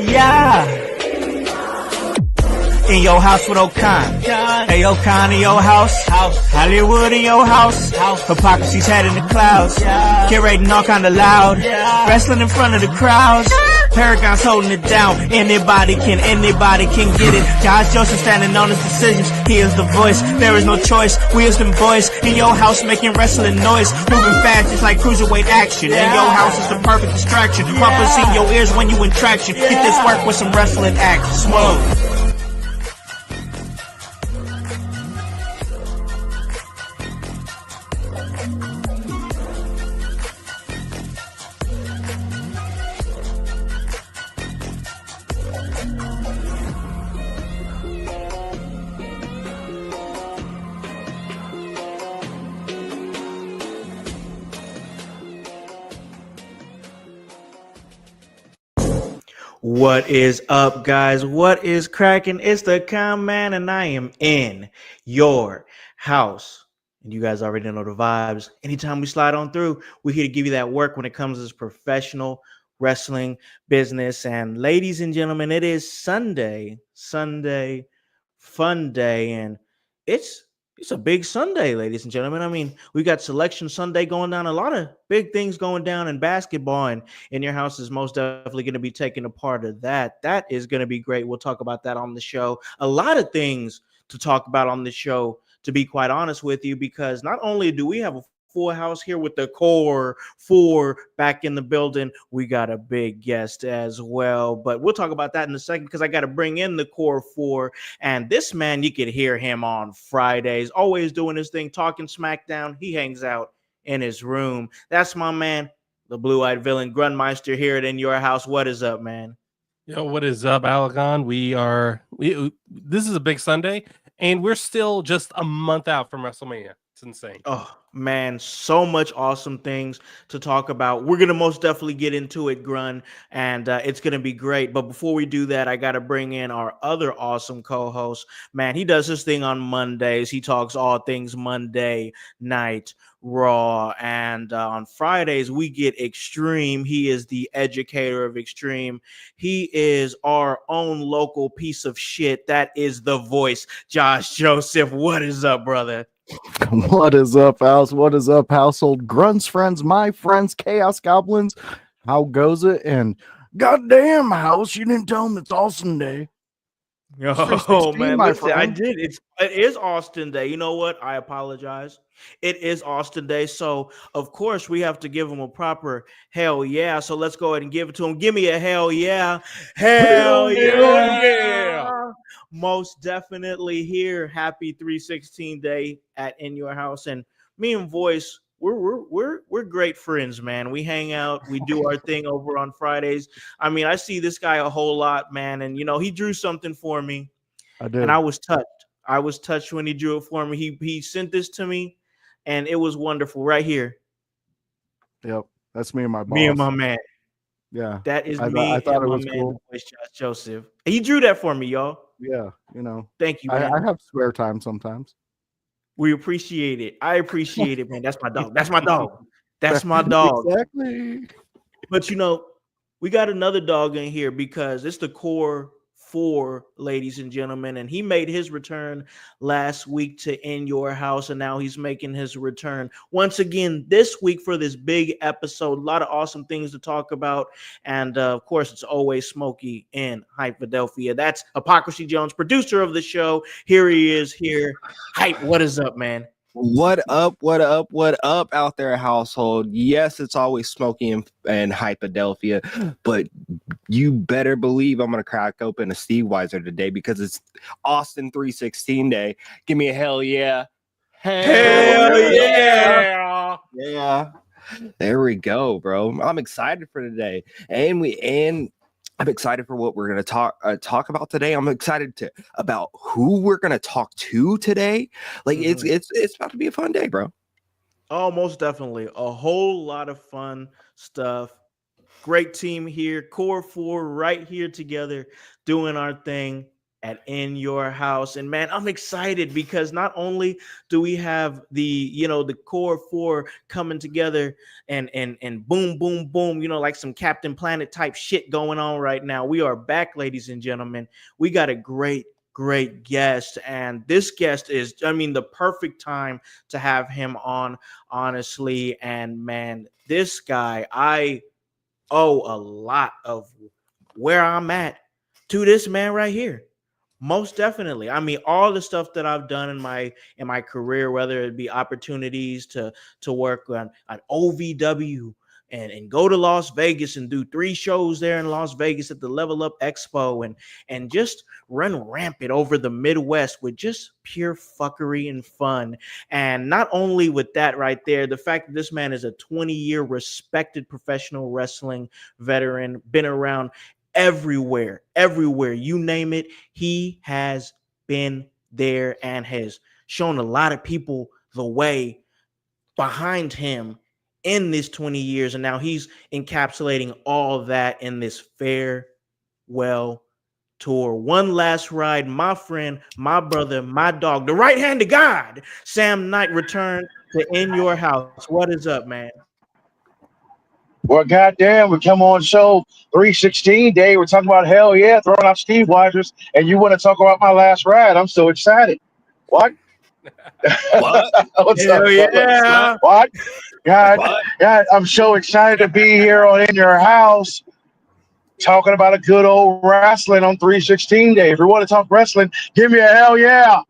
Yeah. In your house with O'Con. Hey, O'Con in your house. Hollywood in your house. Hypocrisy's head in the clouds. Curating all kind of loud. Wrestling in front of the crowds. Paragon's holding it down. Anybody can get it. Josh Joseph standing on his decisions. He is the voice. There is no choice. We as them boys in your house making wrestling noise. Moving fast just like cruiserweight action. In your house is the perfect distraction. Rumpus in your ears when you in traction. Get this work with some wrestling action. Smoke. What is up, guys? What is cracking? It's the Con Man, and I am in your house. And you guys already know the vibes. Anytime we slide on through, we're here to give you that work when it comes to this professional wrestling business. And ladies and gentlemen, it is Sunday, fun day, and it's a big Sunday, ladies and gentlemen. I mean, we got Selection Sunday going down, a lot of big things going down in basketball, and in your house is most definitely going to be taking a part of that. That is going to be great. We'll talk about that on the show. A lot of things to talk about on the show, to be quite honest with you, because not only do we have a full house here with the core four back in the building, we got a big guest as well, but we'll talk about that in a second because I got to bring in the core four. And this man, you could hear him on Fridays, always doing his thing, talking SmackDown. He hangs out in his room. That's my man, the blue-eyed villain, Grunmeister, here at In Your House. What is up, man? Yo, what is up, Alagon? This is a big Sunday, and we're still just a month out from Wrestlemania. It's insane. Oh, man, so much awesome things to talk about. We're going to most definitely get into it, Grun, and it's going to be great. But before we do that, I got to bring in our other awesome co-host. Man, he does his thing on Mondays. He talks all things Monday Night Raw, and on Fridays we get Extreme. He is the educator of Extreme. He is our own local piece of shit. That is the voice, Josh Joseph. What is up, brother? What is up, House? What is up, household? Grunts friends, my friends, Chaos Goblins. How goes it? And goddamn, House, you didn't tell them it's Austin Day. Oh man, listen, I did. It is Austin Day. You know what? I apologize. It is Austin Day, so of course we have to give him a proper hell yeah. So let's go ahead and give it to him. Give me a hell yeah, hell yeah. Most definitely here. Happy 316 Day at In Your House, and me and Voice. We're great friends, man. We hang out, we do our thing over on Fridays. I mean, I see this guy a whole lot, man, and you know, he drew something for me. I did. And I was touched. I was touched when he drew it for me. He sent this to me, and it was wonderful right here. Yep, that's me and my boss. Me and my man. Yeah, That is I me thought and it my was man, cool. Josh Joseph. He drew that for me, y'all. Yeah, Thank you, I man. have spare time sometimes. We appreciate it. I appreciate it, man. That's my dog. That's my dog. That's my dog. Exactly. But we got another dog in here because it's the core four, ladies and gentlemen, and he made his return last week to In Your House, and now he's making his return once again this week for this big episode. A lot of awesome things to talk about, and of course, it's always Smokey in Hypeadelphia. That's Hypocrisy Jones, producer of the show. Here he is. Here, Hype. What is up, man? What up? What up? What up out there, household? Yes, it's always Smokey and Hypadelphia, but you better believe I'm gonna crack open a Steve Weiser today because it's Austin 316 day. Give me a hell yeah! Hell yeah! Yeah! There we go, bro. I'm excited for today, and I'm excited for what we're going to talk about today. I'm excited about who we're going to talk to today. Like it's about to be a fun day, bro. Oh, most definitely. A whole lot of fun stuff. Great team here. Core four right here together doing our thing at In Your House. And man, I'm excited because not only do we have the core four coming together and boom, boom, boom, like some Captain Planet type shit going on right now. We are back, ladies and gentlemen. We got a great guest, and this guest is, the perfect time to have him on, honestly. And man, this guy, I owe a lot of where I'm at to this man right here. Most definitely. All the stuff that I've done in my career, whether it be opportunities to work on OVW and go to Las Vegas and do 3 shows there in Las Vegas at the Level Up Expo and just run rampant over the Midwest with just pure fuckery and fun. And not only with that right there, the fact that this man is a 20-year respected professional wrestling veteran, been around everywhere, you name it, he has been there and has shown a lot of people the way behind him in this 20 years. And now he's encapsulating all that in this farewell tour. One last ride, my friend, my brother, my dog, the right hand of God, Sam Knight, returned to In Your House. What is up, man? Well, goddamn, we come on show 316 day. We're talking about hell yeah, throwing out Steve Weisers, and you want to talk about my last ride? I'm so excited. What? What? What's Hell up, yeah. What? God, What? God, I'm so excited to be here on In Your House, talking about a good old wrestling on 316 day. If you want to talk wrestling, give me a hell yeah.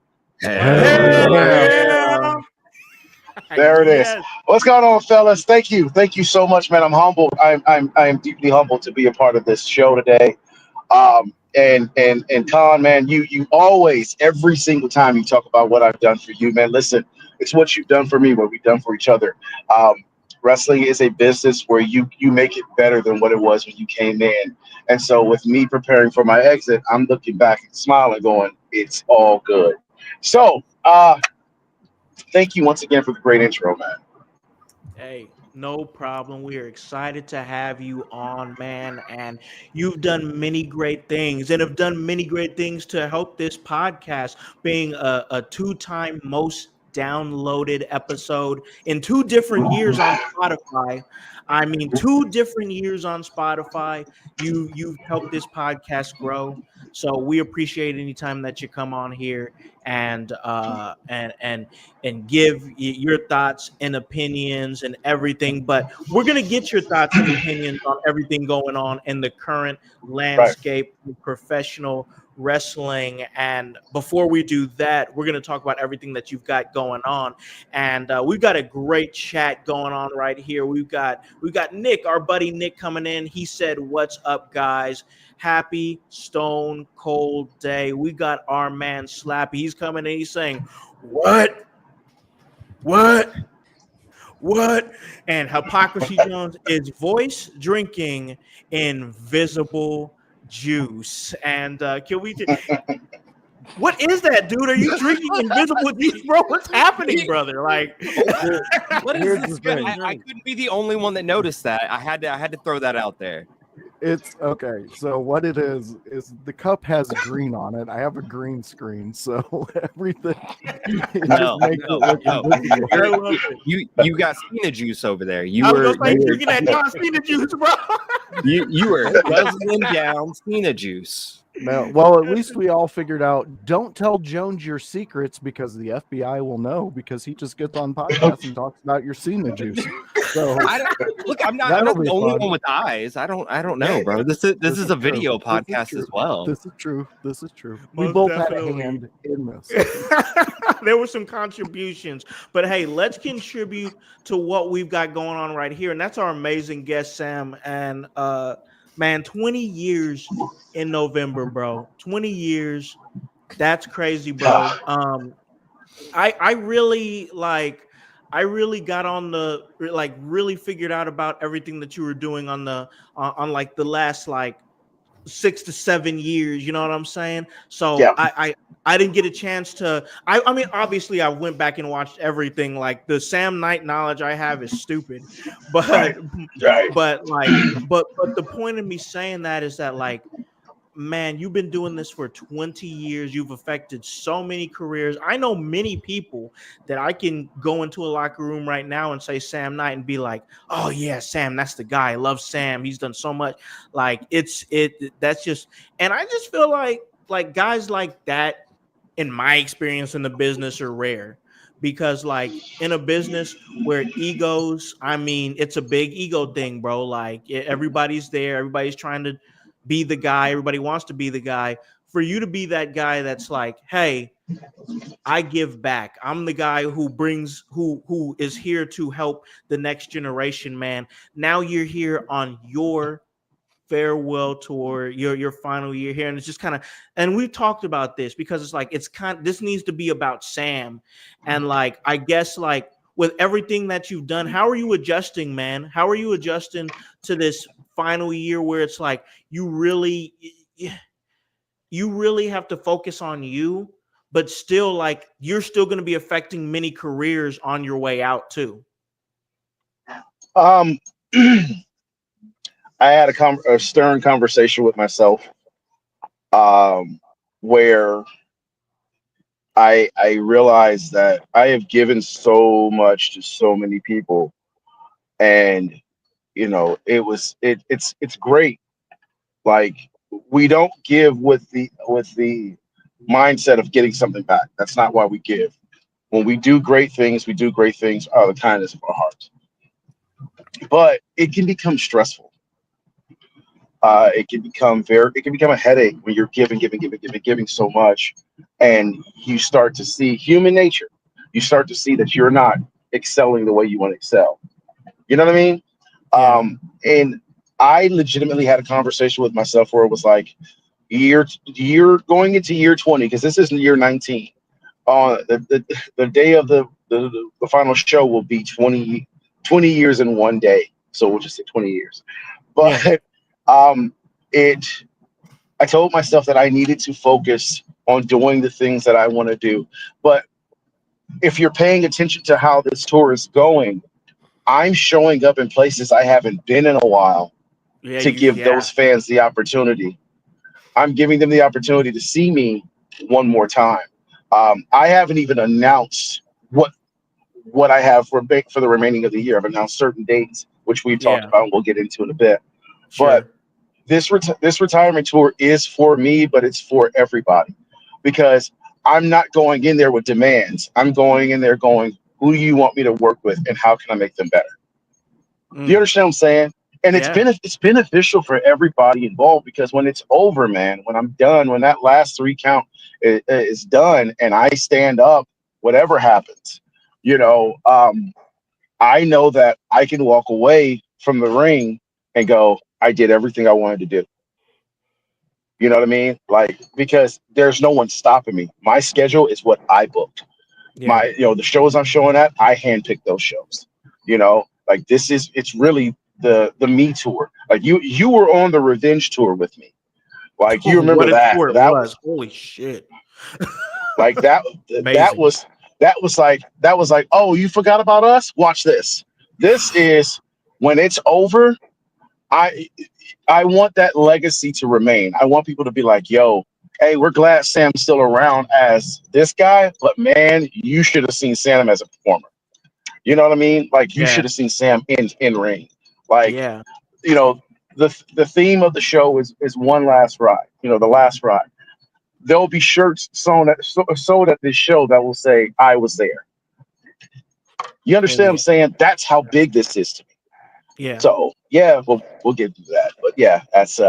Hell yeah. There it is. Yes. What's going on, fellas? Thank you so much, man. I'm humbled. I'm deeply humbled to be a part of this show today. And Con, man, you always, every single time you talk about what I've done for you, man. Listen, it's what you've done for me, what we've done for each other. Wrestling is a business where you make it better than what it was when you came in. And so, with me preparing for my exit, I'm looking back and smiling, going, "It's all good." So, thank you once again for the great intro, man. Hey, no problem. We are excited to have you on, man. And you've done many great things and have done many great things to help this podcast being a 2-time most downloaded episode in 2 different years on Spotify. 2 different years on Spotify. You've helped this podcast grow. So we appreciate any time that you come on here and give your thoughts and opinions and everything. But we're going to get your thoughts and opinions on everything going on in the current landscape of professional wrestling. And before we do that, we're going to talk about everything that you've got going on. And we've got a great chat going on right here. We've got Nick, our buddy Nick, coming in. He said, "What's up, guys? Happy Stone Cold Day." We got our man Slappy. He's coming in. He's saying, What? And Hypocrisy Jones is voice drinking invisible juice. And can we What is that, dude? Are you drinking invisible juice, bro? What's happening, brother? Like, What is Here's this the thing. green I drink? couldn't be the only one that noticed that. I had to throw that out there. It's okay. So what it is the cup has green on it. I have a green screen, so everything it No, just makes no, it look no. invisible. I love it. You got Cena juice over there. You I was were gonna say you- drinking that John Cena juice, bro. you were guzzling down Cena juice. No, well, at least we all figured out. Don't tell Jones your secrets because the FBI will know because he just gets on podcasts and talks about your Cena juice. So Look, I'm not That'll the be only fun. one with eyes. I don't know, bro. This is a true. video This is podcast true. as well. This is true. This is true. We Most both definitely. had a hand in this. There were some contributions, but hey, let's contribute to what we've got going on right here, and that's our amazing guest Sam. And man, 20 years in November, bro. 20 years. That's crazy, bro. I really I really got on the really figured out about everything that you were doing on the on like the last 6 to 7 years, you know what I'm saying? So Yeah. I didn't get a chance to I mean obviously I went back and watched everything. Like the Sam Knight knowledge I have is stupid. But Right. but the point of me saying that is that man, you've been doing this for 20 years. You've affected so many careers. I know many people that I can go into a locker room right now and say Sam Knight and be like, oh yeah, Sam, that's the guy. I love Sam. He's done so much. That's just, and I just feel like guys like that, in my experience in the business, are rare. Because in a business where egos, I mean, it's a big ego thing, bro. Everybody's there, everybody's trying to be the guy, everybody wants to be the guy. For you to be that guy that's like, hey, I give back. I'm the guy who is here to help the next generation, man. Now you're here on your farewell tour, your final year here, and it's just kind of, and we've talked about this because this needs to be about Sam. And I guess with everything that you've done, how are you adjusting, man? How are you adjusting to this final year where it's you really have to focus on you, but still you're still going to be affecting many careers on your way out too? I had a stern conversation with myself, where I realized that I have given so much to so many people, and it's great. Like, we don't give with the mindset of getting something back. That's not why we give. When we do great things, we do great things out of the kindness of our hearts. But it can become stressful. It can become a headache when you're giving so much, and you start to see human nature. You start to see that you're not excelling the way you want to excel. You know what I mean? Yeah. And I legitimately had a conversation with myself where it was like, year going into year 20, because this is year 19. The day of the final show will be 20 years in one day. So we'll just say 20 years. But Yeah. I told myself that I needed to focus on doing the things that I want to do. But if you're paying attention to how this tour is going, I'm showing up in places I haven't been in a while to give those fans the opportunity. I'm giving them the opportunity to see me one more time. I haven't even announced what I have for the remaining of the year. I've announced certain dates, which we've talked about and we'll get into in a bit. Sure. But this retirement tour is for me, but it's for everybody, because I'm not going in there with demands. I'm going in there going, who do you want me to work with, and how can I make them better? Do you understand what I'm saying? And it's beneficial for everybody involved, because when it's over, man, when I'm done, when that last 3 count is done and I stand up, whatever happens, I know that I can walk away from the ring and go, I did everything I wanted to do. You know what I mean? Because there's no one stopping me. My schedule is what I booked. Yeah. The shows I'm showing at, I handpicked those shows. It's really the me tour. You were on the revenge tour with me. Like you remember what a that? tour it That was. Holy shit. like that Amazing. that was like, oh, you forgot about us? Watch this. This is when it's over. I I want that legacy to remain. I want people to be like, yo, hey, we're glad Sam's still around as this guy, but man, you should have seen Sam as a performer. You know what I mean? Like you Yeah. should have seen Sam in ring. Like, Yeah. you know, the theme of the show is one last ride. You know, the last ride. There'll be shirts sold at this show that will say, I was there. You understand what I'm saying? That's how big this is to me. Yeah. So yeah, we'll get to that. But yeah, that's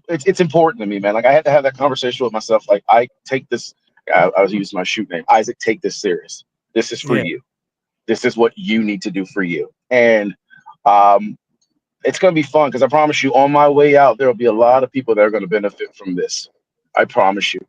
it's important to me, man. Like I had to have that conversation with myself. Like I take this. I was using my shoot name, Isaac. Take this serious. This is for Yeah. you. This is what you need to do for you. And um, it's gonna be fun because I promise you, on my way out, there will be a lot of people that are gonna benefit from this. I promise you.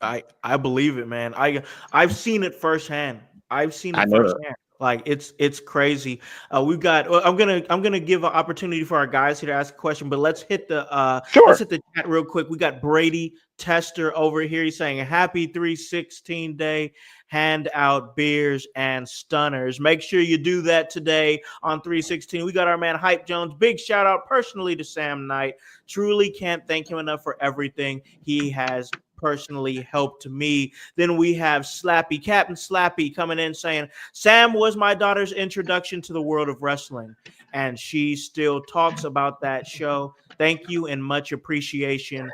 I believe it, man. I've seen it firsthand. I've seen I it know that. firsthand. Like it's crazy. We've got. Well, I'm gonna give an opportunity for our guys here to ask a question, but let's hit the Sure. chat real quick. We got Brady Tester over here. He's saying happy 316 day. Hand out beers and stunners. Make sure you do that today on 316. We got our man Hype Jones. Big shout out personally to Sam Knight. Truly can't thank him enough for everything he has personally helped me. Then we have Slappy, Captain Slappy, coming in saying, Sam was my daughter's introduction to the world of wrestling, and she still talks about that show. Thank you and much appreciation,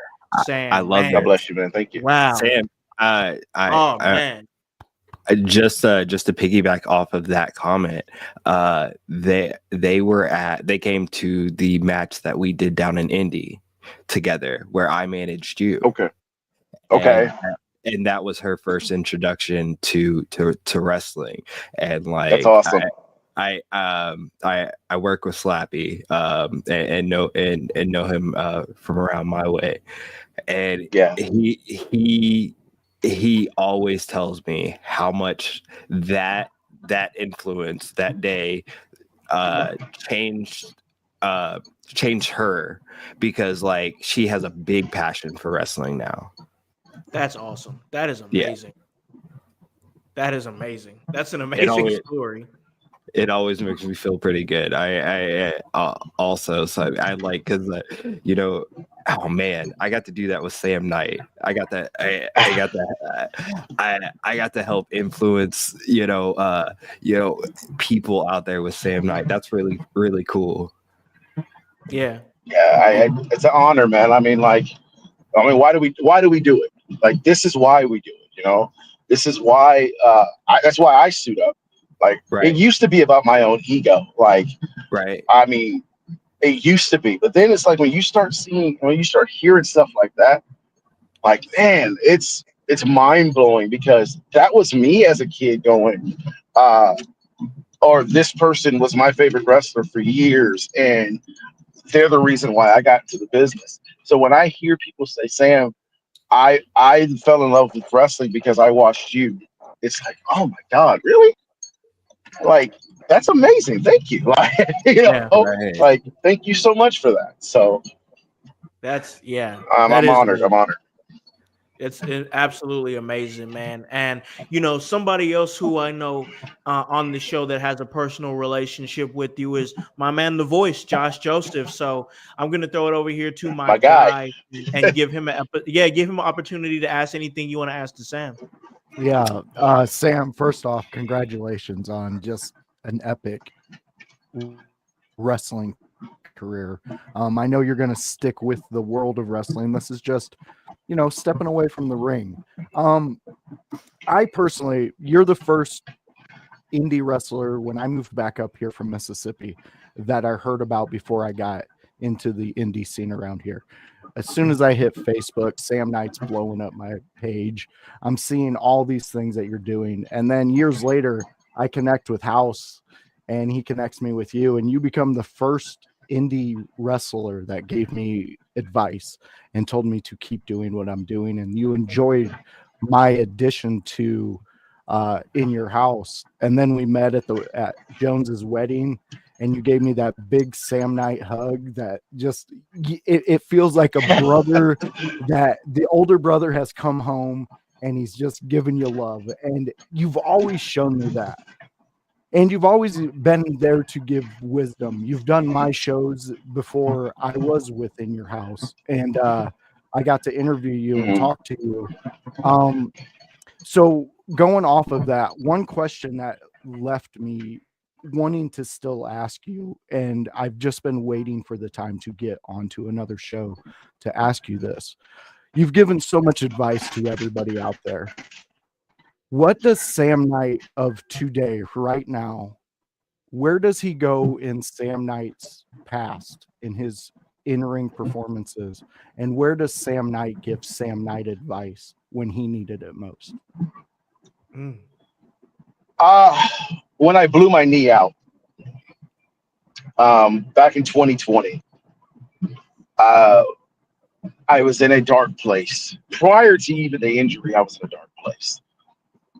Sam. I love Man, God bless you, man. Thank you. wow. Sam. Oh man. Just to piggyback off of that comment, they came to the match that we did down in Indy together, where I managed you. Okay. And that was her first introduction to wrestling. And like That's awesome. I work with Slappy and know him from around my way, and Yeah. he always tells me how much that influence that day changed her, because like she has a big passion for wrestling now. That's awesome. That is Yeah. amazing. That is amazing. That's an amazing story. It always makes me feel pretty good. I also, so I like, because you know, oh man, I got to do that with Sam Knight. I got to help influence people out there with Sam Knight. That's really, really cool. Yeah. Yeah, it's an honor, man. I mean, why do we do it? Like, this is why we do it. You know, this is why. That's why I suit up. Like, Right. It used to be about my own ego. Like, Right. I mean, it used to be, but then it's like when you start hearing stuff like that, like, man, it's mind blowing, because that was me as a kid going, or this person was my favorite wrestler for years, and they're the reason why I got into the business. So when I hear people say, Sam, I fell in love with wrestling because I watched you, it's like, oh my God, really? Like, that's amazing. Thank you. Like, Yeah. Right. like, thank you so much for that. So That's I'm that is honored. amazing. I'm honored. It's absolutely amazing, man. And somebody else who I know on the show that has a personal relationship with you is my man, the voice, Josh Joseph. So I'm gonna throw it over here to my My guy. guy and give him give him an opportunity to ask anything you want to ask to Sam. Yeah, Sam, first off, congratulations on just an epic wrestling career. I know you're going to stick with the world of wrestling. This is just, stepping away from the ring. I personally, you're the first indie wrestler when I moved back up here from Mississippi that I heard about before I got into the indie scene around here. As soon as I hit Facebook, Sam Knight's blowing up my page. I'm seeing all these things that you're doing. And then years later, I connect with Howse, and he connects me with you, and you become the first indie wrestler that gave me advice and told me to keep doing what I'm doing. And you enjoyed my addition to in your house. And then we met at Jones's wedding, and you gave me that big Sam Knight hug that just it feels like a brother that the older brother has come home and he's just giving you love. And you've always shown me that. And you've always been there to give wisdom. You've done my shows before I was within your house, and I got to interview you and talk to you. So going off of that, one question that left me wanting to still ask you, and I've just been waiting for the time to get onto another show to ask you this. You've given so much advice to everybody out there. What does Sam Knight of today, right now, where does he go in Sam Knight's past, in his in-ring performances, and where does Sam Knight give Sam Knight advice when he needed it most? When I blew my knee out back in 2020, I was in a dark place. Prior to even the injury, I was in a dark place.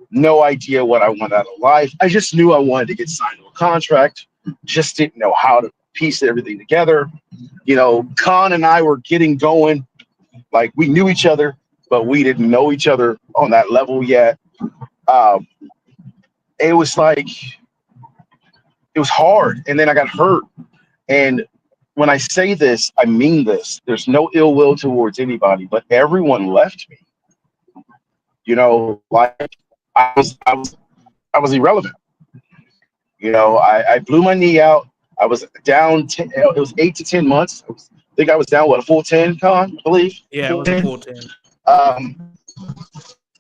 No idea what I wanted out of life. I just knew I wanted to get signed to a contract. Just didn't know how to piece everything together. You know, Khan and I were getting going. Like, we knew each other, but we didn't know each other on that level yet. It was like, it was hard. And then I got hurt. And when I say this, I mean this. There's no ill will towards anybody, but everyone left me. You know, like I was irrelevant. You know, I blew my knee out. I was down 10, it was 8 to 10 months. I think I was down, what, a full 10, Con, I believe? Yeah, it was a full 10.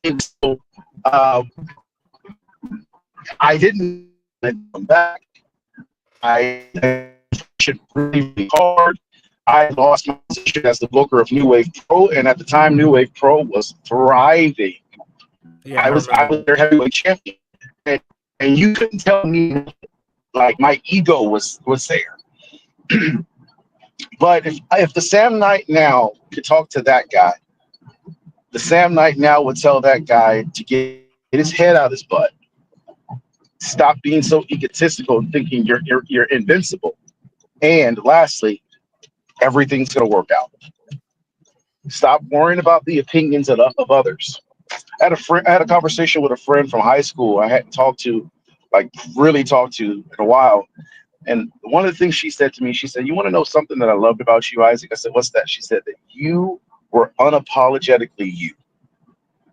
And so, I didn't come back. I should really hard. I lost my position as the booker of New Wave Pro, and at the time, New Wave Pro was thriving. Yeah, I was their heavyweight champion, and you couldn't tell me, like, my ego was there. But if the Sam Knight now could talk to that guy, the Sam Knight now would tell that guy to get his head out of his butt. Stop being so egotistical and thinking you're invincible. And lastly, everything's going to work out. Stop worrying about the opinions of others. I had a conversation with a friend from high school I hadn't really talked to in a while. And one of the things she said to me, she said, "You want to know something that I loved about you, Isaac?" I said, "What's that?" She said that you were unapologetically you.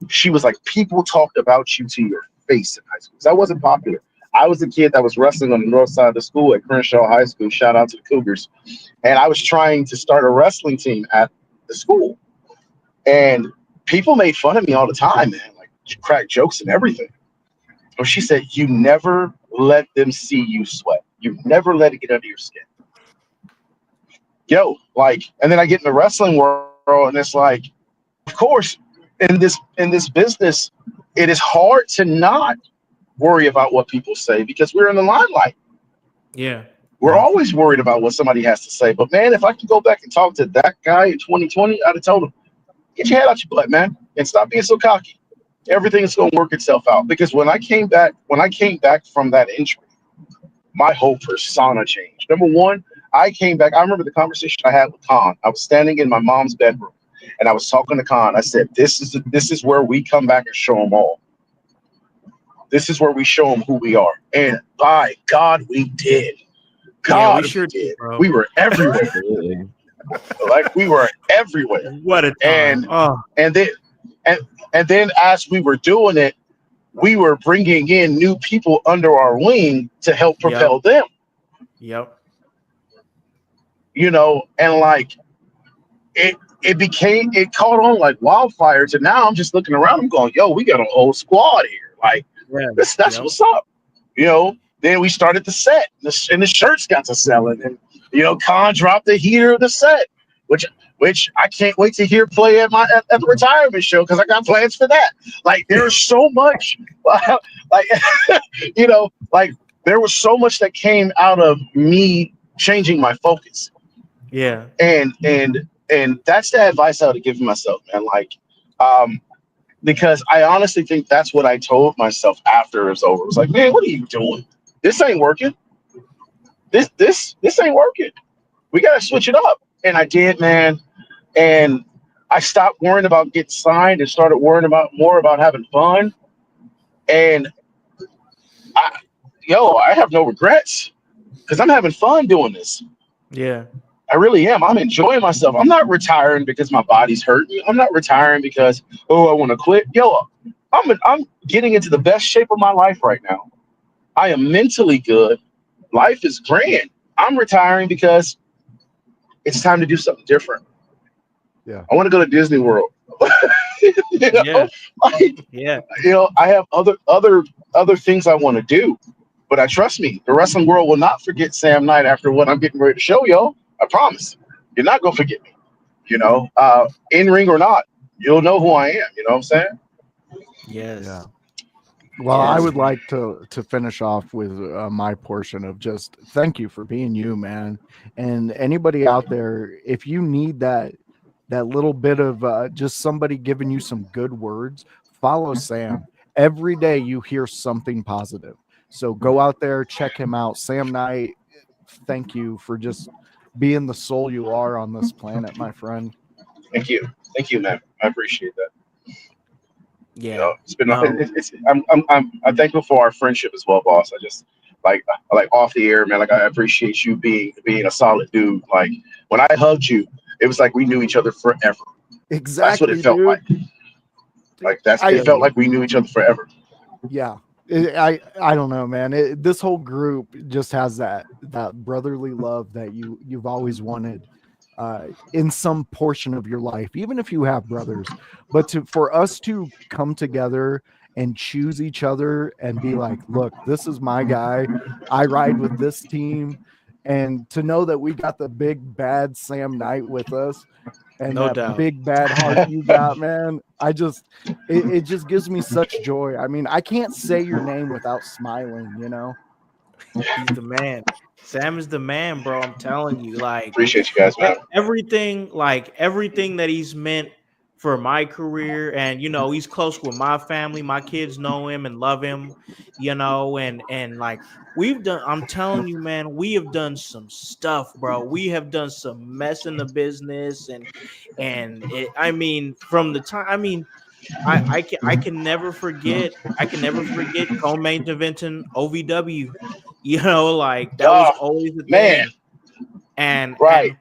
She was like, people talked about you to your face in high school. I wasn't popular. I was a kid that was wrestling on the north side of the school at Crenshaw High School. Shout out to the Cougars. And I was trying to start a wrestling team at the school. And people made fun of me all the time, man. Like, crack jokes and everything. But she said, you never let them see you sweat. You never let it get under your skin. Yo, like, and then I get in the wrestling world, and it's like, of course, in this business, it is hard to not worry about what people say because we're in the limelight. Yeah. We're always worried about what somebody has to say. But man, if I could go back and talk to that guy in 2020, I'd have told him, get your head out your butt, man, and stop being so cocky. Everything's going to work itself out. Because when I came back from that injury, my whole persona changed. Number one, I came back. I remember the conversation I had with Khan. I was standing in my mom's bedroom, and I was talking to Khan. I said, "This is where we come back and show them all. This is where we show them who we are." And by God, we did. God, we sure did, bro. We were everywhere. Like, we were everywhere. What a time! And then as we were doing it, we were bringing in new people under our wing to help propel them. Yep. You know, and like it caught on like wildfire. And now I'm just looking around. I'm going, yo, we got a whole squad here. Like, that's what's up. You know, then we started the set, and the shirts got to selling. And, you know, Khan dropped the heater of the set, which I can't wait to hear play at the retirement show because I got plans for that. Like, there's so much, like, you know, like there was so much that came out of me changing my focus. Yeah. And that's the advice I would have given myself, man. Like, because I honestly think that's what I told myself after it was over. It was like, man, what are you doing? This ain't working. this ain't working. We gotta switch it up. And I did, man. And I stopped worrying about getting signed and started worrying about more about having fun. And I, I have no regrets because I'm having fun doing this. Yeah. I really am. I'm enjoying myself. I'm not retiring because my body's hurting. I'm not retiring because I want to quit. I'm getting into the best shape of my life right now. I am mentally good. Life is grand. I'm retiring because it's time to do something different. Yeah. I want to go to Disney World. Yeah. Like, Yeah. I have other things I want to do. But I trust me, the wrestling world will not forget Sam Knight after what I'm getting ready to show y'all. I promise. You're not gonna forget me. In ring or not, you'll know who I am. You know what I'm saying? Yes. Yeah. Well, I Yes. would like to finish off with my portion of just thank you for being you, man. And anybody out there, if you need that little bit of just somebody giving you some good words, follow Sam. Every day you hear something positive. So go out there, check him out. Sam Knight, thank you for just being the soul you are on this planet, my friend. Thank you, man. I appreciate that. Yeah. It's been. No. I'm thankful for our friendship as well, boss. I like off the air, man. Like I appreciate you being a solid dude. Like when I hugged you, it was like we knew each other forever. That's what Exactly, it felt dude. like. I It felt like we knew each other forever. Yeah. I don't know, man. This whole group just has that brotherly love that you've always wanted in some portion of your life, even if you have brothers. But for us to come together and choose each other and be like, look, this is my guy. I ride with this team. And to know that we got the big bad Sam Knight with us and No that doubt. big bad heart you got, man. It just gives me such joy. I mean, I can't say your name without smiling, you know? He's the man. Sam is the man, bro. I'm telling you, like Appreciate you guys, man. everything that he's meant for my career, and he's close with my family. My kids know him and love him, and like we've done. I'm telling you, man, we have done some stuff, bro. We have done some mess in the business, I mean, from the time, I mean. I can never forget. I can never forget co-main eventing OVW. Like that was Oh always the man, thing. And right.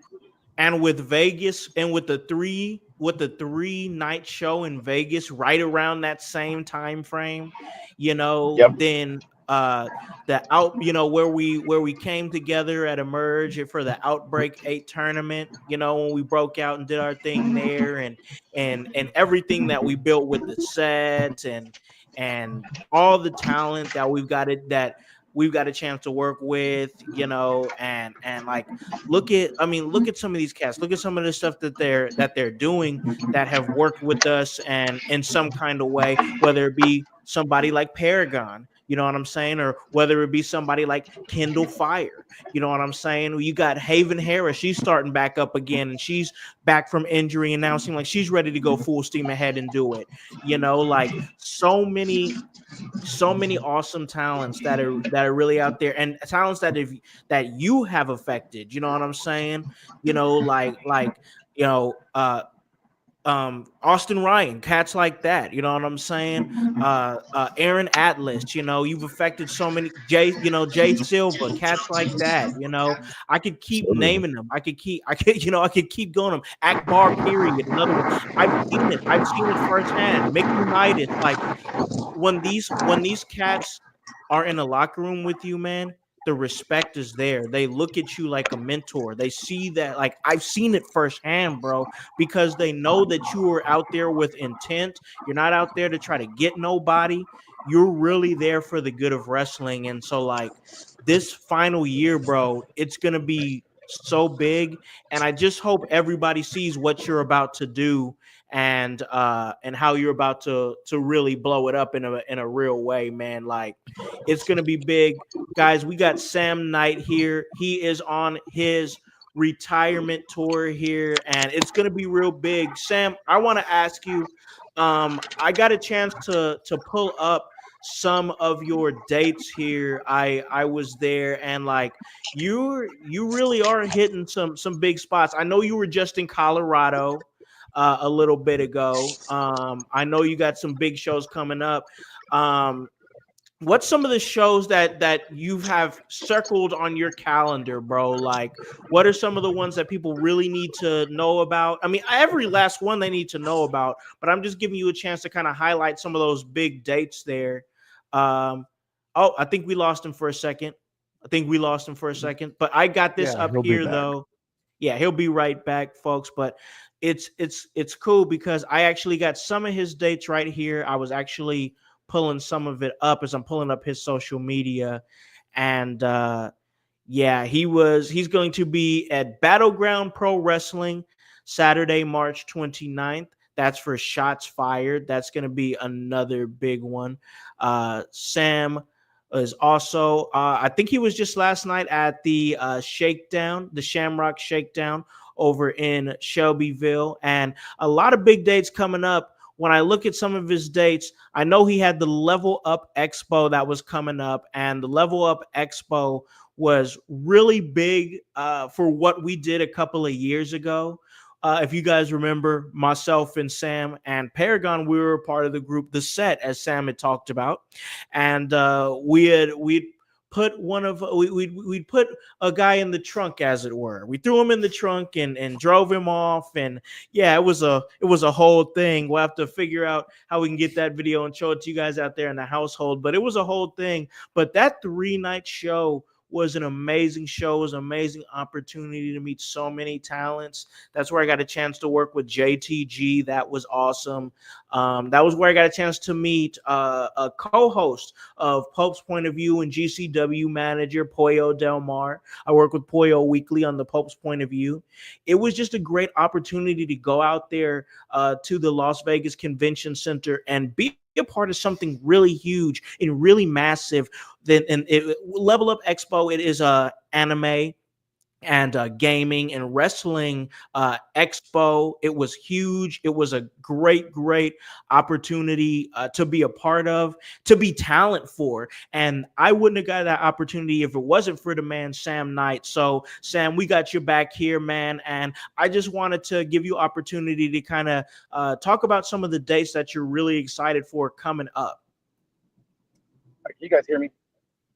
and and with Vegas and with the three night show in Vegas right around that same time frame, Yep. then the out, where we came together at Emerge for the Outbreak 8 tournament, when we broke out and did our thing there, and everything that we built with the sets and all the talent that we've got a chance to work with, and like look at some of these cats. Look at some of the stuff that they're doing that have worked with us and in some kind of way, whether it be somebody like Paragon, you know what I'm saying, or whether it be somebody like Kindle Fire, you know what I'm saying. You got Haven Harris, she's starting back up again, and she's back from injury and now seems like she's ready to go full steam ahead and do it. Like so many awesome talents that are really out there, and talents that you have affected, you know what I'm saying, like you know uh Austin Ryan, cats like that, you know what I'm saying. Aaron Atlas, you've affected so many. Jay Silva, cats like that. I could keep naming them. I could keep going them. Akbar, period, another one. I've seen it firsthand. Mick Unitas, like when these cats are in a locker room with you, man, the respect is there. They look at you like a mentor. They see that, like, I've seen it firsthand, bro, because they know that you are out there with intent. You're not out there to try to get nobody. You're really there for the good of wrestling. And so, like, this final year, bro, it's gonna be so big. And I just hope everybody sees what you're about to do, and how you're about to really blow it up in a real way, man. Like, it's gonna be big, guys. We got Sam Knight here. He is on his retirement tour here, and it's gonna be real big. Sam, I want to ask you, I got a chance to pull up some of your dates here. I was there, and like you really are hitting some big spots. I know you were just in Colorado a little bit ago. I know you got some big shows coming up. What's some of the shows that you have circled on your calendar, bro? Like, what are some of the ones that people really need to know about? I mean, every last one they need to know about, but I'm just giving you a chance to kind of highlight some of those big dates there. Um, oh, I think we lost him for a second. But I got this Yeah, up he'll be here back. though. Yeah, he'll be right back, folks. But it's cool because I actually got some of his dates right here. I was actually pulling some of it up as I'm pulling up his social media. And yeah, he's going to be at Battleground Pro Wrestling Saturday, March 29th. That's for Shots Fired. That's going to be another big one. Sam is also, I think he was just last night at the Shakedown, the Shamrock Shakedown over in Shelbyville. And a lot of big dates coming up. When I look at some of his dates, I know he had the Level Up Expo that was coming up, and the Level Up Expo was really big for what we did a couple of years ago. If you guys remember, myself and Sam and Paragon, we were part of the group The Set, as Sam had talked about, and we'd put we'd put a guy in the trunk, as it were. We threw him in the trunk and drove him off, and yeah, it was a whole thing. We'll have to figure out how we can get that video and show it to you guys out there in the household. But it was a whole thing. But that 3-night show was an amazing show. It was an amazing opportunity to meet so many talents. That's where I got a chance to work with JTG. That was awesome. That was where I got a chance to meet a co-host of Pope's Point of View and GCW manager Pollo Del Mar. I work with Pollo weekly on the Pope's Point of View. It was just a great opportunity to go out there to the Las Vegas Convention Center and be a part of something really huge and really massive. Level Up Expo, it is a anime and gaming and wrestling expo. It was huge. It was a great opportunity to be a part of, to be talent for. And I wouldn't have got that opportunity if it wasn't for the man Sam Knight. So Sam, we got your back here, man. And I just wanted to give you opportunity to kind of talk about some of the dates that you're really excited for coming up. Can you guys hear me?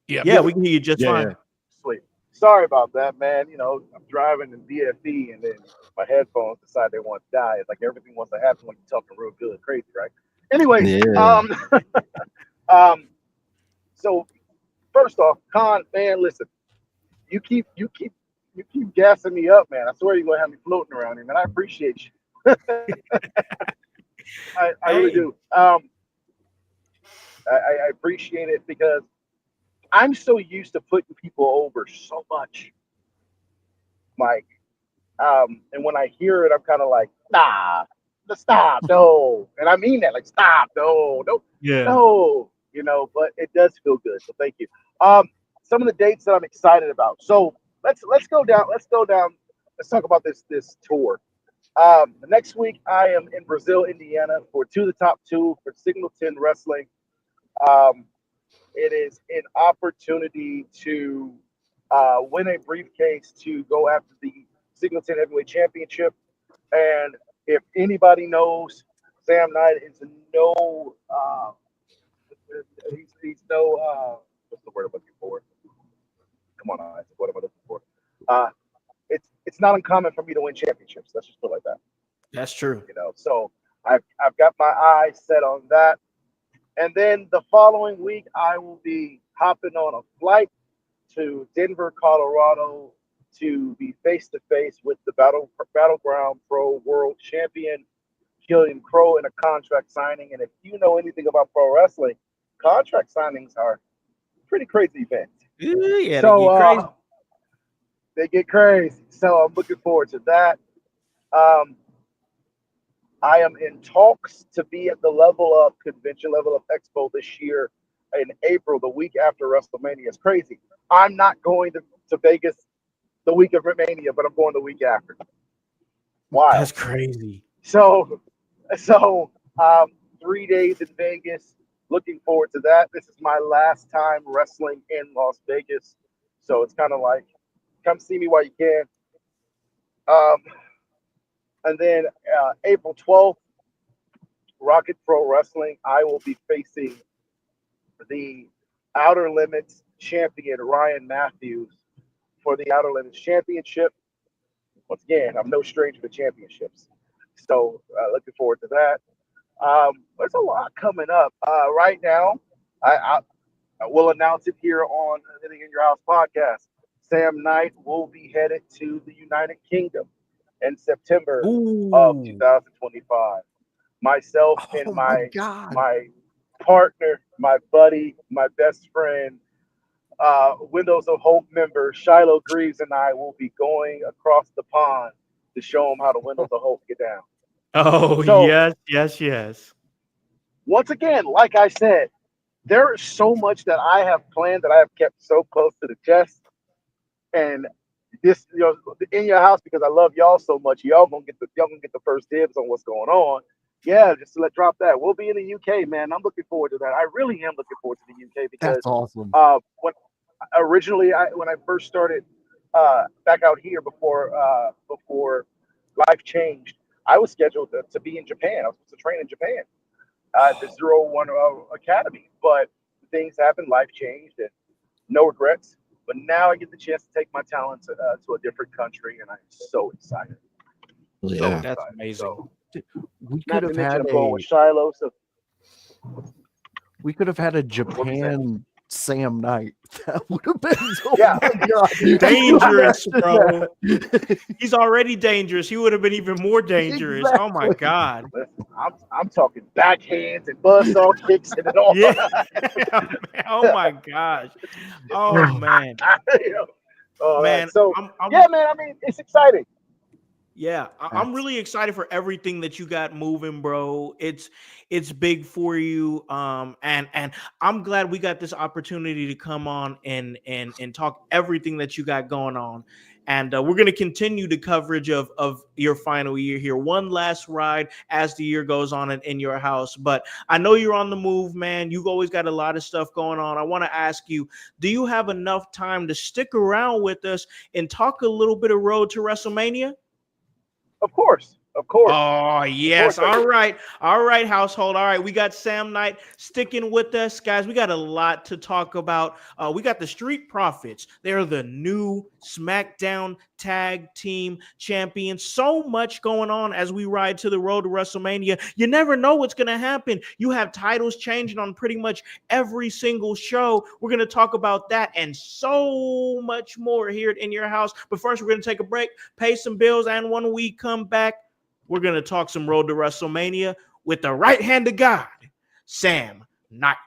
Yeah, we can hear you just fine. Sweet. Sorry about that, man. You know, I'm driving in DFE and then my headphones decide they want to die. It's like everything wants to happen when you're talking real good, crazy, right? Anyways, so first off, Con, man, listen, you keep gassing me up, man. I swear you're gonna have me floating around here, man. I appreciate you. I really do. I appreciate it because I'm so used to putting people over so much, Mike. And when I hear it, I'm kind of like, stop, no. And I mean that, like, stop, no, you know, but it does feel good. So thank you. Some of the dates that I'm excited about. So let's go down. Let's talk about this tour. Next week, I am in Brazil, Indiana for To the Top 2 for Singleton Wrestling. It is an opportunity to win a briefcase to go after the Singleton Heavyweight Championship. And if anybody knows, Sam Knight is no, he's no, what's the word I'm looking for? Come on, Isaac, what am I looking for? It's not uncommon for me to win championships. Let's just put it like that. That's true. You know, so I've got my eyes set on that. And then the following week, I will be hopping on a flight to Denver, Colorado to be face-to-face with the Battleground Pro World Champion, Killian Crow, in a contract signing. And if you know anything about pro wrestling, contract signings are pretty crazy events. Yeah, so, they get crazy. They get crazy. So I'm looking forward to that. I am in talks to be at the Level Up Convention, Level Up Expo this year in April, the week after WrestleMania. It's crazy. I'm not going to Vegas the week of Mania, but I'm going the week after. Wow. That's crazy. So 3 days in Vegas. Looking forward to that. This is my last time wrestling in Las Vegas, so it's kind of like, come see me while you can. Um, and then April 12th, Rocket Pro Wrestling. I will be facing the Outer Limits champion Ryan Matthews for the Outer Limits Championship. Once again, I'm no stranger to championships, so looking forward to that. There's a lot coming up right now. I will announce it here on the In Your House podcast. Sam Knight will be headed to the United Kingdom in September of Ooh. 2025. Myself Oh and my God. my partner, my buddy, my best friend, Windows of Hope member Shiloh Greaves and I will be going across the pond to show him how the Windows of Hope get down. Oh, So- yes. Once again, like I said, there is so much that I have planned that I have kept so close to the chest. And this, in your house, because I love y'all so much, y'all gonna get the first dibs on what's going on. Yeah, just to drop that. We'll be in the UK, man. I'm looking forward to that. I really am looking forward to the UK because That's awesome. when originally when I first started back out here before life changed, I was scheduled to be in Japan. I was supposed to train in Japan at the 01 Academy, but things happened, life changed, and no regrets. But now I get the chance to take my talents to a different country, and I'm so excited. Yeah. That's amazing. So, We not could to have mention had I'm going a with Shiloh. So we could have had a you say? Japan Sam Knight. That would have been Yeah. my God. Dangerous, bro. He's already dangerous. He would have been even more dangerous. Oh my Exactly. God. Listen, I'm talking backhands and buzzsaw kicks and it all. Yeah. Oh my gosh. Oh man. You know, all Man, that. So I'm yeah, man. I mean, it's exciting. Yeah, I'm really excited for everything that you got moving, bro. It's big for you, and I'm glad we got this opportunity to come on and talk everything that you got going on, and we're gonna continue the coverage of your final year here. One last ride as the year goes on in your house, but I know you're on the move, man. You've always got a lot of stuff going on. I want to ask you, do you have enough time to stick around with us and talk a little bit of Road to WrestleMania? Of course. Oh, yes. I do. All right, household. All right. We got Sam Knight sticking with us, guys. We got a lot to talk about. We got the Street Profits. They're the new SmackDown Tag Team Champions. So much going on as we ride to the road to WrestleMania. You never know what's going to happen. You have titles changing on pretty much every single show. We're going to talk about that and so much more here in your house. But first, we're going to take a break, pay some bills, and when we come back, we're going to talk some Road to WrestleMania with the right hand of God, Sam Knight.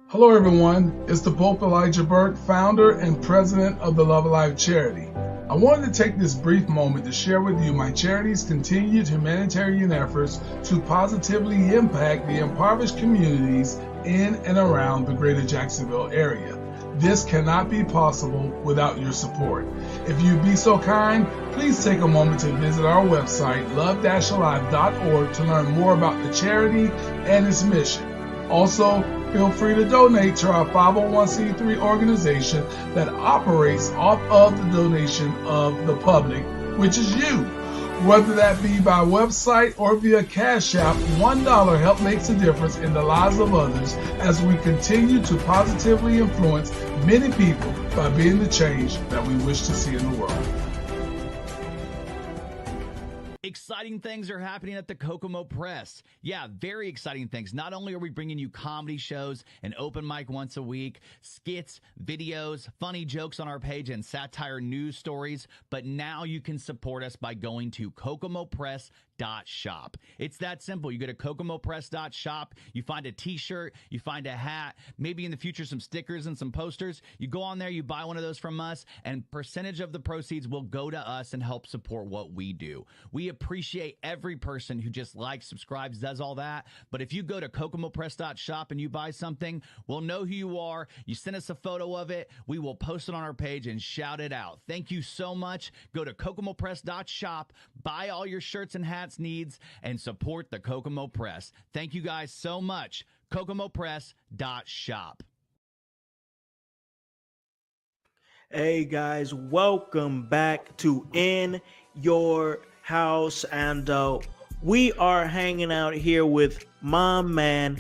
Hello, everyone. It's the Pope Elijah Burke, founder and president of the Love Alive charity. I wanted to take this brief moment to share with you my charity's continued humanitarian efforts to positively impact the impoverished communities in and around the greater Jacksonville area. This cannot be possible without your support. If you'd be so kind, please take a moment to visit our website, love-alive.org, to learn more about the charity and its mission. Also, feel free to donate to our 501c3 organization that operates off of the donation of the public, which is you. Whether that be by website or via Cash App, $1 help makes a difference in the lives of others as we continue to positively influence many people by being the change that we wish to see in the world. Exciting things are happening at the Kokomo Press. Yeah, very exciting things. Not only are we bringing you comedy shows, an open mic once a week, skits, videos, funny jokes on our page, and satire news stories, but now you can support us by going to kokomopress.shop. It's that simple. You go to kokomopress.shop, you find a t-shirt, you find a hat, maybe in the future some stickers and some posters. You go on there, you buy one of those from us, and percentage of the proceeds will go to us and help support what we do. We appreciate every person who just likes, subscribes, does all that. But if you go to kokomopress.shop and you buy something, we'll know who you are. You send us a photo of it. We will post it on our page and shout it out. Thank you so much. Go to kokomopress.shop, buy all your shirts and hats, Scott's needs and support the Kokomo Press. Thank you guys so much. KokomoPress.shop. Hey guys, welcome back to In Your House, and we are hanging out here with my man,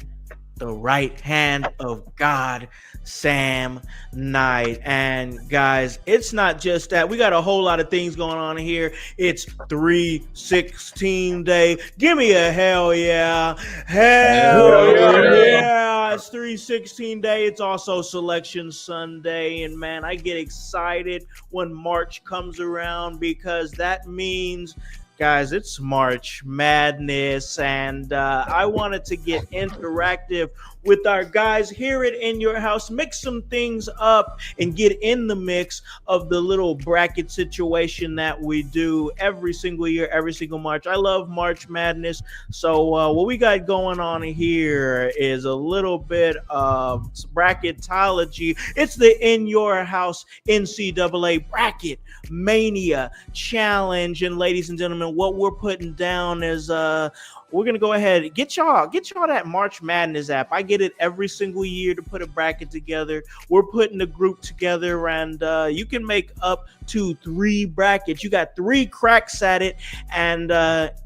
the right hand of God, Sam Knight. And guys, it's not just that. We got a whole lot of things going on here. It's 316 day. Give me a hell yeah. Hell yeah. It's 316 day. It's also Selection Sunday. And man, I get excited when March comes around because that means, guys, it's March Madness, and I wanted to get interactive with our guys here at In Your House, mix some things up, and get in the mix of the little bracket situation that we do every single year, every single March. I love March Madness, so what we got going on here is a little bit of bracketology. It's the In Your House NCAA Bracket Mania Challenge, and ladies and gentlemen, what we're putting down is we're gonna go ahead and get y'all that March Madness app. I get it every single year to put a bracket together. We're putting a group together, and you can make up to 3 brackets. You got 3 cracks at it, and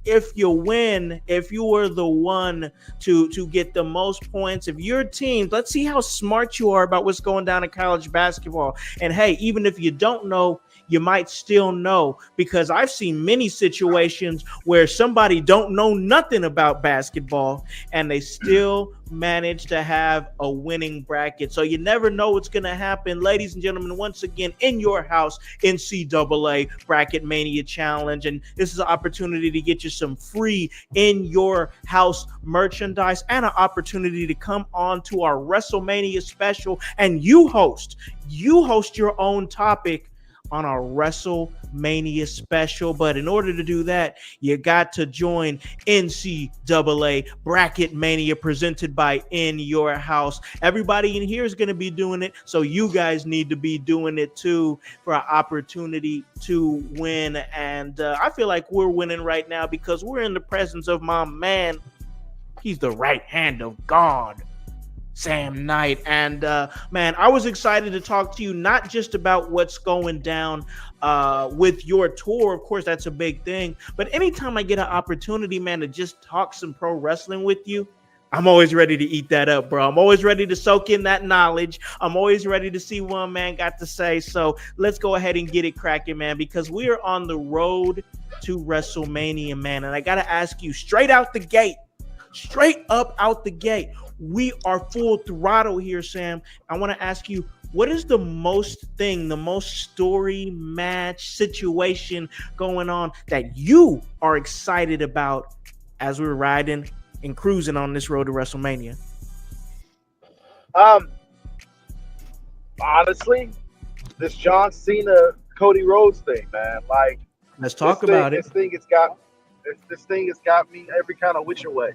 if you win, if you were the one to get the most points, if your team, let's see how smart you are about what's going down in college basketball. And hey, even if you don't know, you might still know, because I've seen many situations where somebody don't know nothing about basketball and they still manage to have a winning bracket. So you never know what's going to happen. Ladies and gentlemen, once again, In Your House NCAA Bracket Mania Challenge. And this is an opportunity to get you some free In Your House merchandise and an opportunity to come on to our Wrestlemania special, and you host your own topic on our WrestleMania special. But in order to do that, you got to join NCAA Bracket Mania presented by In Your House. Everybody in here is going to be doing it, so you guys need to be doing it too for an opportunity to win. And I feel like we're winning right now because we're in the presence of my man. He's the right hand of God, Sam Knight. And man, I was excited to talk to you, not just about what's going down with your tour. Of course, that's a big thing. But anytime I get an opportunity, man, to just talk some pro wrestling with you, I'm always ready to eat that up, bro. I'm always ready to soak in that knowledge. I'm always ready to see what man got to say. So let's go ahead and get it cracking, man, because we are on the road to WrestleMania, man. And I got to ask you straight up out the gate, we are full throttle here, Sam. I want to ask you, what is the most story match situation going on that you are excited about as we're riding and cruising on this road to WrestleMania? Honestly, this John Cena Cody Rhodes thing, man. Like, let's talk about it. This thing has got me every kind of which way.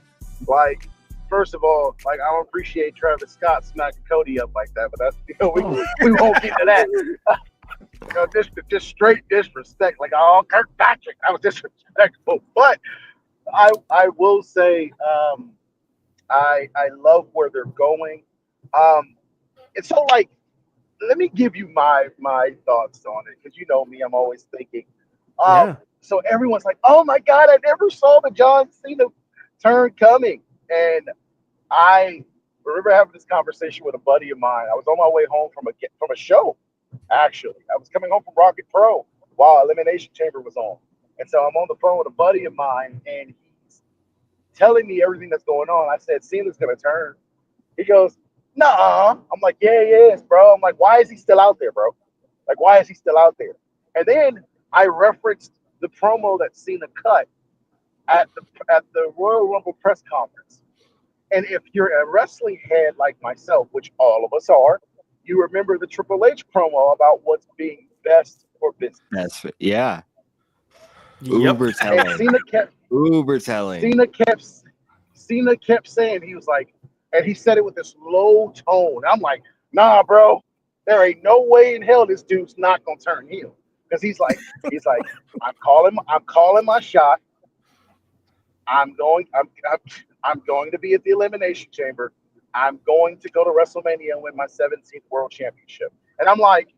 Like, first of all, like, I don't appreciate Travis Scott smacking Cody up like that, but that's, we won't get to that. Just straight disrespect. Like, oh, Kirkpatrick, that was disrespectful. But I will say, I love where they're going. And so, like, let me give you my thoughts on it, because you know me, I'm always thinking. So everyone's like, oh my God, I never saw the John Cena turn coming. And I remember having this conversation with a buddy of mine. I was on my way home from a show, actually. I was coming home from Rocket Pro while Elimination Chamber was on. And so I'm on the phone with a buddy of mine, and he's telling me everything that's going on. I said, Cena's going to turn. He goes, nah. I'm like, yeah, he is, bro. I'm like, why is he still out there, bro? Like, why is he still out there? And then I referenced the promo that Cena cut at the Royal Rumble press conference. And if you're a wrestling head like myself, which all of us are, you remember the Triple H promo about what's being best for business. That's yeah. Yep. Uber telling. Cena kept saying, he was like, and he said it with this low tone. I'm like, nah, bro, there ain't no way in hell this dude's not gonna turn heel. Because he's like, I'm calling my shot. I'm going to be at the Elimination Chamber. I'm going to go to WrestleMania and win my 17th World Championship. And I'm like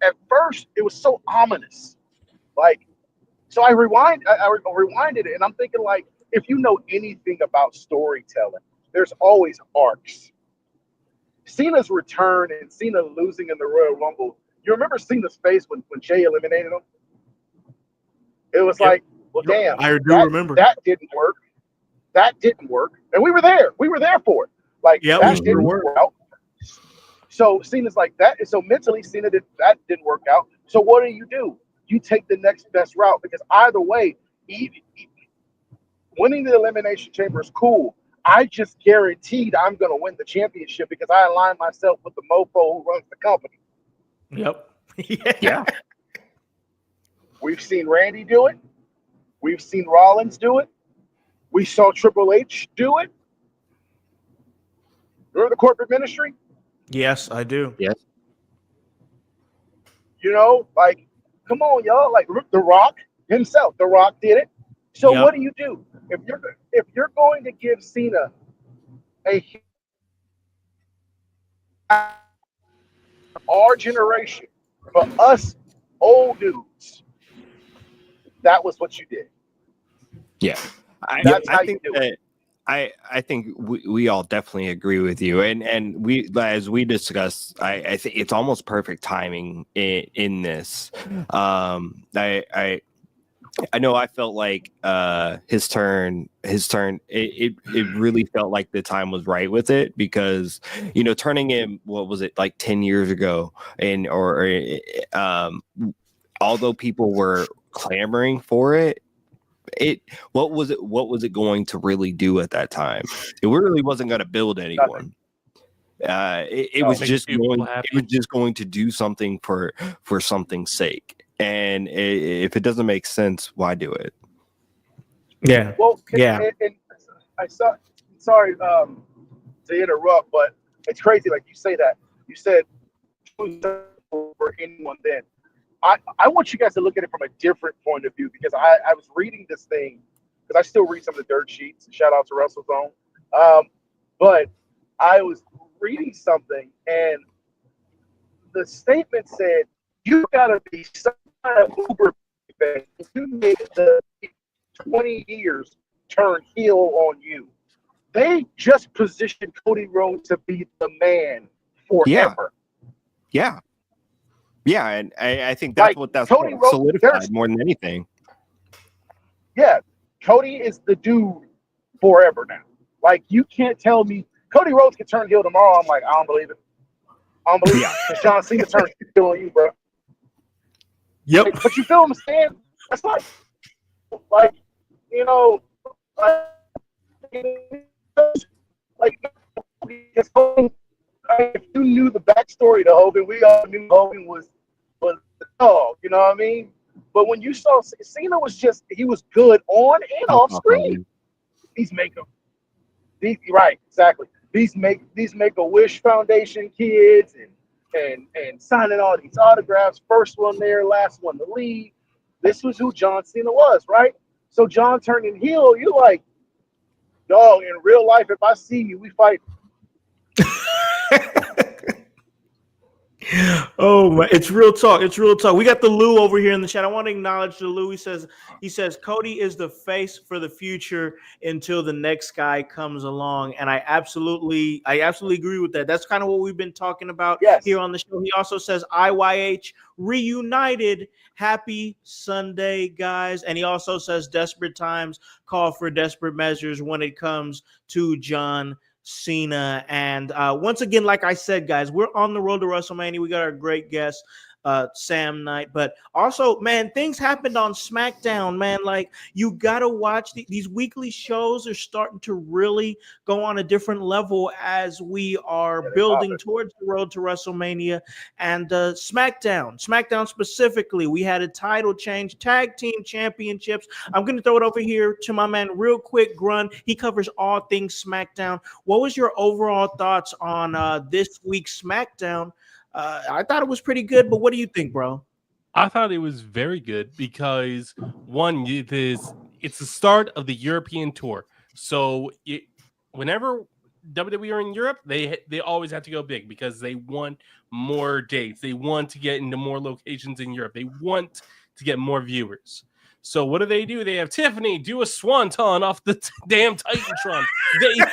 at first it was so ominous. Like, so I rewinded it, and I'm thinking, like, if you know anything about storytelling, there's always arcs. Cena's return and Cena losing in the Royal Rumble. You remember Cena's face when Jay eliminated him? It was Yep. like, well, damn, I do remember. That didn't work. That didn't work. And we were there. We were there for it. Like, Yeah, that we sure didn't were. work out. So Cena's like that. So mentally, Cena that didn't work out. So what do? You take the next best route, because either way, winning the Elimination Chamber is cool. I just guaranteed I'm going to win the championship because I align myself with the mofo who runs the company. Yep. Yeah. We've seen Randy do it. We've seen Rollins do it. We saw Triple H do it. Remember the corporate ministry? Yes, I do. Yes. You know, like, come on, y'all. Like, The Rock himself, The Rock did it. So Yep. what do? If you're going to give Cena our generation, for us old dudes, that was what you did. Yeah. That's how I you think do that it. I think we all definitely agree with you, and we, as we discussed, I think it's almost perfect timing in this. I know I felt like his turn it really felt like the time was right with it, because turning him, what was it, like 10 years ago, and although people were clamoring for it, what was it going to really do at that time? It really wasn't going to build anyone. It was just going to do something for something's sake. And if it doesn't make sense, why do it? Yeah. Well, Yeah. and I saw. Sorry to interrupt, but it's crazy. Like you say that. You said for anyone then. I want you guys to look at it from a different point of view, because I was reading this thing, because I still read some of the dirt sheets. Shout out to WrestleZone. But I was reading something, and the statement said, you got to be some kind of uber fan. You made the 20 years turn heel on you. They just positioned Cody Rhodes to be the man forever. Yeah. And I think that's Like, that's Cody what Rhodes, solidified more than anything. Yeah, Cody is the dude forever now. Like, you can't tell me Cody Rhodes can turn heel tomorrow. I'm like, I don't believe it. I don't believe it. Because John Cena turned heel on you, bro. Yep. Like, but you feel what I'm saying? That's like if you knew the backstory to Hogan, we all knew Hogan was the dog. You know what I mean? But when you saw Cena, he was good on and off screen. These Make-A-Wish Foundation kids and signing all these autographs. First one there, last one to leave. This was who John Cena was, right? So John turning heel, you like, dog, in real life, if I see you, we fight. Oh man, it's real talk. It's real talk. We got the Lou over here in the chat. I want to acknowledge the Lou. He says Cody is the face for the future until the next guy comes along, and I absolutely agree with that. That's kind of what we've been talking about here on the show. He also says IYH reunited. Happy Sunday, guys. And he also says desperate times call for desperate measures when it comes to John Cena. And once again, like I said, guys, we're on the road to WrestleMania. We got our great guest, Sam Knight, but also, man, things happened on SmackDown, man. Like, you gotta watch these weekly shows are starting to really go on a different level as we are building towards the road to WrestleMania. And SmackDown specifically, we had a title change, tag team championships. I'm gonna throw it over here to my man real quick, Grun. He covers all things SmackDown. What was your overall thoughts on this week's SmackDown? I thought it was pretty good, but what do you think, bro? I thought it was very good because one, it's the start of the European tour. So whenever WWE are in Europe, they always have to go big because they want more dates. They want to get into more locations in Europe. They want to get more viewers. So what do? They have Tiffany do a swanton off the damn Titantron. Yeah,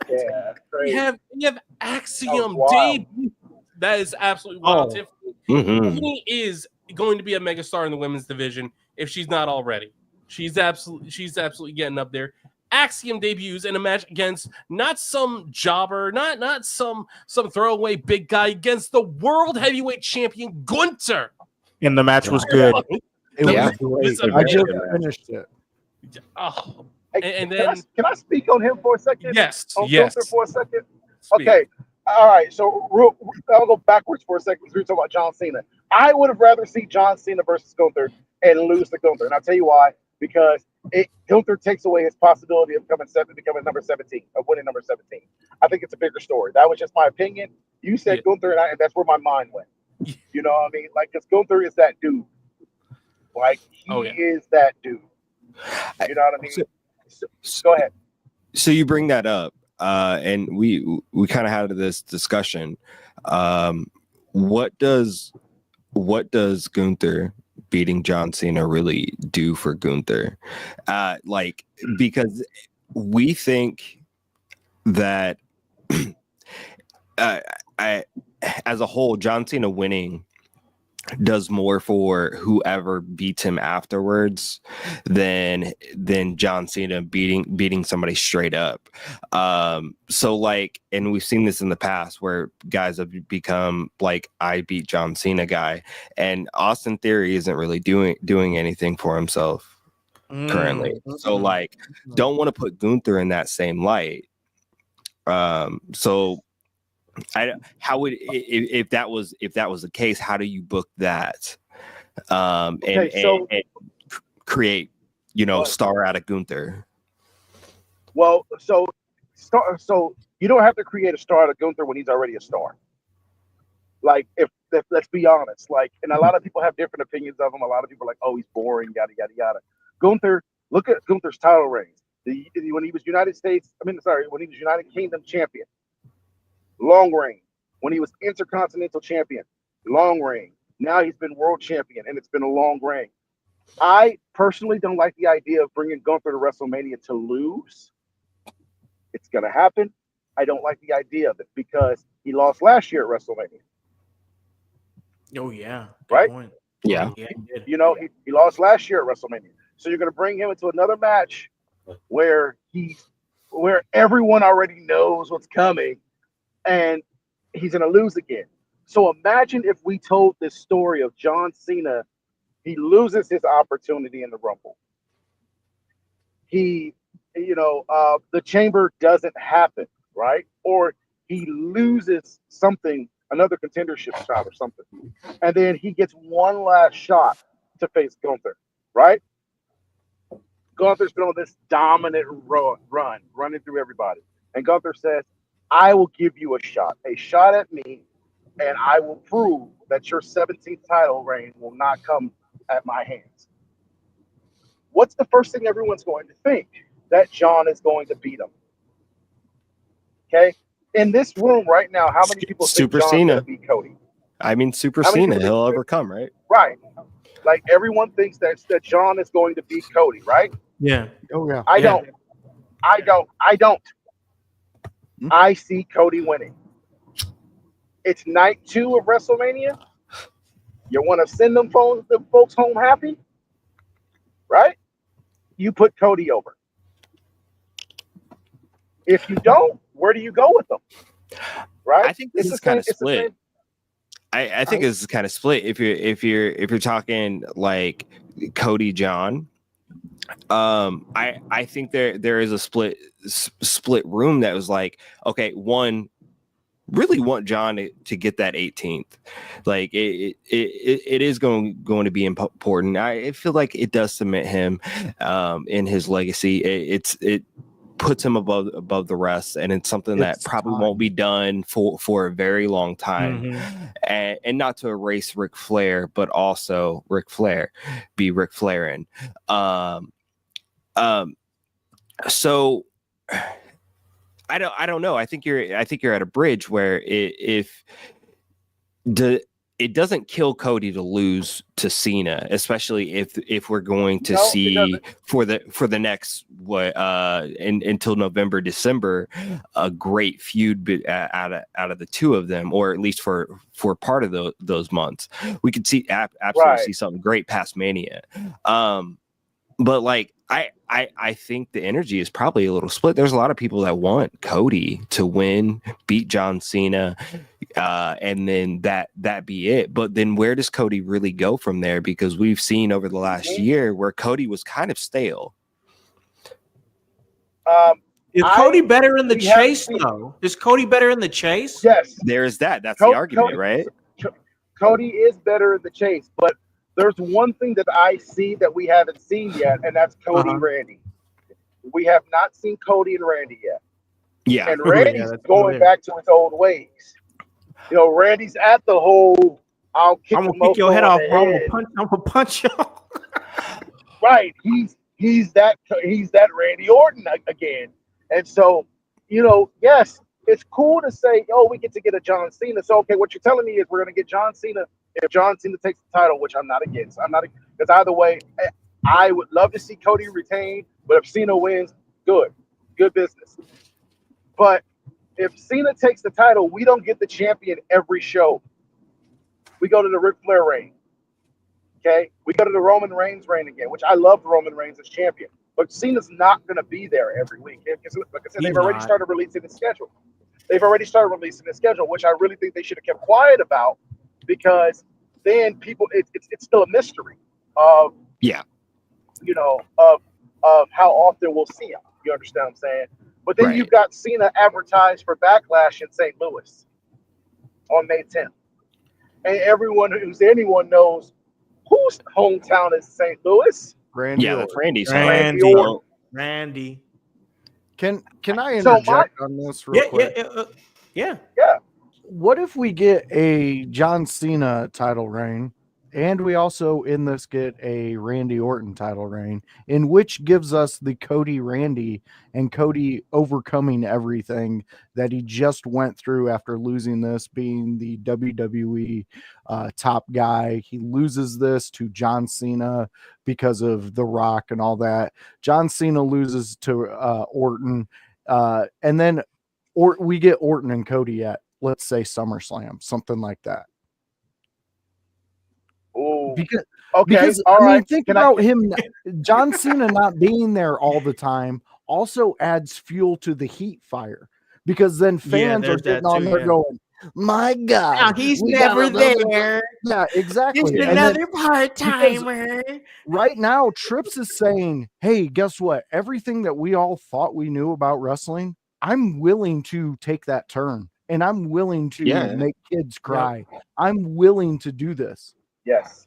You crazy. have Axiom wild. debut. That is absolutely wild. Oh. Tiffany is going to be a megastar in the women's division if she's not already. She's absolutely getting up there. Axiom debuts in a match against not some jobber, not some throwaway big guy, against the world heavyweight champion Gunther. And the match was good. It Yeah. was great. It's I just amazing. finished it. Oh, Hey, and can I- then can I speak on him for a second? yes, On yes. Gunther for a second. Speak. Okay. All right. So I'll go backwards for a second because we were talking about John Cena. I would have rather see John Cena versus Gunther and lose to Gunther. And I'll tell you why. Because Gunther takes away his possibility of becoming number 17, of winning number 17. I think it's a bigger story. That was just my opinion. You said Yeah. Gunther, and that's where my mind went. You know what I mean? Like, because Gunther is that dude. Like, he is that dude. You know what I mean? So, go ahead. So you bring that up, and we kind of had this discussion. What does Gunther beating John Cena really do for Gunther? Because we think that as a whole, John Cena winning does more for whoever beats him afterwards than John Cena beating somebody straight up. So like, and we've seen this in the past where guys have become like, I beat John Cena guy, and Austin Theory isn't really doing anything for himself currently. So like, don't want to put Gunther in that same light. So how would, if that was the case, how do you book that and create, star out of Gunther? Well, so you don't have to create a star out of Gunther when he's already a star. Like, if let's be honest, like, and a lot of people have different opinions of him. A lot of people are like, oh, he's boring, yada yada yada. Gunther, look at Gunther's title reigns. When he was United Kingdom champion, long reign. When he was Intercontinental champion, long reign. Now he's been world champion, and it's been a long reign. I personally don't like the idea of bringing Gunther to WrestleMania to lose. It's going to happen. I don't like the idea of it because he lost last year at WrestleMania. Oh, yeah. Good right? Point. Yeah. Yeah, he did. He lost last year at WrestleMania. So you're going to bring him into another match where everyone already knows what's coming, and he's going to lose again. So imagine if we told this story of John Cena. He loses his opportunity in the Rumble. The chamber doesn't happen, right? Or he loses something, another contendership shot or something. And then he gets one last shot to face Gunther, right? Gunther's been on this dominant run, running through everybody. And Gunther says, I will give you a shot at me, and I will prove that your 17th title reign will not come at my hands. What's the first thing everyone's going to think? That John is going to beat him. Okay? In this room right now, how many people think John's going to beat Cody? I mean, Super Cena, he'll overcome, right? Right. Like, everyone thinks that John is going to beat Cody, right? Yeah. Oh, yeah. I don't. I see Cody winning. It's night 2 of WrestleMania. You want to send them folks home happy, right? You put Cody over. If you don't, where do you go with them? Right? I think this is kind of split. I think this is kind of split. If you're talking like Cody John, I think there is a split room that was like, okay, one really want John to get that 18th. Like it is going to be important. I feel like it does cement him in his legacy. It puts him above the rest, and it's something that probably won't be done for a very long time. Mm-hmm. And not to erase Ric Flair, but also Ric Flair be Ric Flairin. So I don't know. I think you're at a bridge where it doesn't kill Cody to lose to Cena, especially if we're going to see for the next until November, December, a great feud out of the two of them, or at least for part of those months. We could see absolutely see something great past Mania. But like I think the energy is probably a little split. There's a lot of people that want Cody to win, beat John Cena, and then that be it. But then where does Cody really go from there? Because we've seen over the last year where Cody was kind of stale. Is Cody better in the chase, though? Is Cody better in the chase? Yes. There is that. That's the argument, right? Cody is better in the chase, but there's one thing that I see that we haven't seen yet, and that's Cody Randy. We have not seen Cody and Randy yet. Yeah. And Randy's going back to his old ways. You know, Randy's at the whole I'm gonna kick your head off, bro. I'm gonna punch you. Right. He's that Randy Orton again. And so, you know, yes, it's cool to say, oh, we get a John Cena. So okay, what you're telling me is we're gonna get John Cena if John Cena takes the title, which I'm not against. Because either way, I would love to see Cody retain, but if Cena wins, good business. But if Cena takes the title, we don't get the champion every show. We go to the Ric Flair reign. Okay? We go to the Roman Reigns reign again, which I love Roman Reigns as champion. But Cena's not going to be there every week. Because, like I said, they've already started releasing the schedule. Which I really think they should have kept quiet about, because then people, it's still a mystery of, you know, of how often we'll see him. You understand what I'm saying? But then you've got Cena advertised for Backlash in St. Louis on May 10th. And anyone knows whose hometown is St. Louis. Randy. Yeah, that's Randy's. Randy. Can I interject on this real quick? Yeah. What if we get a John Cena title reign, and we also in this get a Randy Orton title reign, in which gives us the Cody Randy and Cody overcoming everything that he just went through after losing this, being the WWE top guy. He loses this to John Cena because of The Rock and all that. John Cena loses to Orton, and then we get Orton and Cody at, let's say, SummerSlam, something like that. Ooh. Because I mean, think about him, John Cena not being there all the time also adds fuel to the heat fire, because then fans are getting on there going, my God, he's never there. Yeah, exactly. He's another part-timer. Right now, Trips is saying, hey, guess what? Everything that we all thought we knew about wrestling, I'm willing to take that turn, and I'm willing to make kids cry. I'm willing to do this. Yes.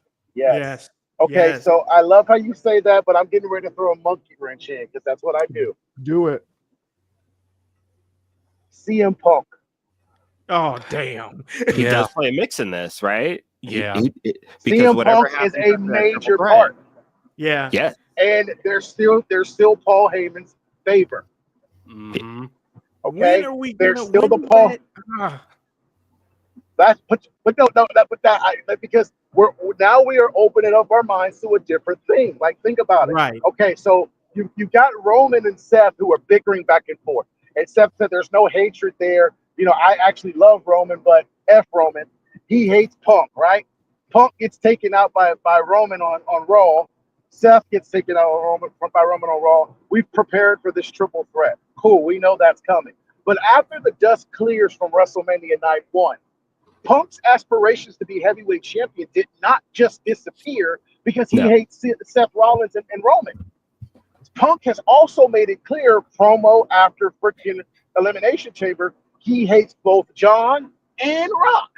Okay, so I love how you say that, but I'm getting ready to throw a monkey wrench in, because that's what I do. Do it. CM Punk. Oh, damn. He does play a mix in this, right? Yeah. CM Punk is a major part. Yeah. And there's still Paul Heyman's favor. Mm-hmm. Okay, there's still the Paul. That's because we are opening up our minds to a different thing. Like, think about it. Right. Okay, so you got Roman and Seth who are bickering back and forth, and Seth said there's no hatred there. You know, I actually love Roman, but F Roman. He hates Punk, right? Punk gets taken out by Roman on Raw. Seth gets taken out by Roman on Raw. We've prepared for this triple threat. Cool, we know that's coming. But after the dust clears from WrestleMania Night 1, Punk's aspirations to be heavyweight champion did not just disappear because he hates Seth Rollins and Roman. Punk has also made it clear, promo after freaking Elimination Chamber, he hates both John and Rock.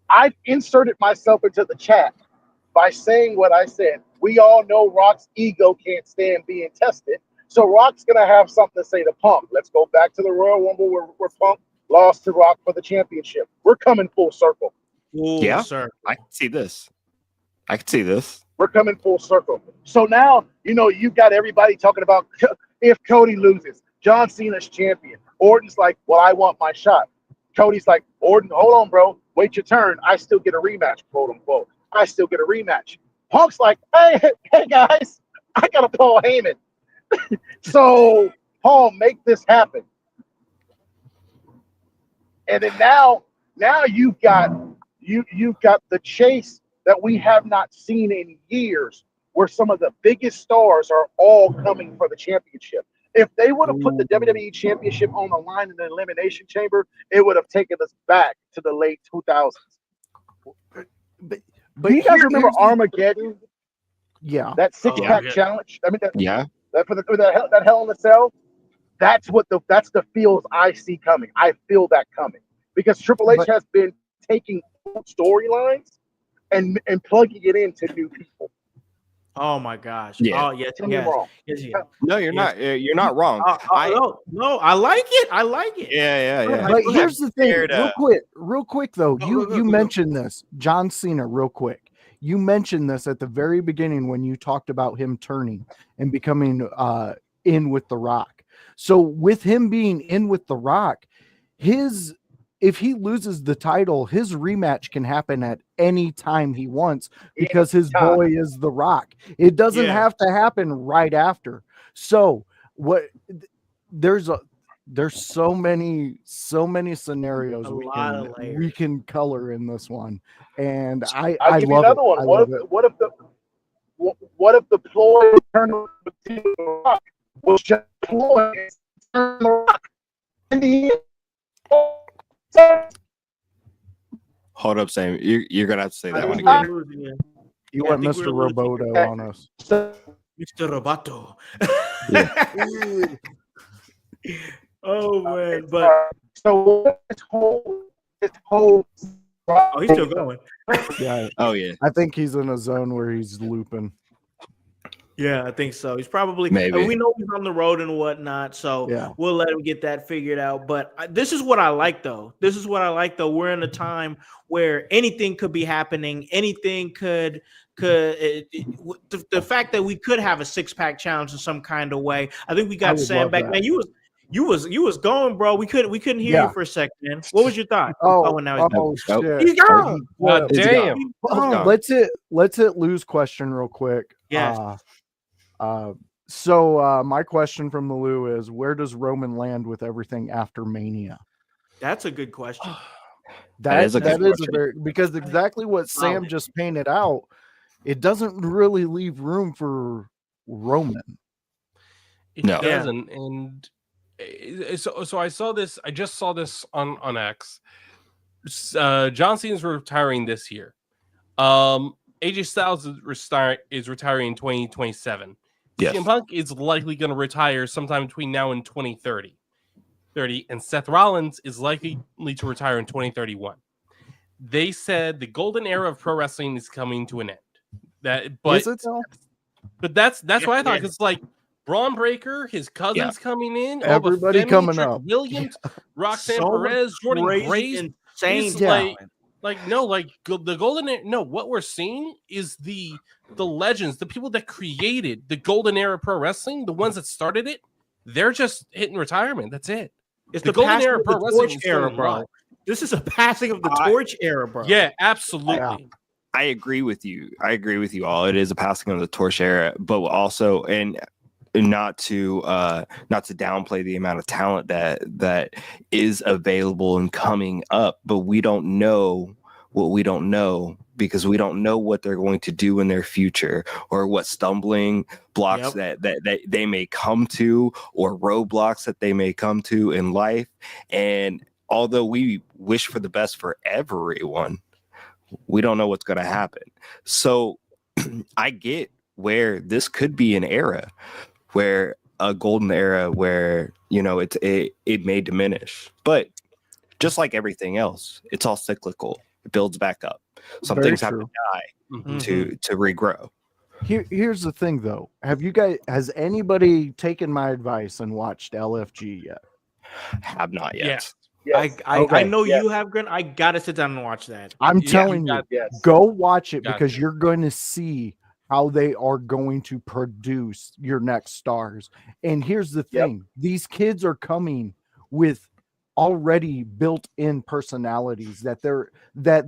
I've inserted myself into the chat by saying what I said. We all know Rock's ego can't stand being tested. So Rock's going to have something to say to Punk. Let's go back to the Royal Rumble where Punk lost to Rock for the championship. We're coming full circle. Sir. I can see this. We're coming full circle. So now, you've got everybody talking about if Cody loses, John Cena's champion. Orton's like, well, I want my shot. Cody's like, Orton, hold on, bro. Wait your turn. I still get a rematch, quote unquote. I still get a rematch. Punk's like, hey guys, I got a Paul Heyman. So Paul, make this happen. And then now you've got the chase that we have not seen in years, where some of the biggest stars are all coming for the championship. If they would have put the WWE Championship on the line in the Elimination Chamber, it would have taken us back to the late 2000s. But do you guys remember Armageddon? Yeah. That six-pack challenge? I mean, that Hell in a Cell? That's the feels I see coming. I feel that coming. Because Triple H has been taking storylines and plugging it into new people. Oh my gosh! Yeah. Oh yes, yes. No, you're not. You're not wrong. No, I like it. I like it. Yeah. But here's the thing, real quick though. You mentioned this, John Cena, real quick. You mentioned this at the very beginning when you talked about him turning and becoming in with The Rock. So with him being in with The Rock, if he loses the title, his rematch can happen at any time he wants because his boy is The Rock. It doesn't have to happen right after. So there's so many scenarios we can color in this one, and I give love you another it. one. What if the ploy turn to The Rock was just ploy turn The Rock in the end? Hold up, Sam. You're gonna have to say that one again. You went Mr. Roboto on us. Mr. Roboto. Oh man, but so this whole oh, he's still going. Yeah. Oh yeah. I think he's in a zone where he's looping. Yeah, I think so. He's probably maybe. We know he's on the road and whatnot, so we'll let him get that figured out. But this is what I like, though. We're in a time where anything could be happening. Anything could. The fact that we could have a 6-pack challenge in some kind of way. I think we got Sam back. Man, you was going, bro. We couldn't hear you for a second, man. What was your thought? Now shit. He's gone. God damn. Let's hit Lou's question real quick. Yeah. So my question from the Lou is, where does Roman land with everything after Mania? That's a good question. That is a very, because exactly what Sam just painted out, it doesn't really leave room for Roman. It doesn't. And so I saw this. I just saw this on X. John Cena's retiring this year. AJ Styles is retiring in 2027. Yes. CM Punk is likely going to retire sometime between now and 2030. And Seth Rollins is likely to retire in 2031. They said the golden era of pro wrestling is coming to an end. But that's what I thought. Because like Braun Breaker, his cousin's coming in, everybody coming up, Williams, Roxanne Perez, Jordan Grace, insane. The golden era. No, what we're seeing is the legends, the people that created the golden era pro wrestling, the ones that started it. They're just hitting retirement. That's it. It's the golden era pro wrestling era, bro. This is a passing of the torch era, bro. Yeah, absolutely. Yeah. I agree with you. All. It is a passing of the torch era, but also and not to downplay the amount of talent that is available and coming up, but we don't know what we don't know because we don't know what they're going to do in their future or what stumbling blocks that they may come to or roadblocks that they may come to in life. And although we wish for the best for everyone, we don't know what's going to happen. So I get where this could be an era where a golden era where, it may diminish, but just like everything else, it's all cyclical. It builds back up. Some things have to die to regrow. Here's the thing though. Has anybody taken my advice and watched LFG yet? Have not yet. Yes. I know you have, Grant. I gotta sit down and watch that. I'm telling you, go watch it because you're going to see how they are going to produce your next stars. And here's the thing, these kids are coming with already built-in personalities that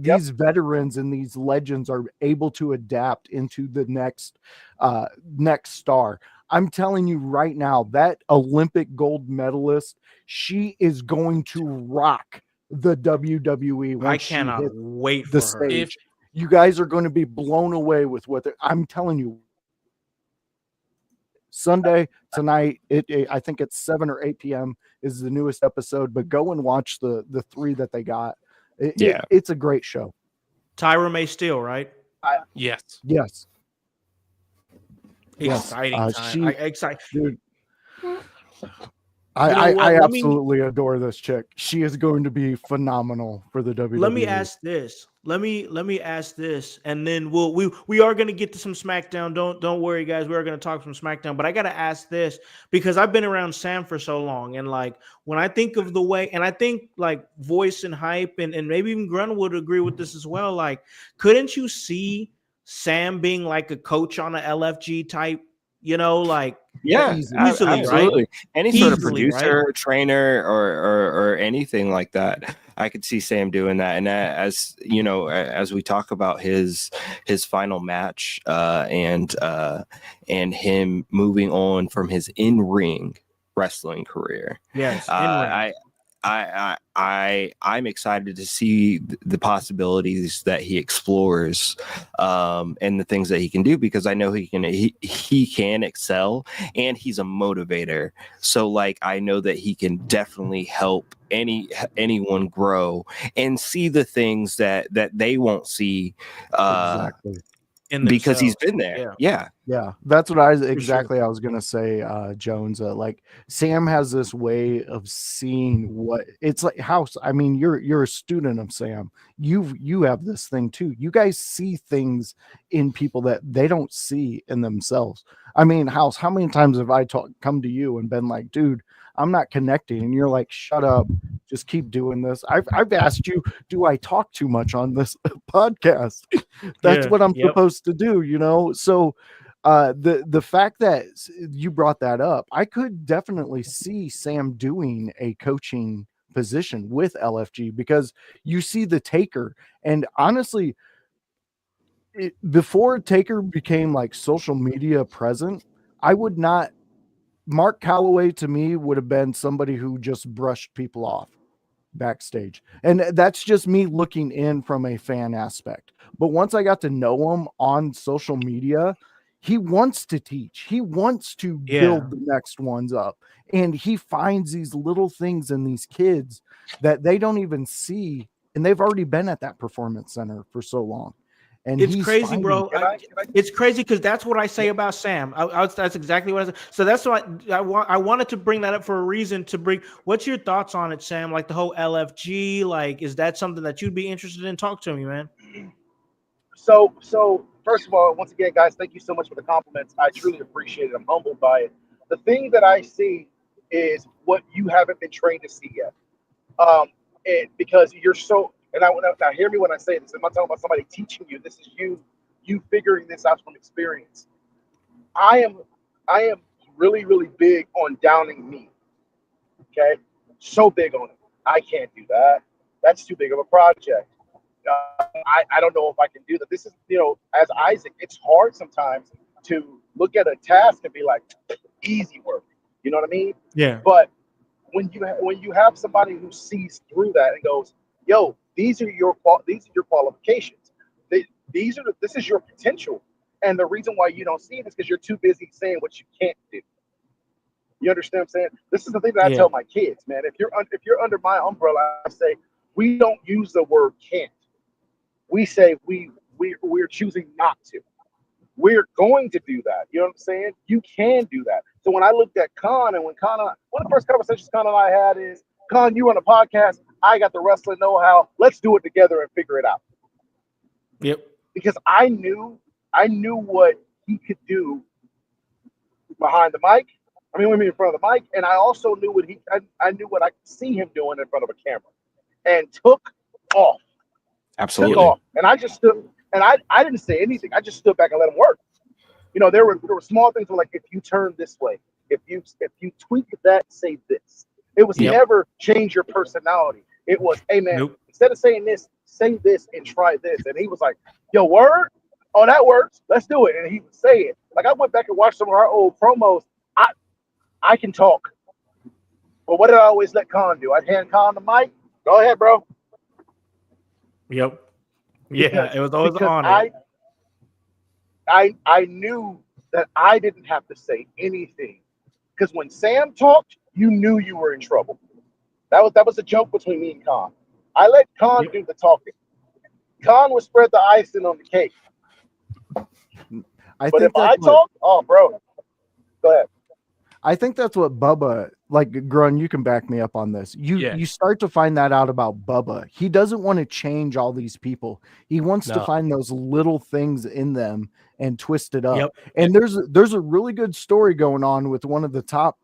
these veterans and these legends are able to adapt into the next star. I'm telling you right now, that Olympic gold medalist, she is going to rock the WWE once I she cannot hits wait the for her. stage. You guys are going to be blown away with what I'm telling you. Sunday tonight, I think it's 7 or 8 p.m. is the newest episode, but go and watch the 3 that they got. It's a great show. Tyra May Steele, right? Yes. Yes. Exciting time. Exciting. Dude. You know I what? absolutely adore this chick. She is going to be phenomenal for the WWE. Let me ask this. Let me ask this, and then we are going to get to some SmackDown. Don't worry, guys. We are going to talk some SmackDown, but I got to ask this because I've been around Sam for so long, and like when I think of the way, and I think like voice and hype, and maybe even Grun would agree with this as well. Like, couldn't you see Sam being like a coach on a LFG type? You know, like easily, absolutely. right? Any sort of Easily, producer, right? trainer, or anything like that, I could see Sam doing that. And as you know, as we talk about his final match and him moving on from his in-ring wrestling career, Yes, in-ring. I'm excited to see the possibilities that he explores and the things that he can do, because I know he can excel, and he's a motivator. So like I know that he can definitely help anyone grow and see the things that they won't see exactly. Because he's been there. Yeah. That's what I was gonna say, Jones. Like Sam has this way of seeing what it's like. Howse, I mean, you're a student of Sam. You have this thing too. You guys see things in people that they don't see in themselves. I mean, Howse, how many times have I come to you and been like, dude, I'm not connecting, and you're like, shut up, just keep doing this. I've asked you, do I talk too much on this podcast? That's what I'm supposed to do, you know. So the fact that you brought that up, I could definitely see Sam doing a coaching position with LFG, because you see the Taker, and honestly, before Taker became like social media present, I would not. Mark Calloway to me would have been somebody who just brushed people off backstage. And that's just me looking in from a fan aspect. But once I got to know him on social media, he wants to teach. He wants to build the next ones up. And he finds these little things in these kids that they don't even see. And they've already been at that performance center for so long. And it's crazy, bro. It's crazy because that's what I say about Sam. That's exactly what I said. So that's why I wanted to bring that up for a reason to bring. What's your thoughts on it, Sam? Like the whole LFG, like, is that something that you'd be interested in? Talk to me, man. So first of all, once again, guys, thank you so much for the compliments. I truly appreciate it. I'm humbled by it. The thing that I see is what you haven't been trained to see yet. And because you're so, and now hear me when I say this. I'm not talking about somebody teaching you. This is you figuring this out from experience. I am really, really big on downing me. Okay, so big on it. I can't do that. That's too big of a project. I don't know if I can do that. This is, as Isaac, it's hard sometimes to look at a task and be like, easy work. You know what I mean? Yeah. But when you have somebody who sees through that and goes, yo, these are your qualifications. This is your potential. And the reason why you don't see it is because you're too busy saying what you can't do. You understand what I'm saying? This is the thing that I tell my kids, man. If you're under my umbrella, I say we don't use the word can't. We say we're choosing not to. We're going to do that. You know what I'm saying? You can do that. So when I looked at Khan, and one of the first conversations Khan and I had is, Khan, you on a podcast, I got the wrestling know-how. Let's do it together and figure it out. Yep. Because I knew what he could do behind the mic. I mean in front of the mic, and I also knew I knew what I could see him doing in front of a camera, and took off. Absolutely. Took off. And I just stood, and I didn't say anything. I just stood back and let him work. there were small things like if you turn this way, if you tweak that, say this. It was Yep. never change your personality. It was, hey man, Nope. instead of saying this, say this and try this. And he was like, yo, word? Oh, that works. Let's do it. And he would say it. Like I went back and watched some of our old promos. I can talk. But what did I always let Khan do? I'd hand Khan the mic. Go ahead, bro. Yep. Yeah, Because, it was always because on it. I knew that I didn't have to say anything. Because when Sam talked, you knew you were in trouble. That was a joke between me and Khan. I let Khan do the talking. Khan would spread the icing on the cake. But if I talk, oh, bro, go ahead. I think that's what Bubba, like Grun, you can back me up on this. You start to find that out about Bubba. He doesn't want to change all these people. He wants to find those little things in them and twist it up. Yep. And there's a really good story going on with one of the top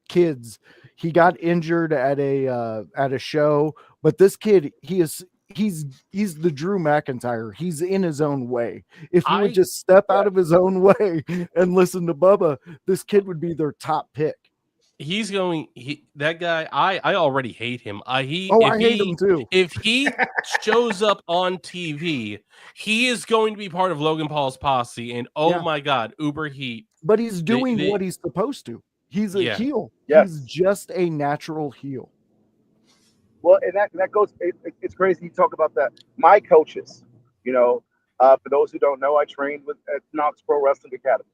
kids. He got injured at a show, but this kid, he's the Drew McIntyre. He's in his own way. If he would just step out of his own way and listen to Bubba, this kid would be their top pick. That guy, I already hate him. I hate him too. If he shows up on TV, he is going to be part of Logan Paul's posse. And my God, Uber Heat. But he's doing what he's supposed to. He's a heel. Yes. He's just a natural heel. Well, and that goes. It's crazy you talk about that. My coaches, for those who don't know, I trained at Knox Pro Wrestling Academy.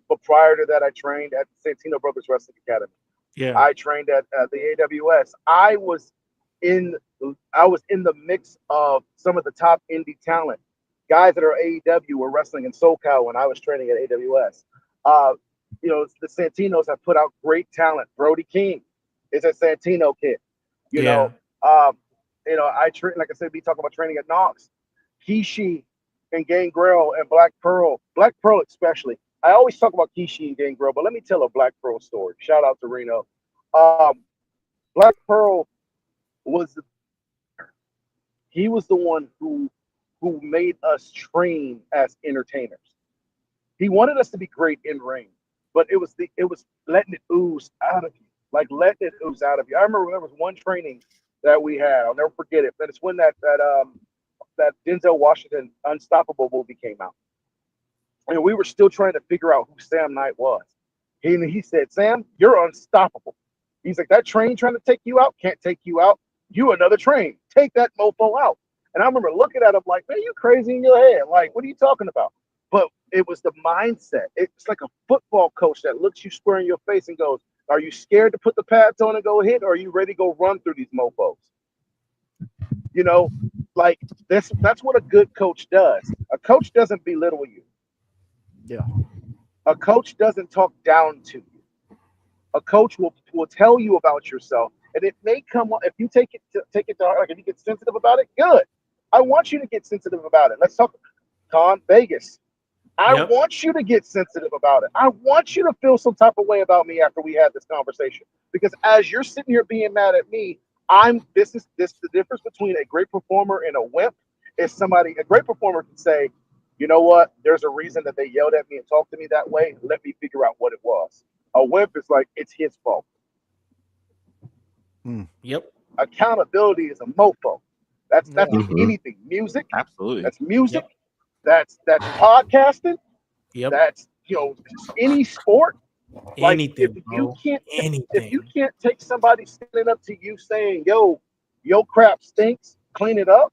But prior to that, I trained at Santino Brothers Wrestling Academy. Yeah. I trained at the AWS. I was in the mix of some of the top indie talent. Guys that are AEW were wrestling in SoCal when I was training at AWS. The Santinos have put out great talent. Brody King is a Santino kid. I train, like I said, we talk about training at Knox. Kishi and Gangrel and Black Pearl especially. I always talk about Kishi and Gangrel, but let me tell a Black Pearl story. Shout out to Reno. Black Pearl was the one who made us train as entertainers. He wanted us to be great in ring, but it was letting it ooze out of you. Like letting it ooze out of you. I remember there was one training that we had. I'll never forget it. That it's when that Denzel Washington Unstoppable movie came out, and we were still trying to figure out who Sam Knight was. He said, "Sam, you're unstoppable." He's like, "That train trying to take you out can't take you out. You another train. Take that mofo out." And I remember looking at him like, "Man, you crazy in your head? Like, what are you talking about?" But it was the mindset. It's like a football coach that looks you square in your face and goes, "Are you scared to put the pads on and go hit, or are you ready to go run through these mofos?" Like that's what a good coach does. A coach doesn't belittle you. Yeah. A coach doesn't talk down to you. A coach will tell you about yourself, and it may come if you take it to heart. Like if you get sensitive about it, good. I want you to get sensitive about it. Let's talk, Vegas. I want you to get sensitive about it. I want you to feel some type of way about me after we had this conversation. Because as you're sitting here being mad at me, this is the difference between a great performer and a wimp. Is a great performer can say, "You know what? There's a reason that they yelled at me and talked to me that way. Let me figure out what it was." A wimp is like, it's his fault. Yep. Accountability is a mofo. That's anything. Music. Absolutely. That's music. That's podcasting. Yep. That's any sport. Like Anything. if you can't take somebody standing up to you saying, "Yo, your crap stinks, clean it up."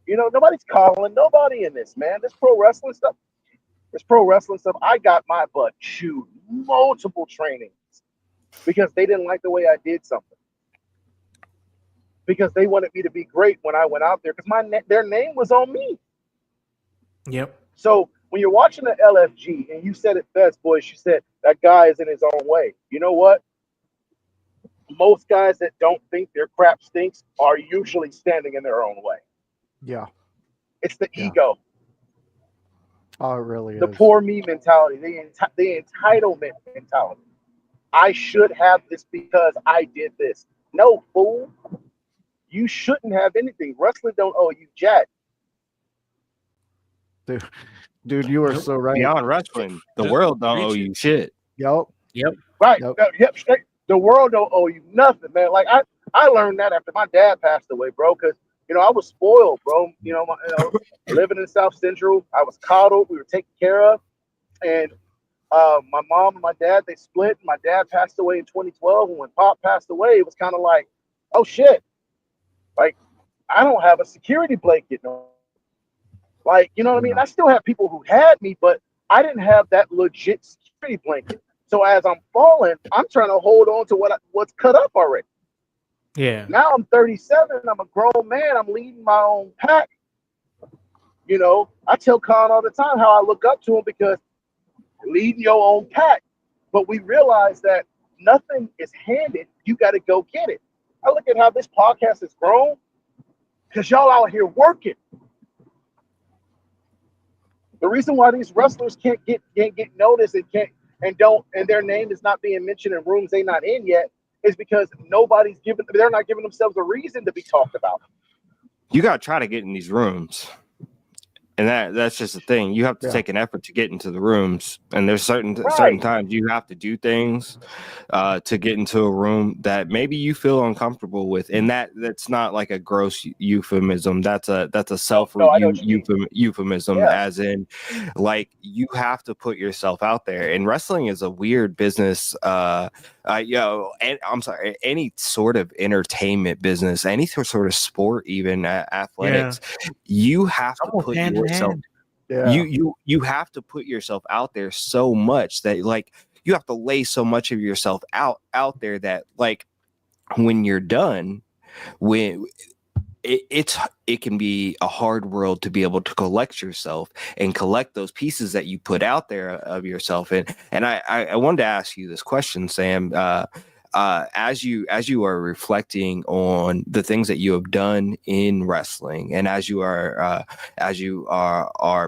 Nobody's calling nobody in this, man. This pro wrestling stuff. I got my butt chewed multiple trainings because they didn't like the way I did something. Because they wanted me to be great when I went out there because their name was on me. Yep. So when you're watching the LFG and you said it best, boys, you said that guy is in his own way. You know what? Most guys that don't think their crap stinks are usually standing in their own way. Yeah. It's the ego. Oh, it really the is. poor me mentality, the entitlement mentality. I should have this because I did this. No, fool. You shouldn't have anything. Wrestling don't owe you jack. Dude, Dude, you are so right. Beyond wrestling, the Just world don't owe preach you shit. Yep. Yep. Right. Yep. Yep. Straight. The world don't owe you nothing, man. Like I learned that after my dad passed away, bro. Because I was spoiled, bro. Living in South Central, I was coddled. We were taken care of, and my mom and my dad, they split. My dad passed away in 2012, and when Pop passed away, it was kind of like, oh shit, like I don't have a security blanket no. Like, you know what I mean? I still have people who had me, but I didn't have that legit security blanket. So as I'm falling, I'm trying to hold on to what's cut up already. Yeah. Now I'm 37. I'm a grown man. I'm leading my own pack. I tell Khan all the time how I look up to him because leading your own pack. But we realize that nothing is handed. You got to go get it. I look at how this podcast has grown because y'all out here working. The reason why these wrestlers can't get noticed and their name is not being mentioned in rooms they're not in yet is because they're not giving themselves a reason to be talked about. You got to try to get in these rooms. And that's just the thing. You have to take an effort to get into the rooms. And there's certain times you have to do things to get into a room that maybe you feel uncomfortable with. And that's not like a gross euphemism. That's a euphemism, as in like you have to put yourself out there. And wrestling is a weird business. And I'm sorry, any sort of entertainment business, any sort of sport, even athletics, you have to put yourself. You have to put yourself out there so much that like you have to lay so much of yourself out there that like when you're done, when it can be a hard world to be able to collect yourself and collect those pieces that you put out there of yourself. And I wanted to ask you this question, Sam. As you are reflecting on the things that you have done in wrestling, and as you are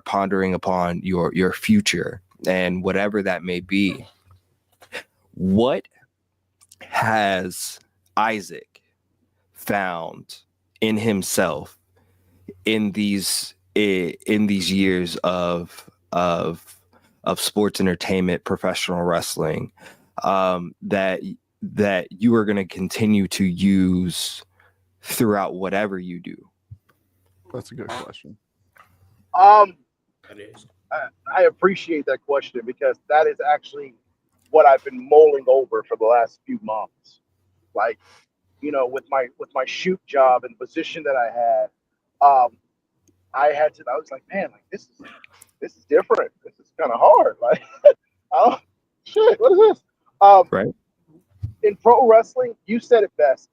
pondering upon your future and whatever that may be, what has Isaac found in himself in these years of sports entertainment, professional wrestling, that you are going to continue to use throughout whatever you do? That's a good question. That is. I appreciate that question because that is actually what I've been mulling over for the last few months. Like, with my shoot job and position that I had, I was like, man, like this is different. This is kind of hard. Like, oh shit, what is this? Right. In pro wrestling, you said it best.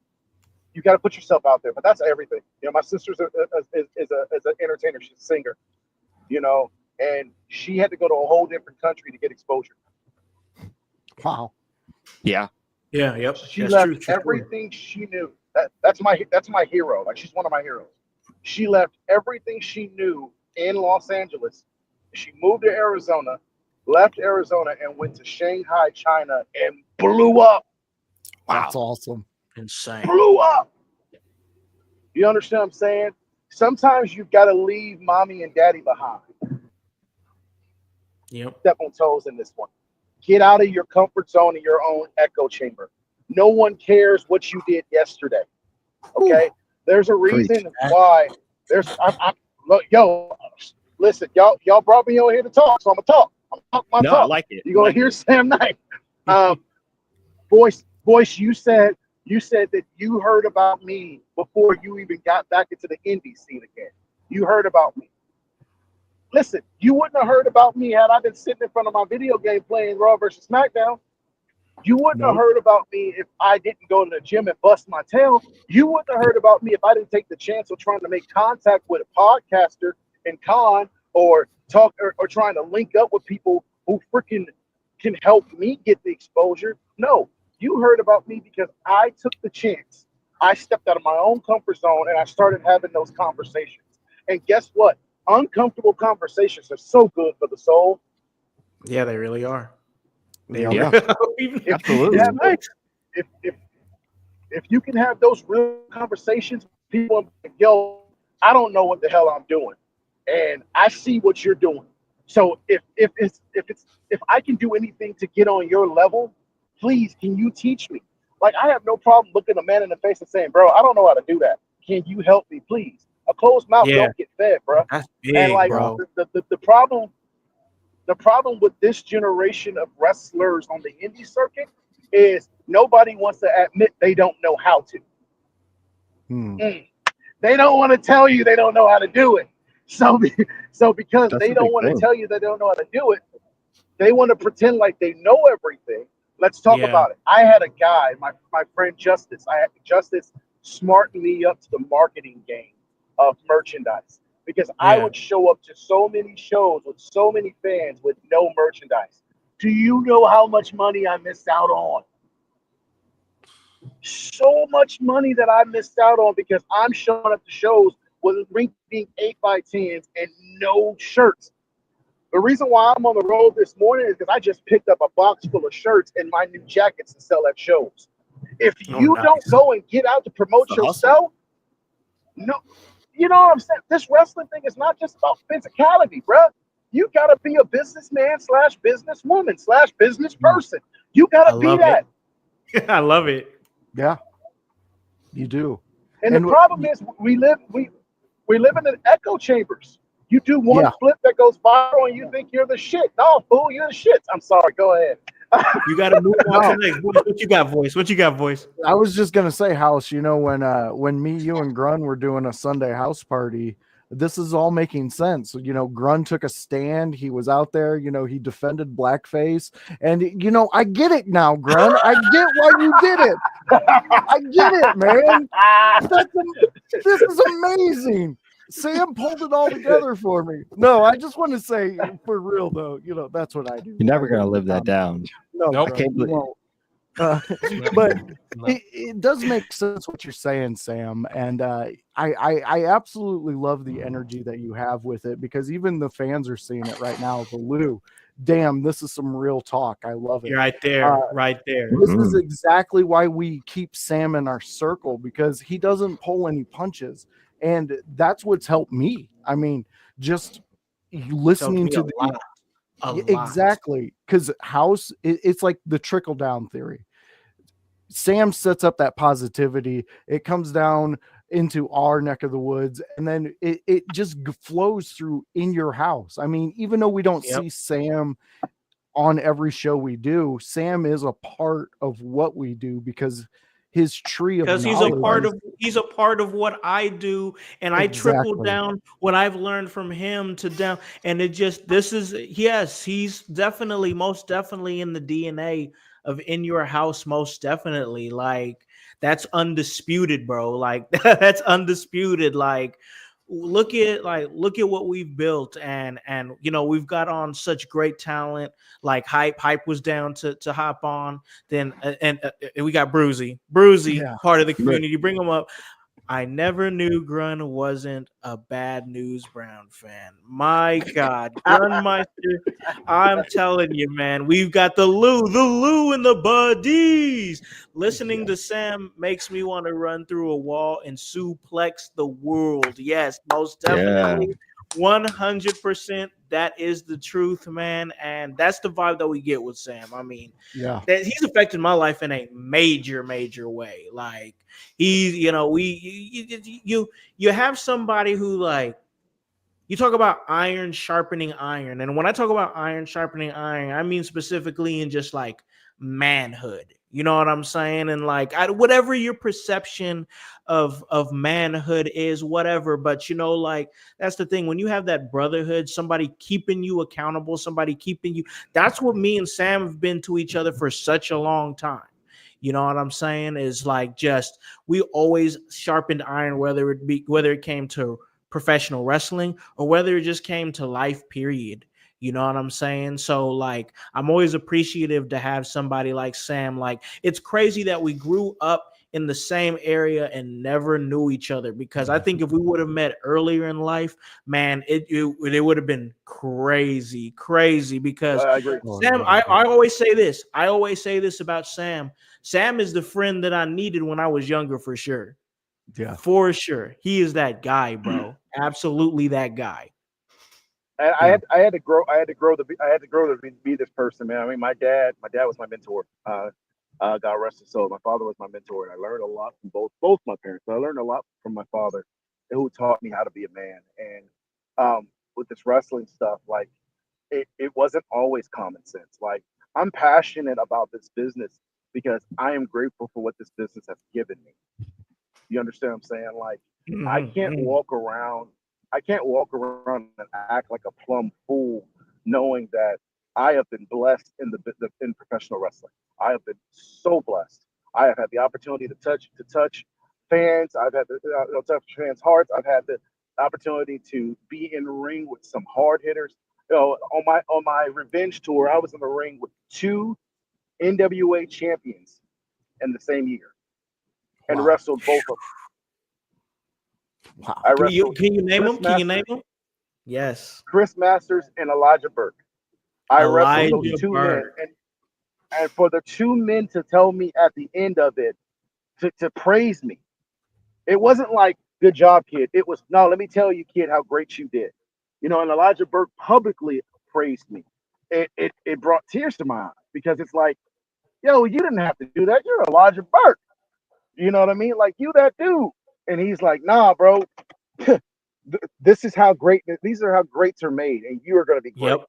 You got to put yourself out there, but that's everything. My sister's is an entertainer. She's a singer, and she had to go to a whole different country to get exposure. Wow. Yeah. Yeah. Yep. She that's left true. everything she knew. That's my hero. Like, she's one of my heroes. She left everything she knew in Los Angeles. She moved to Arizona, left Arizona, and went to Shanghai, China, and blew up. Wow. That's awesome. Insane. Blew up. You understand what I'm saying? Sometimes you've got to leave mommy and daddy behind. Yep. Step on toes in this one. Get out of your comfort zone and your own echo chamber. No one cares what you did yesterday. Okay? There's a reason why. Look, listen, y'all brought me over here to talk, so I'm gonna talk. I'm gonna talk my talk. I like it. You're gonna hear Sam Knight. Boyce, you said that you heard about me before you even got back into the indie scene again. You heard about me. Listen, you wouldn't have heard about me had I been sitting in front of my video game playing Raw versus SmackDown. You wouldn't have heard about me if I didn't go to the gym and bust my tail. You wouldn't have heard about me if I didn't take the chance of trying to make contact with a podcaster in Con or talk or trying to link up with people who freaking can help me get the exposure. No, you heard about me because I took the chance. I stepped out of my own comfort zone and I started having those conversations. And guess what? Uncomfortable conversations are so good for the soul. Yeah, they really are. Yeah. Absolutely. If you can have those real conversations, people are like, yo, I don't know what the hell I'm doing. And I see what you're doing. So if I can do anything to get on your level, please can you teach me? Like I have no problem looking a man in the face and saying, bro, I don't know how to do that. Can you help me, please? A closed mouth Yeah, don't get fed, bro. that's And big, like bro. the problem with this generation of wrestlers on the indie circuit is nobody wants to admit they don't know how to. Hmm. They don't want to tell you they don't know how to do it. So, so because That's they a don't big want to thing. tell you they don't know how to do it, they want to pretend like they know everything. Let's talk Yeah, about it. I had a guy, my friend Justice. I had Justice smarten me up to the marketing game of merchandise because I yeah. would show up to so many shows with so many fans with no merchandise. Do you know how much money I missed out on? So much money that I missed out on because I'm showing up to shows with the rink being 8x10s and no shirts. The reason why I'm on the road this morning is because I just picked up a box full of shirts and my new jackets to sell at shows. If Oh, you don't nice. go and get out to promote The hustle. yourself, no, you know what I'm saying? This wrestling thing is not just about physicality, bruh. You gotta be a businessman slash businesswoman slash business person. You I gotta be love it. that. I love it. Yeah, you do. And the And problem is we live in an echo chambers. You do one yeah, flip that goes viral and you think you're the shit. No, fool, you're the shit. I'm sorry. Go ahead. You got to move on to no, the next. What you got, voice? What you got, voice? I was just gonna say, House, when me, you, and Grun were doing a Sunday house party, this is all making sense. Grun took a stand. He was out there. He defended blackface, and I get it now, Grun. I get why you did it. I get it, man. This is amazing. Sam pulled it all together for me. No, I just want to say, for real though, that's what I do. You're never I gonna really live that down. No, Nope. Grun, Can't you believe- won't. But No. it does make sense what you're saying, Sam, and I absolutely love the energy that you have with it because even the fans are seeing it right now. The Lou, damn, this is some real talk. I love it. You're right there, right there. This is exactly why we keep Sam in our circle because he doesn't pull any punches, and that's what's helped me. I mean, just listening me to a the lot. A lot. exactly because House, it's like the trickle down theory. Sam sets up that positivity. It comes down into our neck of the woods, and then it just flows through in your house. I mean, even though we don't Yep. see Sam on every show we do, Sam is a part of what we do because his tree of Because knowledge. he's a part of what I do, and I trickle Exactly. down what I've learned from him to down, and it just he's definitely most definitely in the DNA of In Your House, most definitely. Like that's undisputed, bro. Like that's undisputed. Like look at what we've built, and we've got on such great talent. Like hype was down to hop on. Then and we got Bruzy, Yeah. part of the community. Bring him up. I never knew Grun wasn't a Bad News Brown fan. My God, Grunmeister, I'm telling you, man, we've got the Lou and the buddies. Listening to Sam makes me want to run through a wall and suplex the world. Yes, most definitely. 100%. That is the truth, man. And that's the vibe that we get with Sam. I mean, Yeah. that he's affected my life in a major way. Like he's, you have somebody who, like, you talk about iron sharpening iron, and when I talk about iron sharpening iron, I mean specifically in just like manhood. You know what I'm saying? And like whatever your perception of manhood is, whatever. But like that's the thing. When you have that brotherhood, somebody keeping you accountable, somebody keeping you. That's what me and Sam have been to each other for such a long time. You know what I'm saying? Is like just we always sharpened iron, whether it came to professional wrestling or whether it just came to life, period. You know what I'm saying? So like I'm always appreciative to have somebody like Sam. Like it's crazy that we grew up in the same area and never knew each other, because I think if we would have met earlier in life, man, it would have been crazy because I agree. Sam, I always say this. I always say this about Sam. Sam is the friend that I needed when I was younger, for sure. Yeah. For sure. He is that guy, bro. Absolutely that guy. And Yeah. I had to grow. I had to grow to be this person, man. I mean, my dad was my mentor. God rest his soul. My father was my mentor, and I learned a lot from both my parents. But I learned a lot from my father, who taught me how to be a man. And with this wrestling stuff, like it wasn't always common sense. Like I'm passionate about this business because I am grateful for what this business has given me. You understand what I'm saying? Like I Mhm, can't mhm. walk around. I can't walk around and act like a plumb fool, knowing that I have been blessed in professional wrestling. I have been so blessed. I have had the opportunity to touch fans. I've had the touch fans' hearts. I've had the opportunity to be in the ring with some hard hitters. On my revenge tour, I was in the ring with two NWA champions in the same year and Wow. wrestled both of them. Wow. I Can wrestled you name Chris them? Can you name Masters, them? Yes. Chris Masters, and Elijah Burke. I wrestled those Elijah two men, Burke. and for the two men to tell me at the end of it to praise me, it wasn't like "good job, kid." It was no. Let me tell you, kid, how great you did. And Elijah Burke publicly praised me. It brought tears to my eyes because it's like, yo, you didn't have to do that. You're Elijah Burke. You know what I mean? Like you that dude. And he's like, nah, bro. This is how great. These are how greats are made, and you are going to be great, Yep.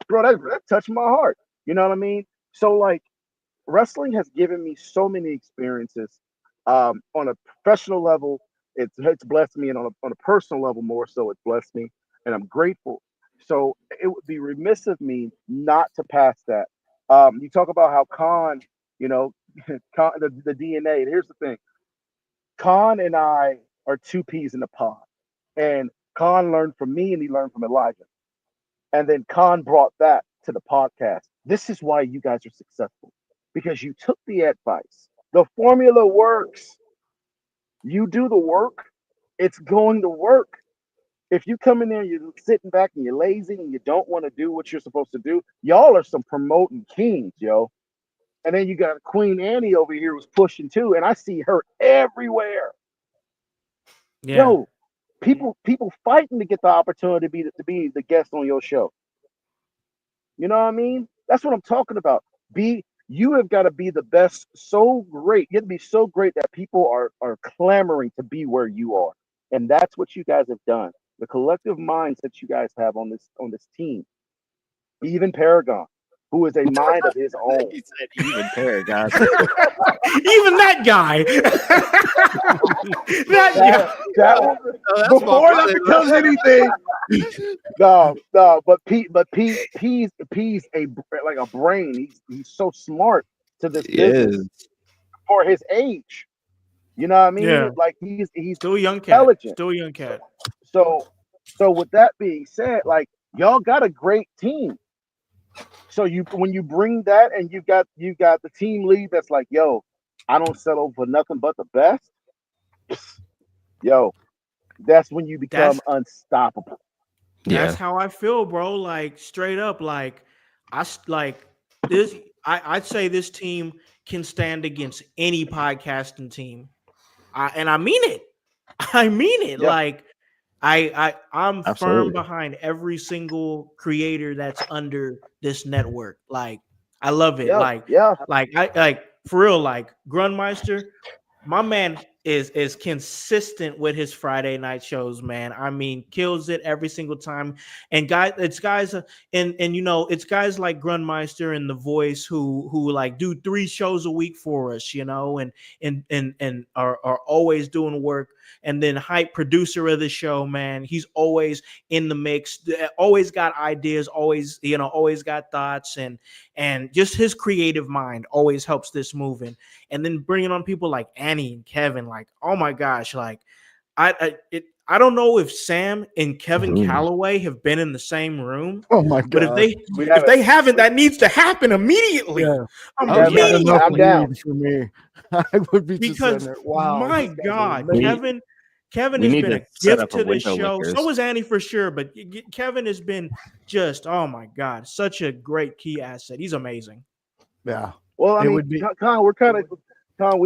bro. That touched my heart. You know what I mean? So like, wrestling has given me so many experiences on a professional level. It's blessed me, and on a personal level more so, it's blessed me, and I'm grateful. So it would be remiss of me not to pass that. You talk about how Khan, you know, the DNA. And here's the thing: Khan and I are two peas in a pod, and Khan learned from me, and he learned from Elijah, and then Khan brought that to the podcast. This is why you guys are successful because you took the advice. The formula works. You do the work, it's going to work. If you come in there, you're sitting back and you're lazy and you don't want to do what you're supposed to do, y'all are some promoting kings, yo. And then you got Queen Annie over here who's pushing too, and I see her everywhere. Yeah. Yo, people fighting to get the opportunity to be the guest on your show. You know what I mean? That's what I'm talking about. You have got to be the best, so great. You have to be so great that people are clamoring to be where you are. And that's what you guys have done. The collective minds that you guys have on this team. Even Paragon, who is a mind of his own. He said even Paragon. Even that guy. That guy. That was Oh, that's my before that brother, becomes right? anything. No, but P's like a brain. He's so smart to this business Yes. for his age. You know what I mean? Yeah. Like he's Still a young cat. intelligent. Still a young cat. So with that being said, like y'all got a great team. So when you bring that and you got the team lead that's like, yo, I don't settle for nothing but the best. Yo, that's when you become That's unstoppable. that's Yeah. how I feel, bro. Like straight up, like like this. I'd say this team can stand against any podcasting team. And I mean it. I mean it. Yeah, Like I'm firm Absolutely. behind every single creator that's under this network. Like I love it. yeah, yeah. Like for real, like Grunmeister, my man is consistent with his Friday night shows, man. I mean, kills it every single time. And guys and it's guys like Grunmeister and The Voice who like do 3 shows a week for us, and are always doing work. And then Hype, producer of the show, man, he's always in the mix, always got ideas, always got thoughts, and just his creative mind always helps this moving. And then bringing on people like Annie and Kevin, like, oh my gosh, like I don't know if Sam and Kevin Mhm. Calloway have been in the same room, Oh my but if god. they We if haven't. they haven't, We, that needs to happen immediately. Yeah. we Oh That's haven't. not yeah. enough I'm down. weed for me. I would be just sitting Because there. Wow, my these guys are God, We amazing. Kevin we has need been to a set gift up a to this window show. So liquors. is Annie for sure, but Kevin has been just, oh my God, such a great key asset. He's amazing. Yeah. Well, I It mean, would be We've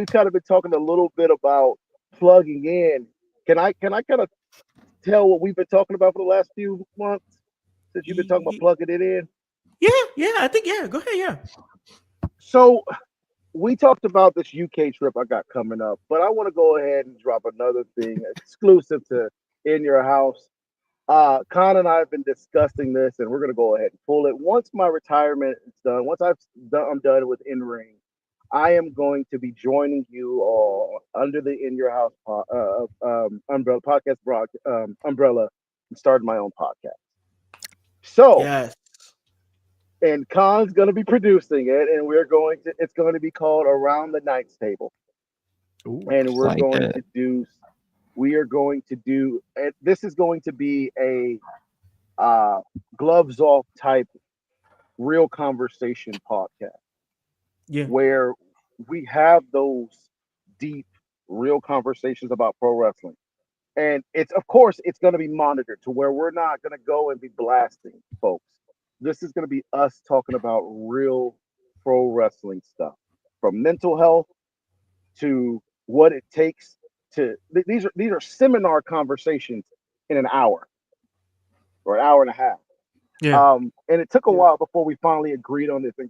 kind of been talking a little bit about plugging in. Can I kind of tell what we've been talking about for the last few months? since you've been talking about plugging it in. Yeah, I think go ahead, yeah. So we talked about this UK trip I got coming up, but I want to go ahead and drop another thing exclusive to In Your House. Con and I have been discussing this, and we're going to go ahead and pull it. Once my retirement is done, once I'm done with In Ring, I am going to be joining you all under the In Your House umbrella podcast umbrella and starting my own podcast. So, Yes. and Con's going to be producing it, and it's going to be called Around the Knights Table. Ooh, And we're like going it. to do, we are going to do, this is going to be a gloves off type real conversation podcast Yeah. where we have those deep real conversations about pro wrestling. And it's of course it's going to be monitored to where we're not going to go and be blasting folks. This is going to be us talking about real pro wrestling stuff, from mental health to what it takes to these are seminar conversations in an hour or an hour and a half. Yeah. And it took a while before we finally agreed on this, and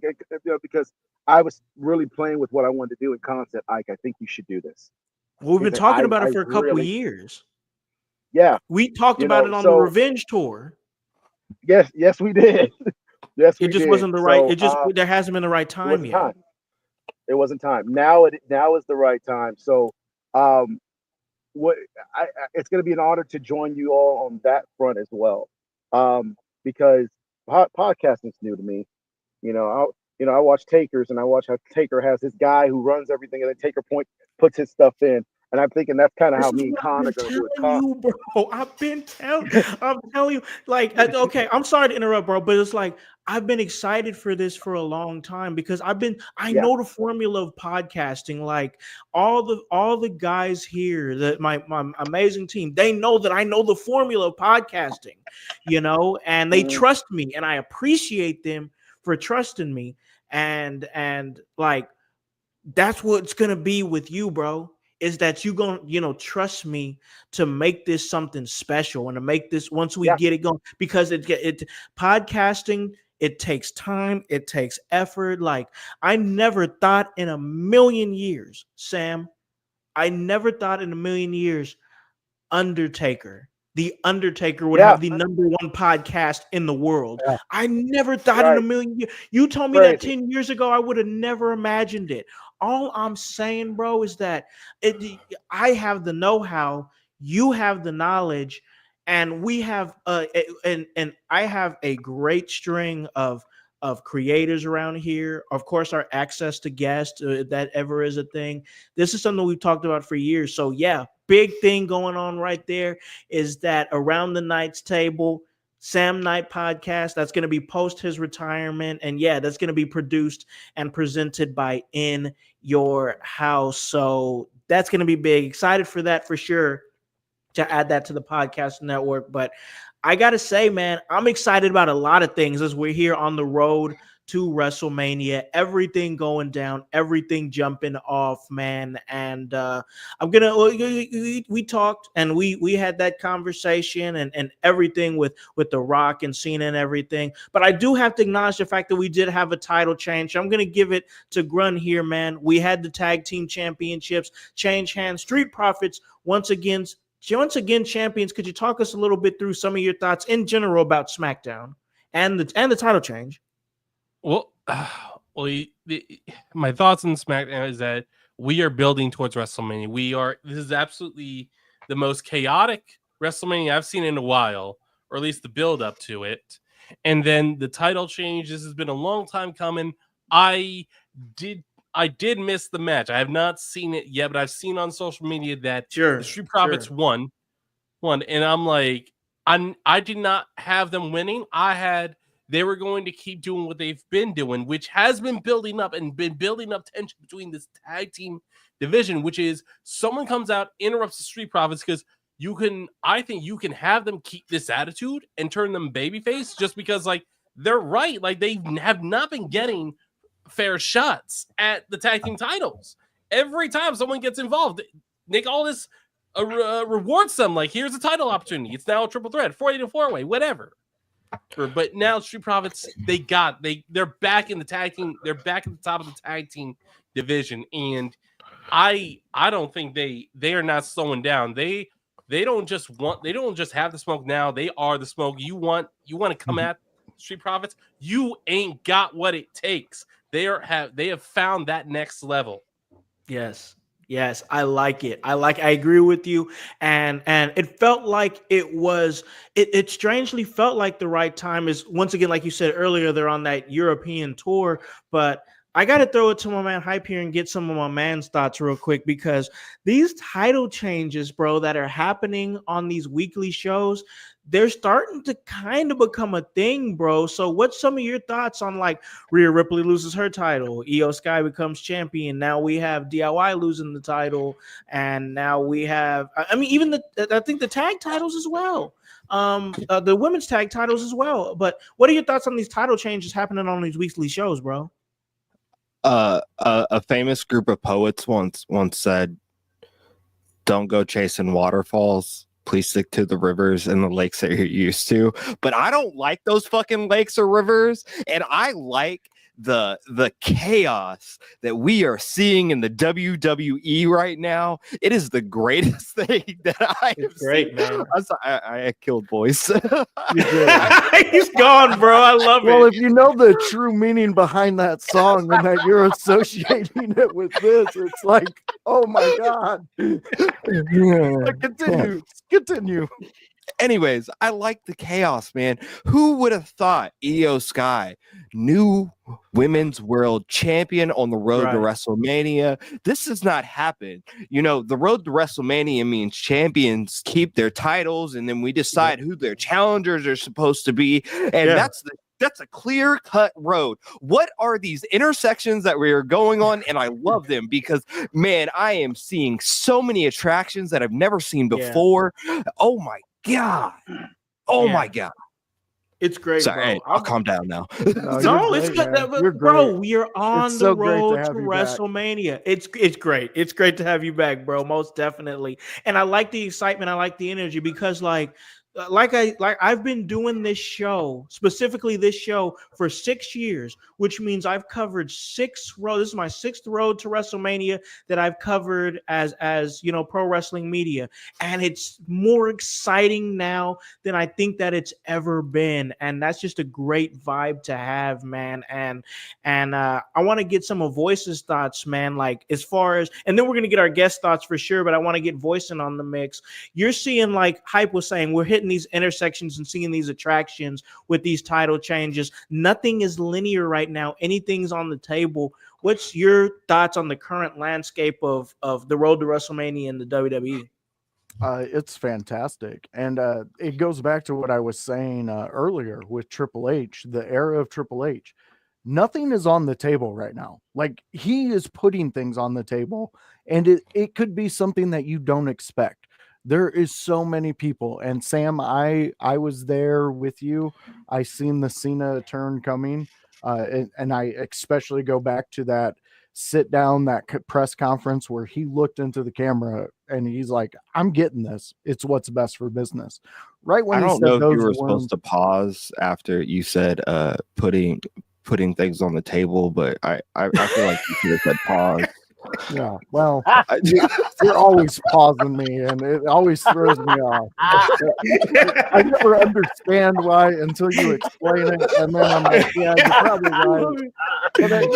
because I was really playing with what I wanted to do in concept. Ike, I think you should do this. We've been He's like, talking about I it for a couple really, years. yeah, We talked about it on the So Revenge tour. yes, we did. Yes, It we just did. wasn't the right. So It just there hasn't been the right it time wasn't yet. time. It wasn't time. Now is the right time. So, what it's going to be an honor to join you all on that front as well, because podcasting is new to me. I watch Takers, and I watch how Taker has this guy who runs everything, and then Taker puts his stuff in, and I'm thinking that's kind of This how is me and what I've Con been are going to do it. telling you, bro. I'm telling you, like, okay, I'm sorry to interrupt, bro, but it's like I've been excited for this for a long time because I Yeah. know the formula of podcasting. Like all the guys here, that my amazing team, they know that I know the formula of podcasting, and they trust me, and I appreciate them for trusting me, and like that's what it's gonna be with you, bro. Is that you gonna trust me to make this something special and to make this once we get it going, because it podcasting, it takes time, it takes effort. Like I never thought in a million years, Sam, I never thought in a million years the Undertaker would have the number one podcast in the world. Yeah. I never thought in a million years. You told me that 10 years ago, I would have never imagined it. All I'm saying, bro, is that I have the know-how, you have the knowledge, and we have and I have a great string of creators around here. Of course, our access to guests, if that ever is a thing. This is something we've talked about for years. So yeah, big thing going on right there is that Around the Knights Table, Sam Knight podcast, that's going to be post his retirement. And yeah, that's going to be produced and presented by In Your House. So that's going to be big. Excited for that for sure, to add that to the podcast network. But I got to say, man, I'm excited about a lot of things as we're here on the road to WrestleMania, everything going down, everything jumping off, man. And I'm gonna we talked and we had that conversation and everything with The Rock and Cena and everything. But I do have to acknowledge the fact that we did have a title change. I'm gonna give it to Grun here, man. We had the tag team championships change hands. Street Profits once again champions. Could you talk us a little bit through some of your thoughts in general about SmackDown and the title change? Well, my thoughts on SmackDown is that we are building towards WrestleMania. This is absolutely the most chaotic WrestleMania I've seen in a while, or at least the build up to it. And then the title change. This has been a long time coming. I did miss the match. I have not seen it yet, but I've seen on social media that the Street Profits won, and I'm like, I did not have them winning. They were going to keep doing what they've been doing, which has been building up tension between this tag team division, which is someone comes out, interrupts the Street Profits, because I think you can have them keep this attitude and turn them babyface just because, like, they're right. Like, they have not been getting fair shots at the tag team titles. Every time someone gets involved, Nick Aldis rewards them. Like, here's a title opportunity. It's now a triple threat, 4-4-way, whatever. But now Street Profits, they're back in the tag team. They're back at the top of the tag team division, and I don't think they are not slowing down. They don't just have the smoke now. They are the smoke. You want to come at Street Profits? You ain't got what it takes. They have found that next level. Yes, I like it. I agree with you. And it felt like it strangely felt like the right time is, once again, like you said earlier, they're on that European tour. But I got to throw it to my man Hype here and get some of my man's thoughts real quick, because these title changes, bro, that are happening on these weekly shows, they're starting to kind of become a thing, bro. So what's some of your thoughts on, like, Rhea Ripley loses her title, Io Sky becomes champion, now we have DIY losing the title, and now we have, I mean, even I think the tag titles as well, the women's tag titles as well. But what are your thoughts on these title changes happening on these weekly shows, bro? A famous group of poets once said, "Don't go chasing waterfalls. Please stick to the rivers and the lakes that you're used to." But I don't like those fucking lakes or rivers, and I like the chaos that we are seeing in the WWE right now. It is the greatest thing that I have great, seen. man. I'm sorry, I killed voice. He's gone, bro. I love Well, it. if you know the true meaning behind that song and that you're associating it with this, it's like, oh my God. Continue. Anyways, I like the chaos, man. Who would have thought Io Sky, new women's world champion on the road to WrestleMania? This does not happen. You know, the road to WrestleMania means champions keep their titles, and then we decide who their challengers are supposed to be. And that's a clear-cut road. What are these intersections that we are going on? And I love them because, man, I am seeing so many attractions that I've never seen before. Oh my God. Oh my God. It's great, Sorry, bro. hey, I'll calm down now. No, it's good. Bro, we are on the road to WrestleMania. It's great. It's great to have you back, bro. Most definitely. And I like the excitement. I like the energy, because I've been doing this show, specifically this show, for 6 years, which means I've covered 6 roads. This is my 6th road to WrestleMania that I've covered as you know, pro wrestling media, and it's more exciting now than I think that it's ever been, and that's just a great vibe to have, man. And I want to get some of Voice's thoughts, man. Like, as far as, and then we're gonna get our guest thoughts for sure, but I want to get Voice in on the mix. You're seeing, like Hype was saying, we're hitting these intersections and seeing these attractions with these title changes. Nothing is linear right now. Anything's on the table. What's your thoughts on the current landscape of the road to WrestleMania in the WWE? It's fantastic. And it goes back to what I was saying earlier with Triple H, the era of Triple H. Nothing is on the table right now. Like, he is putting things on the table, and it could be something that you don't expect. There is so many people. And Sam, I was there with you. I seen the Cena turn coming. And I especially go back to that sit down, that press conference where he looked into the camera and he's like, "I'm getting this. It's what's best for business." Right when I he don't said know if those you were words, supposed to pause after you said putting things on the table, but I feel like you should have said pause. Yeah, well, you're always pausing me, and it always throws me off. I never understand why until you explain it, and then I'm like, "Yeah, you're probably right." But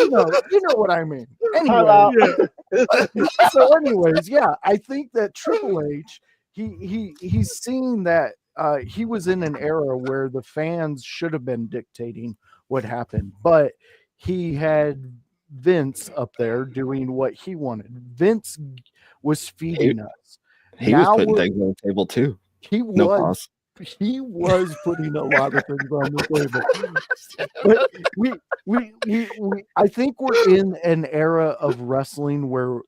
you know what I mean. Anyway, anyways, yeah, I think that Triple H, he's seeing that he was in an era where the fans should have been dictating what happened, but he had Vince up there doing what he wanted. Vince was feeding us. He was putting things on the table too. He was putting a lot of things on the table. But I think we're in an era of wrestling where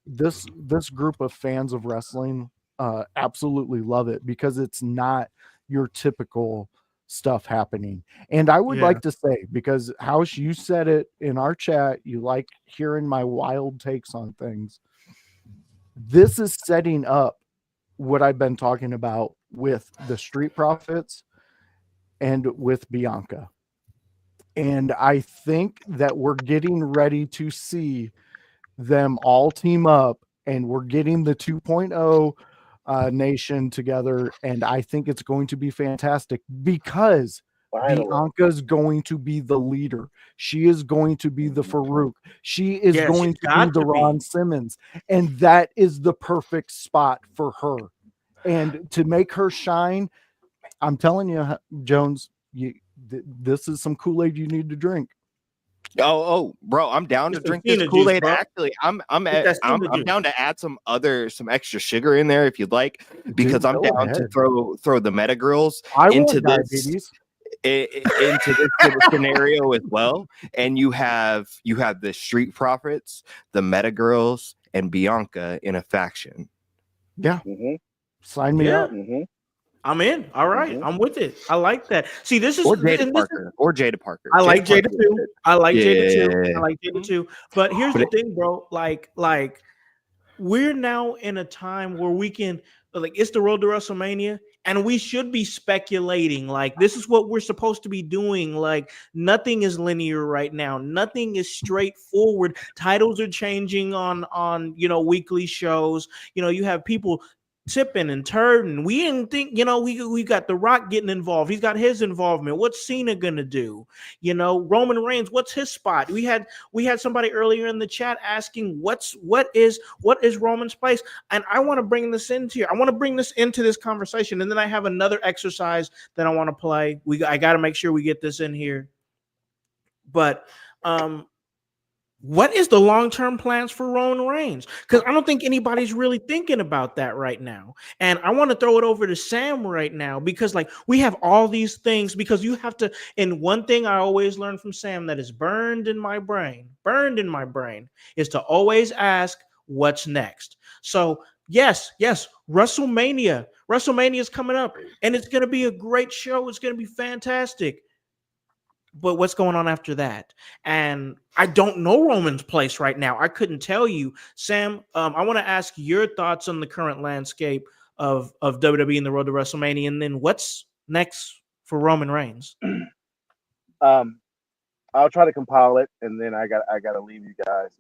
this group of fans of wrestling absolutely love it, because it's not your typical stuff happening. And I would like to say, because Howse, you said it in our chat, you like hearing my wild takes on things. This is setting up what I've been talking about with the Street Profits. and with Bianca. And I think that we're getting ready to see them all team up, and we're getting the 2.0 nation together. And I think it's going to be fantastic because Finally. Bianca's going to be the leader. She is going to be the Farouk. She is Yeah, going she's to be got the to be. Ron Simmons. And that is the perfect spot for her. And to make her shine, I'm telling you, Jones, this is some Kool-Aid you need to drink. Bro, I'm down to It's some drink this Cena juice, Kool-Aid. bro. Actually, I'm It's that I'm Cena juice. down to add some extra sugar in there if you'd like, because Dude, I'm go down to ahead. throw the Meta Girls I into want this diabetes. into this sort of scenario as well. And you have the Street Profits, the Meta Girls, and Bianca in a faction. Yeah, Mm-hmm. sign me Yeah. up. Mm-hmm. I'm in. All right. Mhm. I'm with it. I like that. See, this is Or Jada and this is- Parker. Or Jada Parker. I like Jada Parker. too. I like Jada too. Yeah. I like Jada too. But here's But the thing, bro. Like we're now in a time where we can it's the road to WrestleMania, and we should be speculating. Like this is what we're supposed to be doing. Like nothing is linear right now. Nothing is straightforward. Titles are changing on weekly shows. You have people tipping and turning. We didn't think, we got The Rock getting involved. He's got his involvement. What's Cena gonna do? Roman Reigns, what's his spot? We had somebody earlier in the chat asking what is Roman's place? And I want to bring this into here. I want to bring this into this conversation. And then I have another exercise that I want to play. I got to make sure we get this in here. But what is the long-term plans for Roman Reigns? Because I don't think anybody's really thinking about that right now. And I want to throw it over to Sam right now because we have all these things because you have to, and one thing I always learn from Sam that is burned in my brain is to always ask what's next. So yes, WrestleMania is coming up and it's going to be a great show. It's going to be fantastic. But what's going on after that? And I don't know Roman's place right now. I couldn't tell you. Sam, I want to ask your thoughts on the current landscape of WWE and the road to WrestleMania, and then what's next for Roman Reigns? I'll try to compile it, and then I got to leave you guys.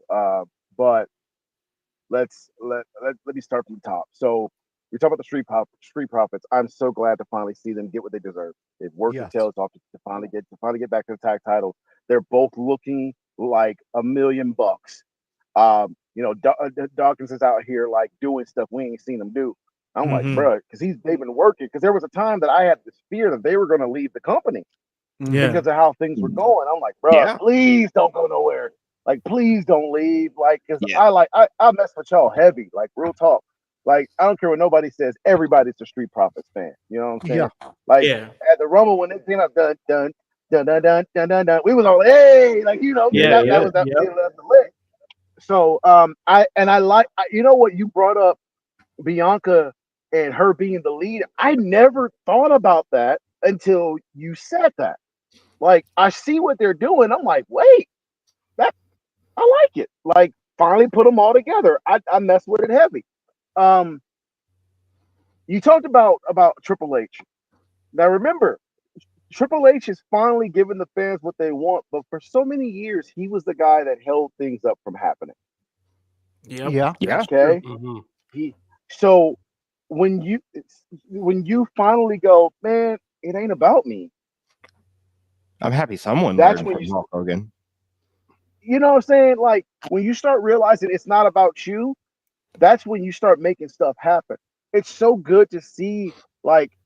But let me start from the top. So we talk about the Street Profits. I'm so glad to finally see them get what they deserve. They've worked their tails off to finally get back to the tag titles. They're both looking like $1 million. Dawkins is out here doing stuff we ain't seen him do. I'm like, bro, because they've been working. Because there was a time that I had this fear that they were going to leave the company because of how things were going. I'm like, bro, please don't go nowhere. Please don't leave. Because I mess with y'all heavy. Real talk. I don't care what nobody says. Everybody's a Street Profits fan. You know what I'm saying? At the Rumble when they came out, dun dun dun dun dun dun dun dun, we was all hey, that was the lick. So you know what, you brought up Bianca and her being the lead. I never thought about that until you said that. I see what they're doing. I'm like, wait, I like it. Finally put them all together. I mess with it heavy. You talked about Triple H. Now remember, Triple H is finally giving the fans what they want, but for so many years, he was the guy that held things up from happening. Yeah. Okay. Mm-hmm. So when you finally go, man, it ain't about me. I'm happy someone That's learned when from Hulk Hogan. You know what I'm saying? When you start realizing it's not about you, that's when you start making stuff happen. It's so good to see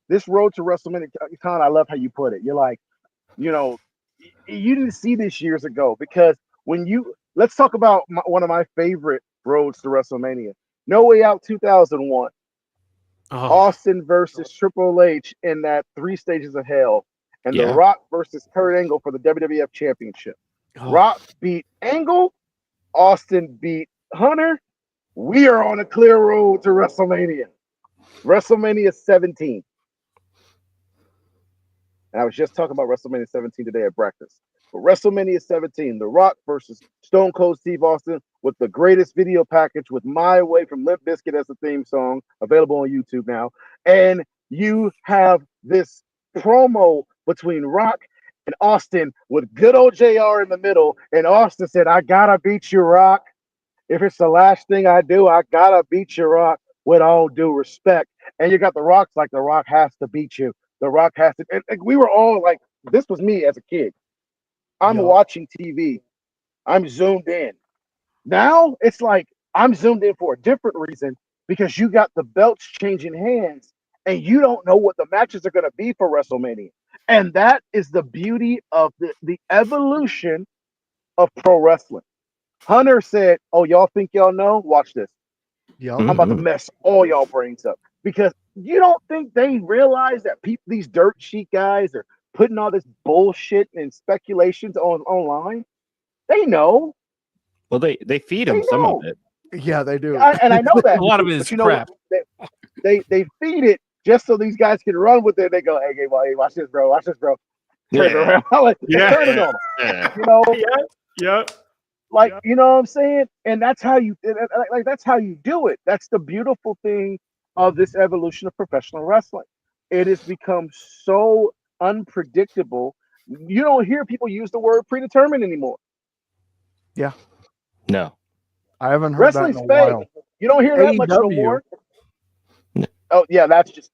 this road to WrestleMania. Con, I love how you put it. You're like, you didn't see this years ago because let's talk about one of my favorite roads to WrestleMania. No Way Out 2001. Austin versus Triple H in that 3 stages of hell, and The Rock versus Kurt Angle for the WWF Championship. Rock beat Angle, Austin beat Hunter. We are on a clear road to WrestleMania. WrestleMania 17. And I was just talking about WrestleMania 17 today at breakfast. But WrestleMania 17, The Rock versus Stone Cold Steve Austin with the greatest video package with My Way from Limp Bizkit as the theme song, available on YouTube now. And you have this promo between Rock and Austin with good old JR in the middle. And Austin said, I gotta beat you, Rock. If it's the last thing I do, I gotta beat you, Rock, with all due respect. And you got the Rock's like, the Rock has to beat you. The Rock has to. And we were all like, this was me as a kid. I'm watching TV. I'm zoomed in. Now it's like I'm zoomed in for a different reason because you got the belts changing hands and you don't know what the matches are going to be for WrestleMania. And that is the beauty of the evolution of pro wrestling. Hunter said, oh, y'all think y'all know? Watch this. Yep. I'm about to mess all y'all brains up because you don't think they realize that people, these dirt sheet guys are putting all this bullshit and speculations online. They know. Well, they feed them They some of know. it. Yeah, they do. And I know that. A lot of it is But you know crap. what? They feed it just so these guys can run with it. They go, hey, watch this, bro. Watch this, bro. Turn it around. Like, turn it on. You know, Yeah. like, you know what I'm saying? And that's how you like that's how you do it. That's the beautiful thing of this evolution of professional wrestling. It has become so unpredictable. You don't hear people use the word predetermined anymore. Yeah. No. I haven't heard that Wrestling's in a fake. while. You don't hear that much no AEW. more. Oh yeah, that's just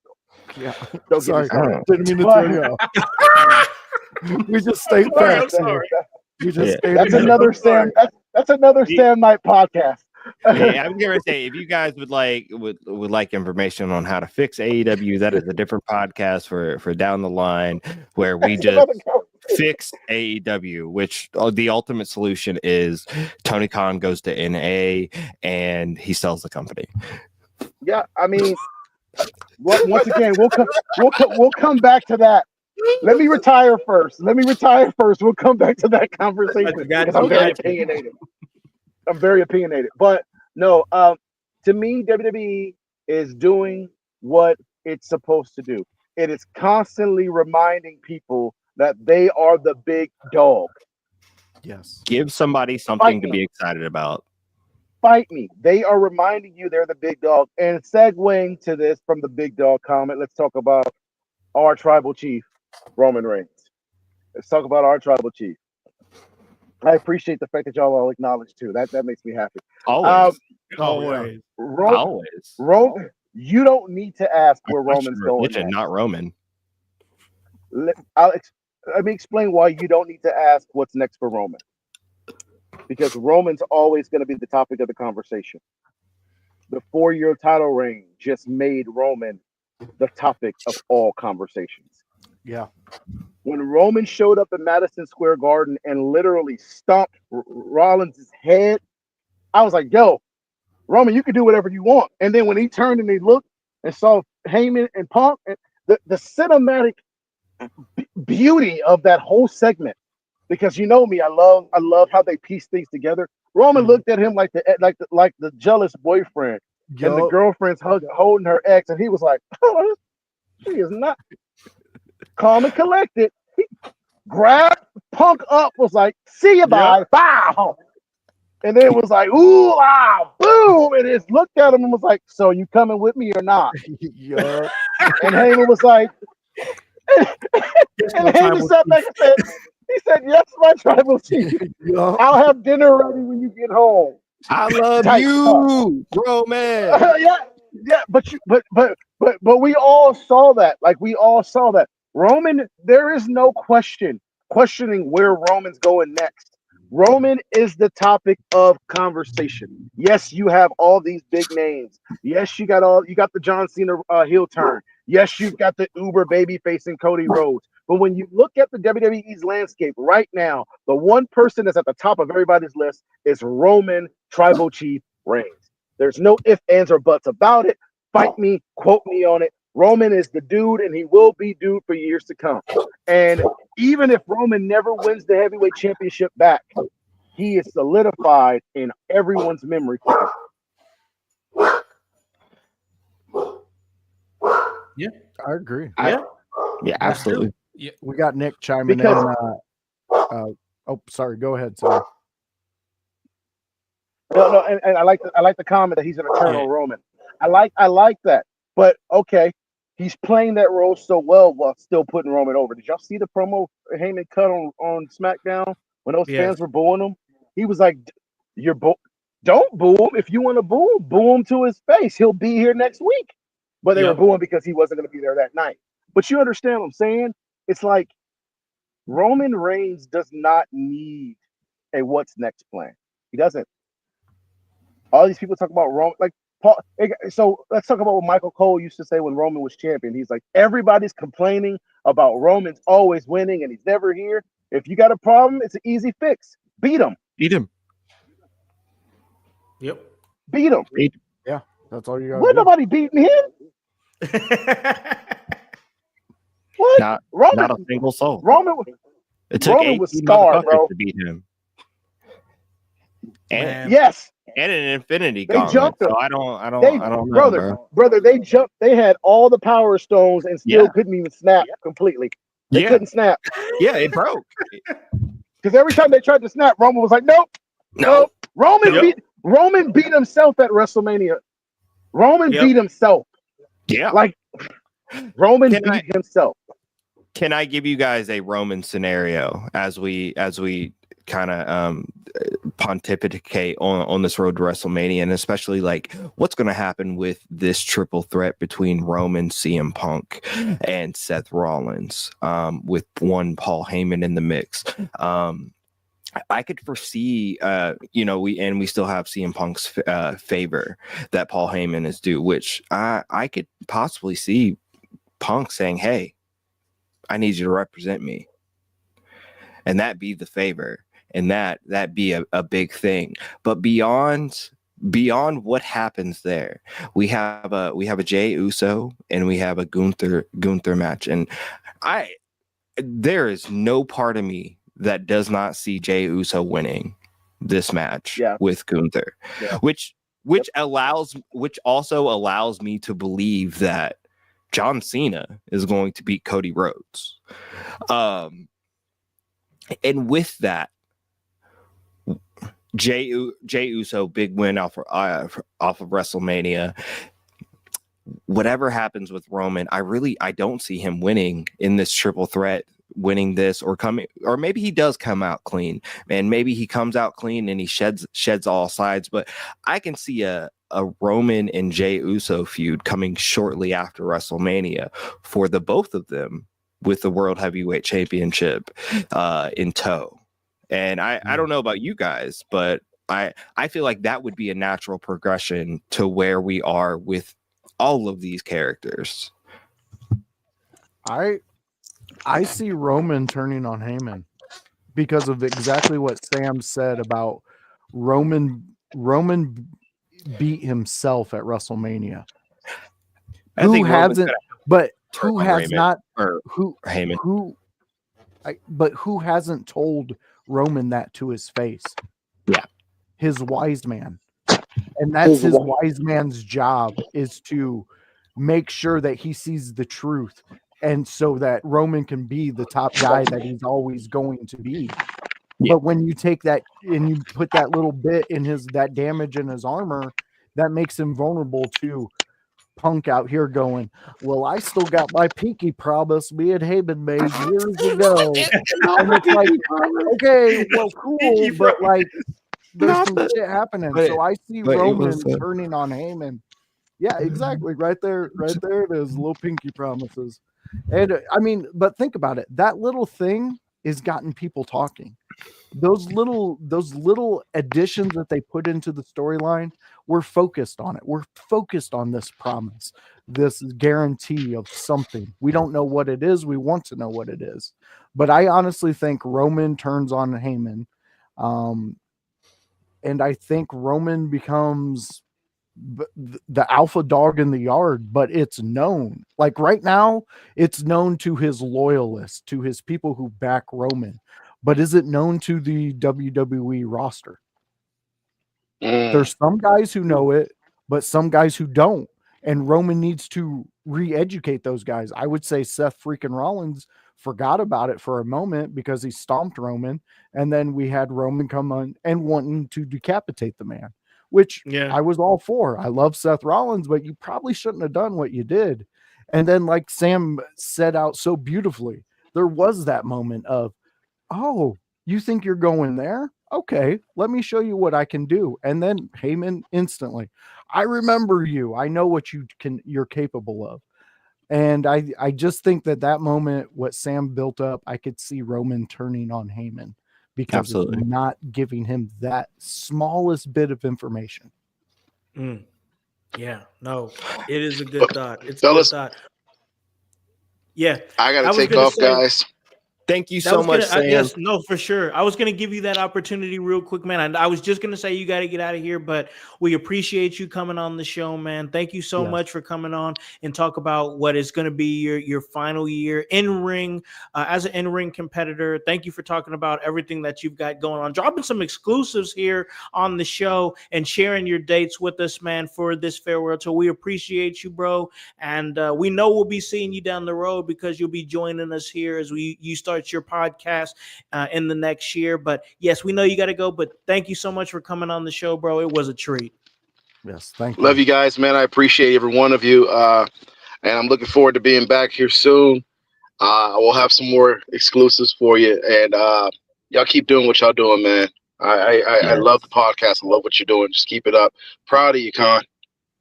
Yeah. don't get me Sorry. started. Didn't mean to But- turn you off. We just stayed Sorry, I'm back. sorry. We just Yeah. stayed That's in another Sam. That's another Sam Night podcast. Hey, I'm gonna say if you guys would like information on how to fix AEW, that is a different podcast for down the line where we just fix AEW, which the ultimate solution is Tony Khan goes to NA and he sells the company. Yeah, I mean, once again, we'll come back to that. Let me retire first. We'll come back to that conversation because I'm very opinionated. But no, to me, WWE is doing what it's supposed to do. It is constantly reminding people that they are the big dog. Yes. Give somebody something to be excited about. Fight me. They are reminding you they're the big dog. And segueing to this from the big dog comment, let's talk about our tribal chief, Roman Reigns. Let's talk about our tribal chief. I appreciate the fact that y'all all acknowledge too. That makes me happy. Always. Always. Roman, you don't need to ask where Roman's going religion, next. not Roman. Let me explain why you don't need to ask what's next for Roman. Because Roman's always going to be the topic of the conversation. The 4-year title reign just made Roman the topic of all conversations. Yeah. When Roman showed up in Madison Square Garden and literally stomped Rollins' head, I was like, yo, Roman, you can do whatever you want. And then when he turned and he looked and saw Heyman and Punk, and the cinematic beauty of that whole segment, because you know me, I love how they piece things together. Roman looked at him like the jealous boyfriend, and the girlfriend's holding her ex, and he was like, oh, she is not calm and collected. He grabbed Punk up, was like, see you, bye, bow. And then it was like, ooh, ah, boom. And it looked at him and was like, so you coming with me or not? Yeah. And Heyman was like, and Heyman sat back and said, he said, yes, my tribal chief. Yeah. I'll have dinner ready when you get home. I love Tight you, Roman. Yeah, but we all saw that. Like, we all saw that. Roman, there is no questioning where Roman's going next. Roman is the topic of conversation. Yes, you have all these big names. Yes, you got the John Cena heel turn. Yes, you've got the Uber baby facing Cody Rhodes. But when you look at the WWE's landscape right now, the one person that's at the top of everybody's list is Roman Tribal Chief Reigns. There's no ifs, ands, or buts about it. Fight me, quote me on it. Roman is the dude, and he will be dude for years to come. And even if Roman never wins the heavyweight championship back, he is solidified in everyone's memory forever. Yeah, I agree. Yeah, absolutely. We got Nick chiming Because- in. Oh, sorry. Go ahead, sir. No, and I like the comment that he's an eternal Roman. I like that. But okay, he's playing that role so well while still putting Roman over. Did y'all see the promo Heyman cut on SmackDown when those Yes. fans were booing him? He was like, don't boo him. If you want to boo him to his face. He'll be here next week. But they were Yep. booing because he wasn't going to be there that night. But you understand what I'm saying? It's like Roman Reigns does not need a what's next plan. He doesn't. All these people talk about Roman, like Paul. So let's talk about what Michael Cole used to say when Roman was champion. He's like, everybody's complaining about Roman's always winning and he's never here. If you got a problem, it's an easy fix. Beat him. Beat him. Yep. Beat him. Yeah, that's all you got. Wasn't nobody beating him. What? Not Roman, a single soul. Roman, It took Roman 18 was scarred, motherfuckers bro. to beat him. And Man. Yes, an infinity They gauntlet. jumped him. So I don't they, know, bro. brother, they jumped. They had all the power stones and still Yeah. couldn't even snap completely. They Yeah. couldn't snap Yeah, it broke. because every time they tried to snap, Roman was like, "Nope, nope." Roman beat himself at WrestleMania. Roman Yep. beat himself. Yeah. Like Roman Can beat himself. Can I give you guys a Roman scenario as we kind of pontificate on this road to WrestleMania, and especially like what's going to happen with this triple threat between Roman, CM Punk, and Seth Rollins, with one Paul Heyman in the mix. I could foresee, we still have CM Punk's favor that Paul Heyman is due, which I could possibly see Punk saying, "Hey, I need you to represent me," and that be the favor, and that be a big thing. But beyond what happens there, we have a Jey Uso and we have a Gunther match, and there is no part of me that does not see Jey Uso winning this match with Gunther, which also allows me to believe that John Cena is going to beat Cody Rhodes. And with that, Jey Uso, big win off of WrestleMania. Whatever happens with Roman, I don't see him winning in this triple threat, winning this or maybe he does come out clean, and maybe he comes out clean and he sheds all sides. But I can see a Roman and Jey Uso feud coming shortly after WrestleMania for the both of them, with the World Heavyweight Championship in tow. And I don't know about you guys, but I feel like that would be a natural progression to where we are with all of these characters. I see Roman turning on Heyman because of exactly what Sam said about Roman beat himself at WrestleMania. Who hasn't told Roman that to his face? Yeah. His wise man. And that's his wise man's job, is to make sure that he sees the truth, and so that Roman can be the top guy that he's always going to be. Yeah. But when you take that and you put that little bit in that damage in his armor, that makes him vulnerable to Punk out here going, "Well, I still got my pinky promise me and Heyman made years ago." And it's like, okay, well, cool, but like there's some shit happening. So I see Roman turning on Heyman. Yeah, exactly. Right there it is. Little pinky promises. And I mean, but think about it. That little thing has gotten people talking. Those little additions that they put into the storyline, we're focused on it. We're focused on this promise, this guarantee of something. We don't know what it is. We want to know what it is. But I honestly think Roman turns on Heyman. And I think Roman becomes the alpha dog in the yard, but it's known. Like right now, it's known to his loyalists, to his people who back Roman. But is it known to the WWE roster? There's some guys who know it, but some guys who don't. And Roman needs to re-educate those guys. I would say Seth freaking Rollins forgot about it for a moment because he stomped Roman. And then we had Roman come on and wanting to decapitate the man, which I was all for. I love Seth Rollins, but you probably shouldn't have done what you did. And then, like Sam set out so beautifully, there was that moment of, oh, you think you're going there? Okay, let me show you what I can do. And then Heyman instantly, I remember you. I know what you're capable of. And I just think that moment, what Sam built up, I could see Roman turning on Heyman because Absolutely. of not giving him that smallest bit of information. Yeah, no, it is a good thought. It's a good Fellas, thought. Yeah, I got I to was take gonna off, say guys. Thank you that so was much, gonna Sam. yes, no, for sure. I was gonna give you that opportunity real quick, man. I was just gonna say you got to get out of here, but we appreciate you coming on the show, man. Thank you so Yes. much for coming on and talk about what is gonna be your final year in ring as an in ring competitor. Thank you for talking about everything that you've got going on, dropping some exclusives here on the show and sharing your dates with us, man, for this farewell tour. We appreciate you, bro, and we know we'll be seeing you down the road because you'll be joining us here as you start your podcast in the next year. But yes, we know you got to go, but thank you so much for coming on the show, bro. It was a treat. Yes, thank Love you. you guys, man. I appreciate every one of you. And I'm looking forward to being back here soon. I will have some more exclusives for you. And y'all keep doing what y'all doing, man. I love the podcast. I love what you're doing. Just keep it up. Proud of you, Con.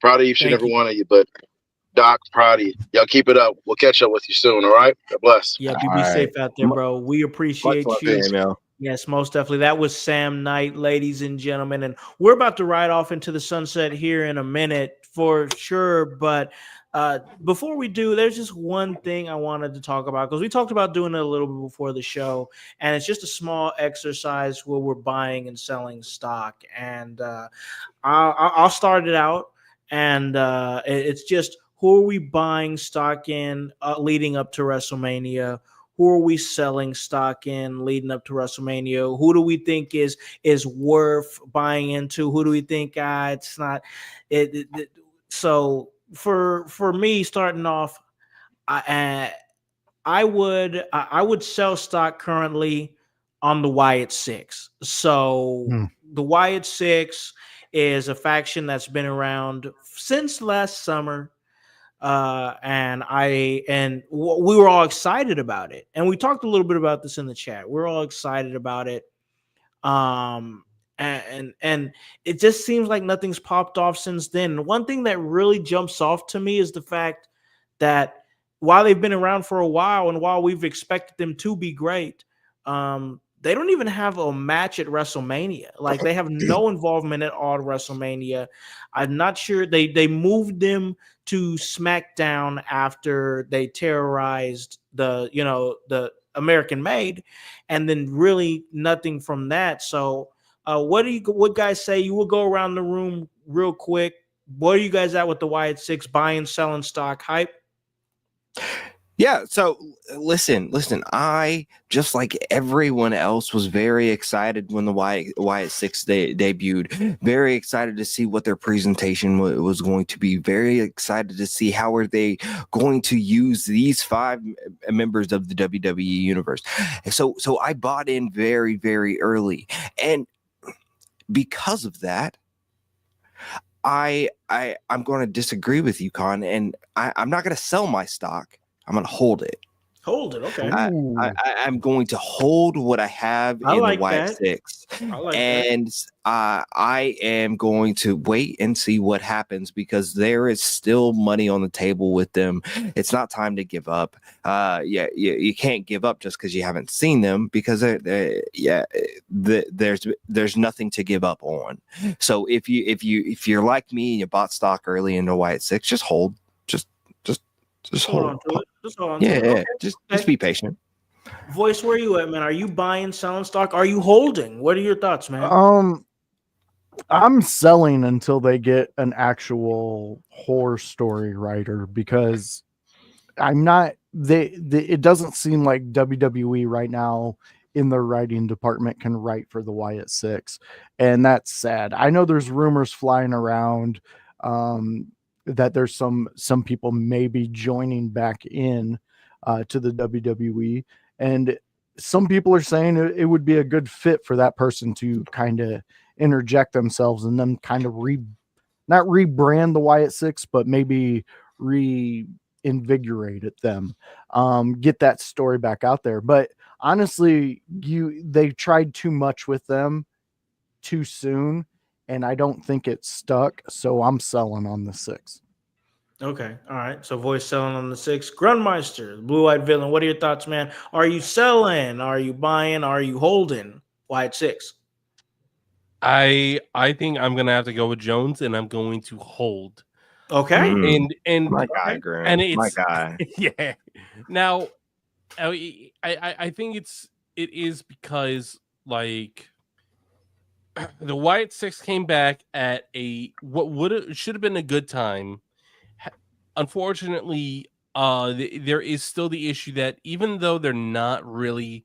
Proud of each and Thank every you. one of you. But Doc, proud of you. Y'all keep it up. We'll catch up with you soon. All right. God bless. Yeah, you All be right. safe out there, bro. We Much appreciate love you. to him, yo. Yes, most definitely. That was Sam Knight, ladies and gentlemen. And we're about to ride off into the sunset here in a minute for sure. But before we do, there's just one thing I wanted to talk about because we talked about doing it a little bit before the show. And it's just a small exercise where we're buying and selling stock. And I'll start it out. And it's just who are we buying stock in leading up to WrestleMania? Who are we selling stock in leading up to WrestleMania? Who do we think is worth buying into? Who do we think it's not? So for me, starting off, I would sell stock currently on the Wyatt Six. So the Wyatt Six is a faction that's been around since last summer. We were all excited about it, and we talked a little bit about this in the chat. We're all excited about it, and it just seems like nothing's popped off since then. And one thing that really jumps off to me is the fact that while they've been around for a while, and while we've expected them to be great, they don't even have a match at WrestleMania. Like they have no involvement at all at WrestleMania. I'm not sure they moved them to SmackDown after they terrorized the American Made, and then really nothing from that. So, what guys say? You will go around the room real quick. What are you guys at with the Wyatt Six buying, selling stock? Hype? Yeah, so listen, I, just like everyone else, was very excited when the Wyatt Six debuted. Very excited to see what their presentation was going to be. Very excited to see how are they going to use these 5 members of the WWE universe. So I bought in very, very early, and because of that, I'm going to disagree with you, Con, and I'm not going to sell my stock. I'm going to hold it. Hold it, okay. I'm going to hold what I have I in like the Wyatt that. Six, I like and I am going to wait and see what happens because there is still money on the table with them. It's not time to give up. You can't give up just because you haven't seen them because there's nothing to give up on. So if you're like me and you bought stock early in the Wyatt Six, just hold. Just hold on to it. Just hold on to it. Yeah, Okay. just be patient. Voice, where you at, man? Are you buying, selling stock? Are you holding? What are your thoughts, man? I'm selling until they get an actual horror story writer because I'm not. It doesn't seem like WWE right now in their writing department can write for the Wyatt Six, and that's sad. I know there's rumors flying around that there's some people maybe joining back in to the WWE, and some people are saying it would be a good fit for that person to kind of interject themselves and then kind of not rebrand the Wyatt Six, but maybe invigorated them, get that story back out there. But honestly, they tried too much with them too soon, and I don't think it stuck. So I'm selling on the 6. Okay, all right. So voice selling on the 6. Grunmeister, the blue-eyed villain. What are your thoughts, man? Are you selling? Are you buying? Are you holding? Why at 6? I think I'm gonna have to go with Jones, and I'm going to hold. Okay. And My Okay. guy, Grant. and My it's guy. yeah. Now, I think it is because like the Wyatt 6 came back at a what should have been a good time. Unfortunately, there is still the issue that even though they're not really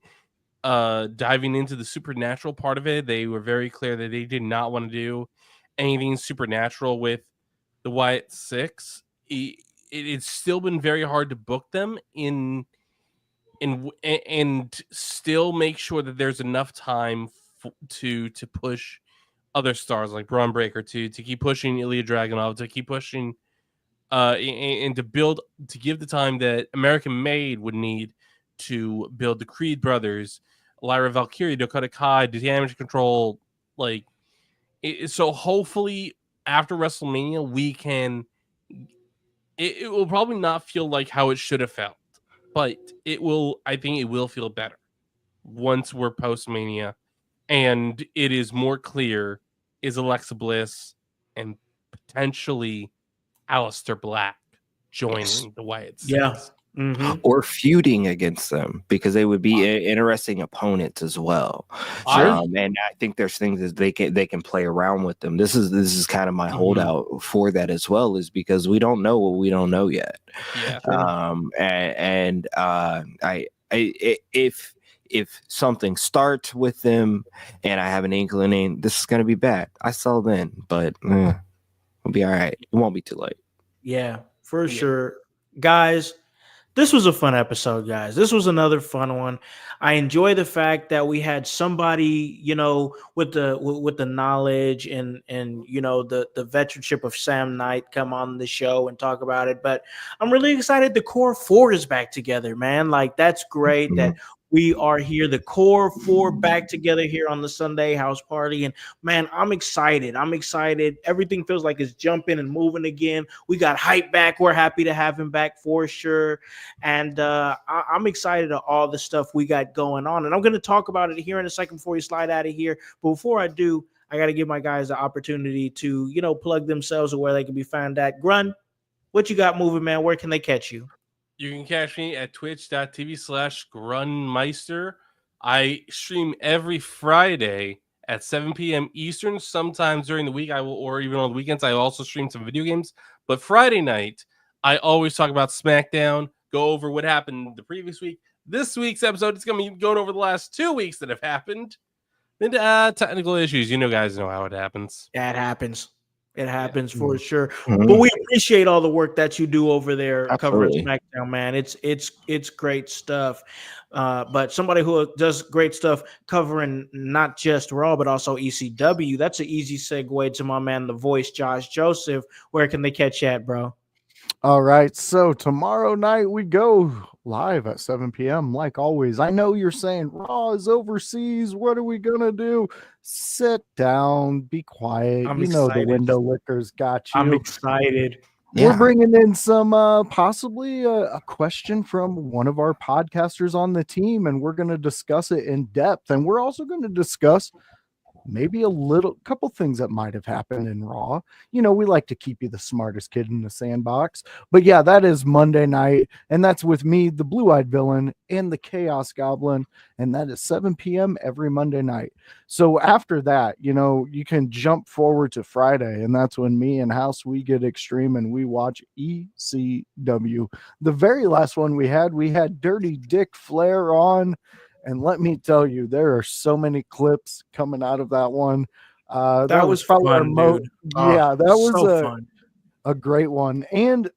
diving into the supernatural part of it, they were very clear that they did not want to do anything supernatural with the Wyatt 6. It's still been very hard to book them and still make sure that there's enough time to push other stars like Braun Breaker to keep pushing Ilya Dragunov, to keep pushing and to build, to give the time that American Made would need to build the Creed brothers, Lyra Valkyrie, Dakota Kai, the Damage Control. Like, so hopefully after WrestleMania, we can. It will probably not feel like how it should have felt, but it will. I think it will feel better once we're post Mania, and it is more clear is Alexa Bliss and potentially Aleister Black joining the Wyatt Six. Yeah. Mm-hmm. Or feuding against them, because they would be interesting opponents as well. And I think there's things that they can play around with them. This is kind of my holdout for that as well, is because we don't know what we don't know yet. Yeah. If something starts with them and I have an inkling this is going to be bad, I sell then, but we'll be all right. It won't be too late. Yeah, for sure. Guys, this was a fun episode, guys. This was another fun one. I enjoy the fact that we had somebody, with the knowledge and the veteranship of Sam Knight come on the show and talk about it. But I'm really excited the core 4 is back together, man. Like, that's great that we are here, the core 4 back together here on the Sunday House Party. And man, I'm excited. Everything feels like it's jumping and moving again. We got hype back. We're happy to have him back for sure. And I'm excited at all the stuff we got going on. And I'm going to talk about it here in a second before we slide out of here. But before I do, I got to give my guys the opportunity to, plug themselves or where they can be found at. Grun, what you got moving, man? Where can they catch you? You can catch me at twitch.tv/Grunmeister. I stream every Friday at 7 p.m. Eastern. Sometimes during the week, or even on the weekends, I also stream some video games. But Friday night, I always talk about SmackDown, go over what happened the previous week. This week's episode is going to be going over the last 2 weeks that have happened. And technical issues. Guys know how it happens. That happens. It happens for sure. But we appreciate all the work that you do over there covering SmackDown, man. It's great stuff. But somebody who does great stuff covering not just Raw, but also ECW, that's an easy segue to my man, the voice, Josh Joseph. Where can they catch you at, bro? All right. So tomorrow night we go live at 7 p.m. Like always. I know you're saying Raw is overseas. What are we going to do? Sit down, be quiet. I'm excited. The window lickers got you. I'm excited. We're bringing in some possibly a question from one of our podcasters on the team, and we're going to discuss it in depth. And we're also going to discuss maybe a couple things that might have happened in Raw. We like to keep you the smartest kid in the sandbox. But yeah, that is Monday night, and that's with me, the blue-eyed villain, and the Chaos Goblin, and that is 7 p.m. every Monday night. So after that, you can jump forward to Friday, and that's when me and Howse, we get extreme and we watch ECW. The very last one we had Dirty Dick Flair on. And let me tell you, there are so many clips coming out of that one. That was probably fun, dude. Yeah, that was so fun. A great one. And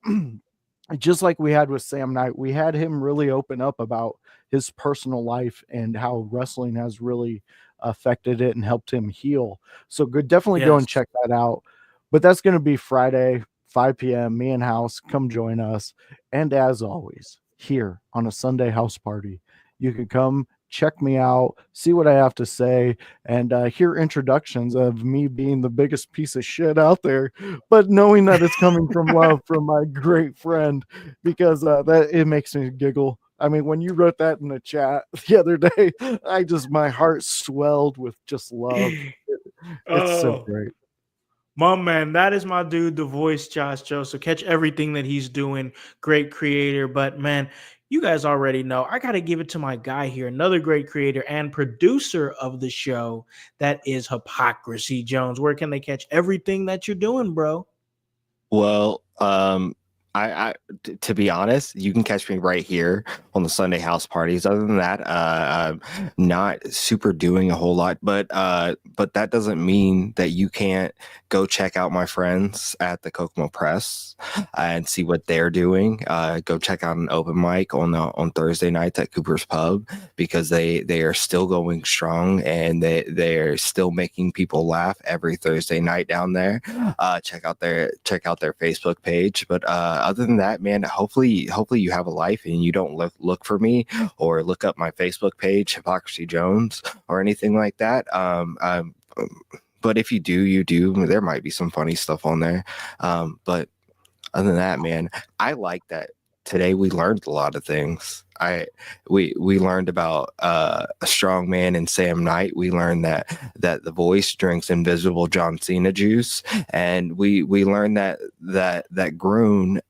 just like we had with Sam Knight, we had him really open up about his personal life and how wrestling has really affected it and helped him heal. So definitely go and check that out. But that's going to be Friday. 5 p.m. Me and House, come join us. And as always, here on a Sunday house party, you can come check me out, see what I have to say, and hear introductions of me being the biggest piece of shit out there, but knowing that it's coming from love from my great friend, because that it makes me giggle. I mean, when you wrote that in the chat the other day, my heart swelled with just love. It's so great. My man, that is my dude, the voice, Josh Joseph. Catch everything that he's doing. Great creator. But man, you guys already know. I got to give it to my guy here, another great creator and producer of the show. That is Hypocrisy Jones. Where can they catch everything that you're doing, bro? Well, to be honest, you can catch me right here on the Sunday house parties. Other than that, I'm not super doing a whole lot, but that doesn't mean that you can't go check out my friends at the Kokomo Press and see what they're doing. Go check out an open mic on Thursday nights at Cooper's Pub, because they are still going strong, and they are still making people laugh every Thursday night down there. Check out their Facebook page. But other than that, man, hopefully you have a life and you don't look for me or look up my Facebook page, Hypocrisy Jones, or anything like that. But if you do, you do. There might be some funny stuff on there. But other than that, man, I like that today we learned a lot of things. We learned about a strong man in Sam Knight. We learned that the voice drinks invisible John Cena juice, and we learned that Groon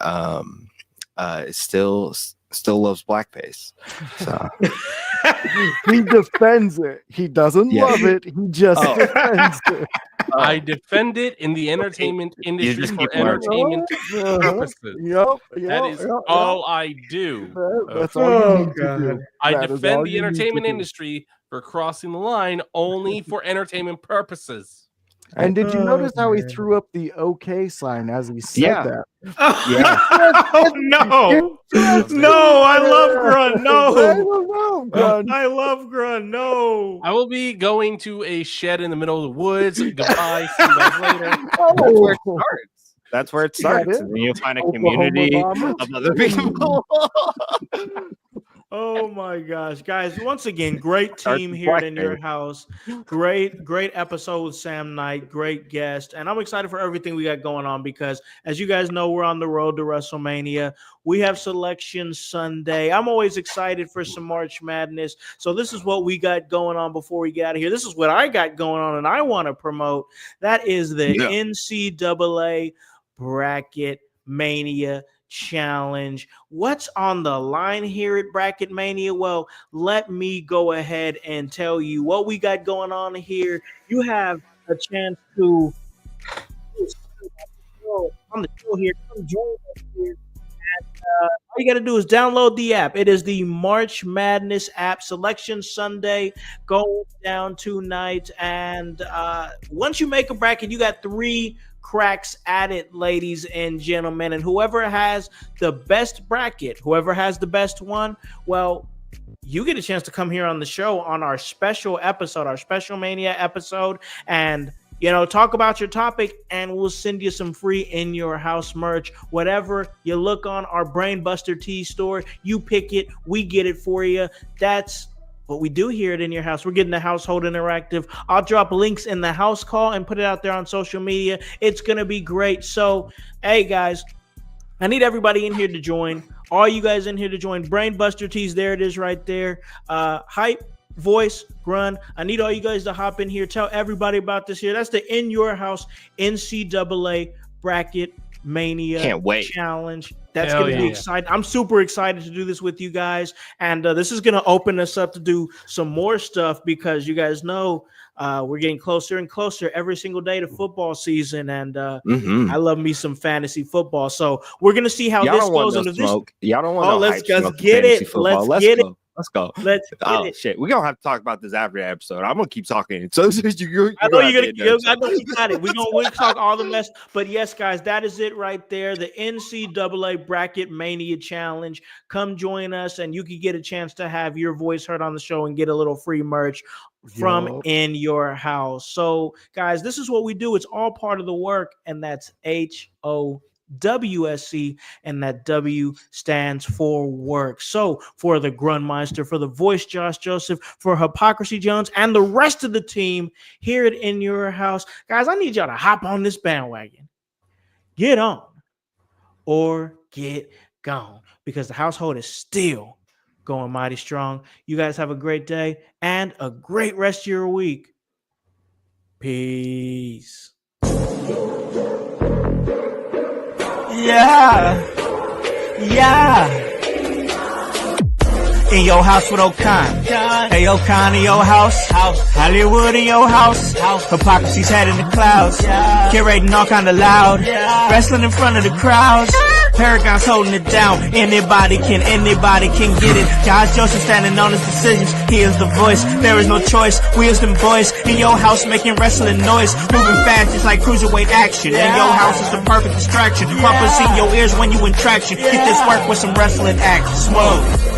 still loves blackface. So He defends it. He doesn't love it. He just defends it. I defend it in the entertainment industry for entertainment purposes. That is all I do. That's all you need to do. I defend the entertainment industry for crossing the line only for entertainment purposes. And did you notice how he threw up the OK sign as he said that? Oh, no. No, I love Grunt. No. I love Grunt. No. I will be going to a shed in the middle of the woods. Goodbye. See you guys later. That's where it starts. And you'll find a community of other people. Oh my gosh, guys! Once again, great team here in your house. Great episode with Sam Knight. Great guest, and I'm excited for everything we got going on, because, as you guys know, we're on the road to WrestleMania. We have Selection Sunday. I'm always excited for some March Madness. So this is what we got going on before we get out of here. This is what I got going on, and I want to promote. That is the NCAA Bracket Mania Challenge. What's on the line here at Bracket Mania? Well, let me go ahead and tell you what we got going on here. You have a chance to on the show here. Come join us here. And, all you got to do is download the app. It is the March Madness app. Selection Sunday going down tonight. And once you make a bracket, you got 3 cracks at it, ladies and gentlemen. And whoever has the best bracket, whoever has the best one, well, you get a chance to come here on the show on our special episode, our Special Mania episode, and talk about your topic, and we'll send you some free in your house merch. Whatever you look on our Brainbuster Tee store, you pick it, we get it for you. That's what we do here at In Your House. We're getting the household interactive. I'll drop links in the house call and put it out there on social media. It's going to be great. So, hey, guys, I need everybody in here to join. All you guys in here to join. Brainbuster Tees, there it is right there. Hype, Voice, Grun. I need all you guys to hop in here. Tell everybody about this here. That's the In Your House NCAA Bracket Mania Challenge. That's going to be exciting. I'm super excited to do this with you guys. And this is going to open us up to do some more stuff, because you guys know we're getting closer and closer every single day to football season. And I love me some fantasy football. So we're going to see how this goes. Y'all don't want let's get it. Let's get it. Let's go. Let's get it. Shit. We're going to have to talk about this after the episode. I'm going to keep talking. So I know you got it. We'll talk all the mess. But yes, guys, that is it right there. The NCAA Bracket Mania Challenge. Come join us, and you can get a chance to have your voice heard on the show and get a little free merch from In Your House. So, guys, this is what we do. It's all part of the work, and that's HOT. WSC, and that W stands for work. So for the Grunmeister, for the voice Josh Joseph, for Hypocrisy Jones, and the rest of the team here at In Your House, guys, I need y'all to hop on this bandwagon. Get on or get gone, because the household is still going mighty strong. You guys have a great day and a great rest of your week. Peace. Yeah. In your house with O'Con. Hey, O'Con in your house. Hollywood in your house. Hypocrisy's head in the clouds. Curating all kind of loud. Wrestling in front of the crowds. Paragon's holding it down. Anybody can get it. Josh Joseph standing on his decisions. He is the voice. There is no choice. Wheels and boys in your house making wrestling noise. Moving fast just like cruiserweight action. In your house is the perfect distraction. Pumpers in your ears when you in traction. Get this work with some wrestling action. Smoke.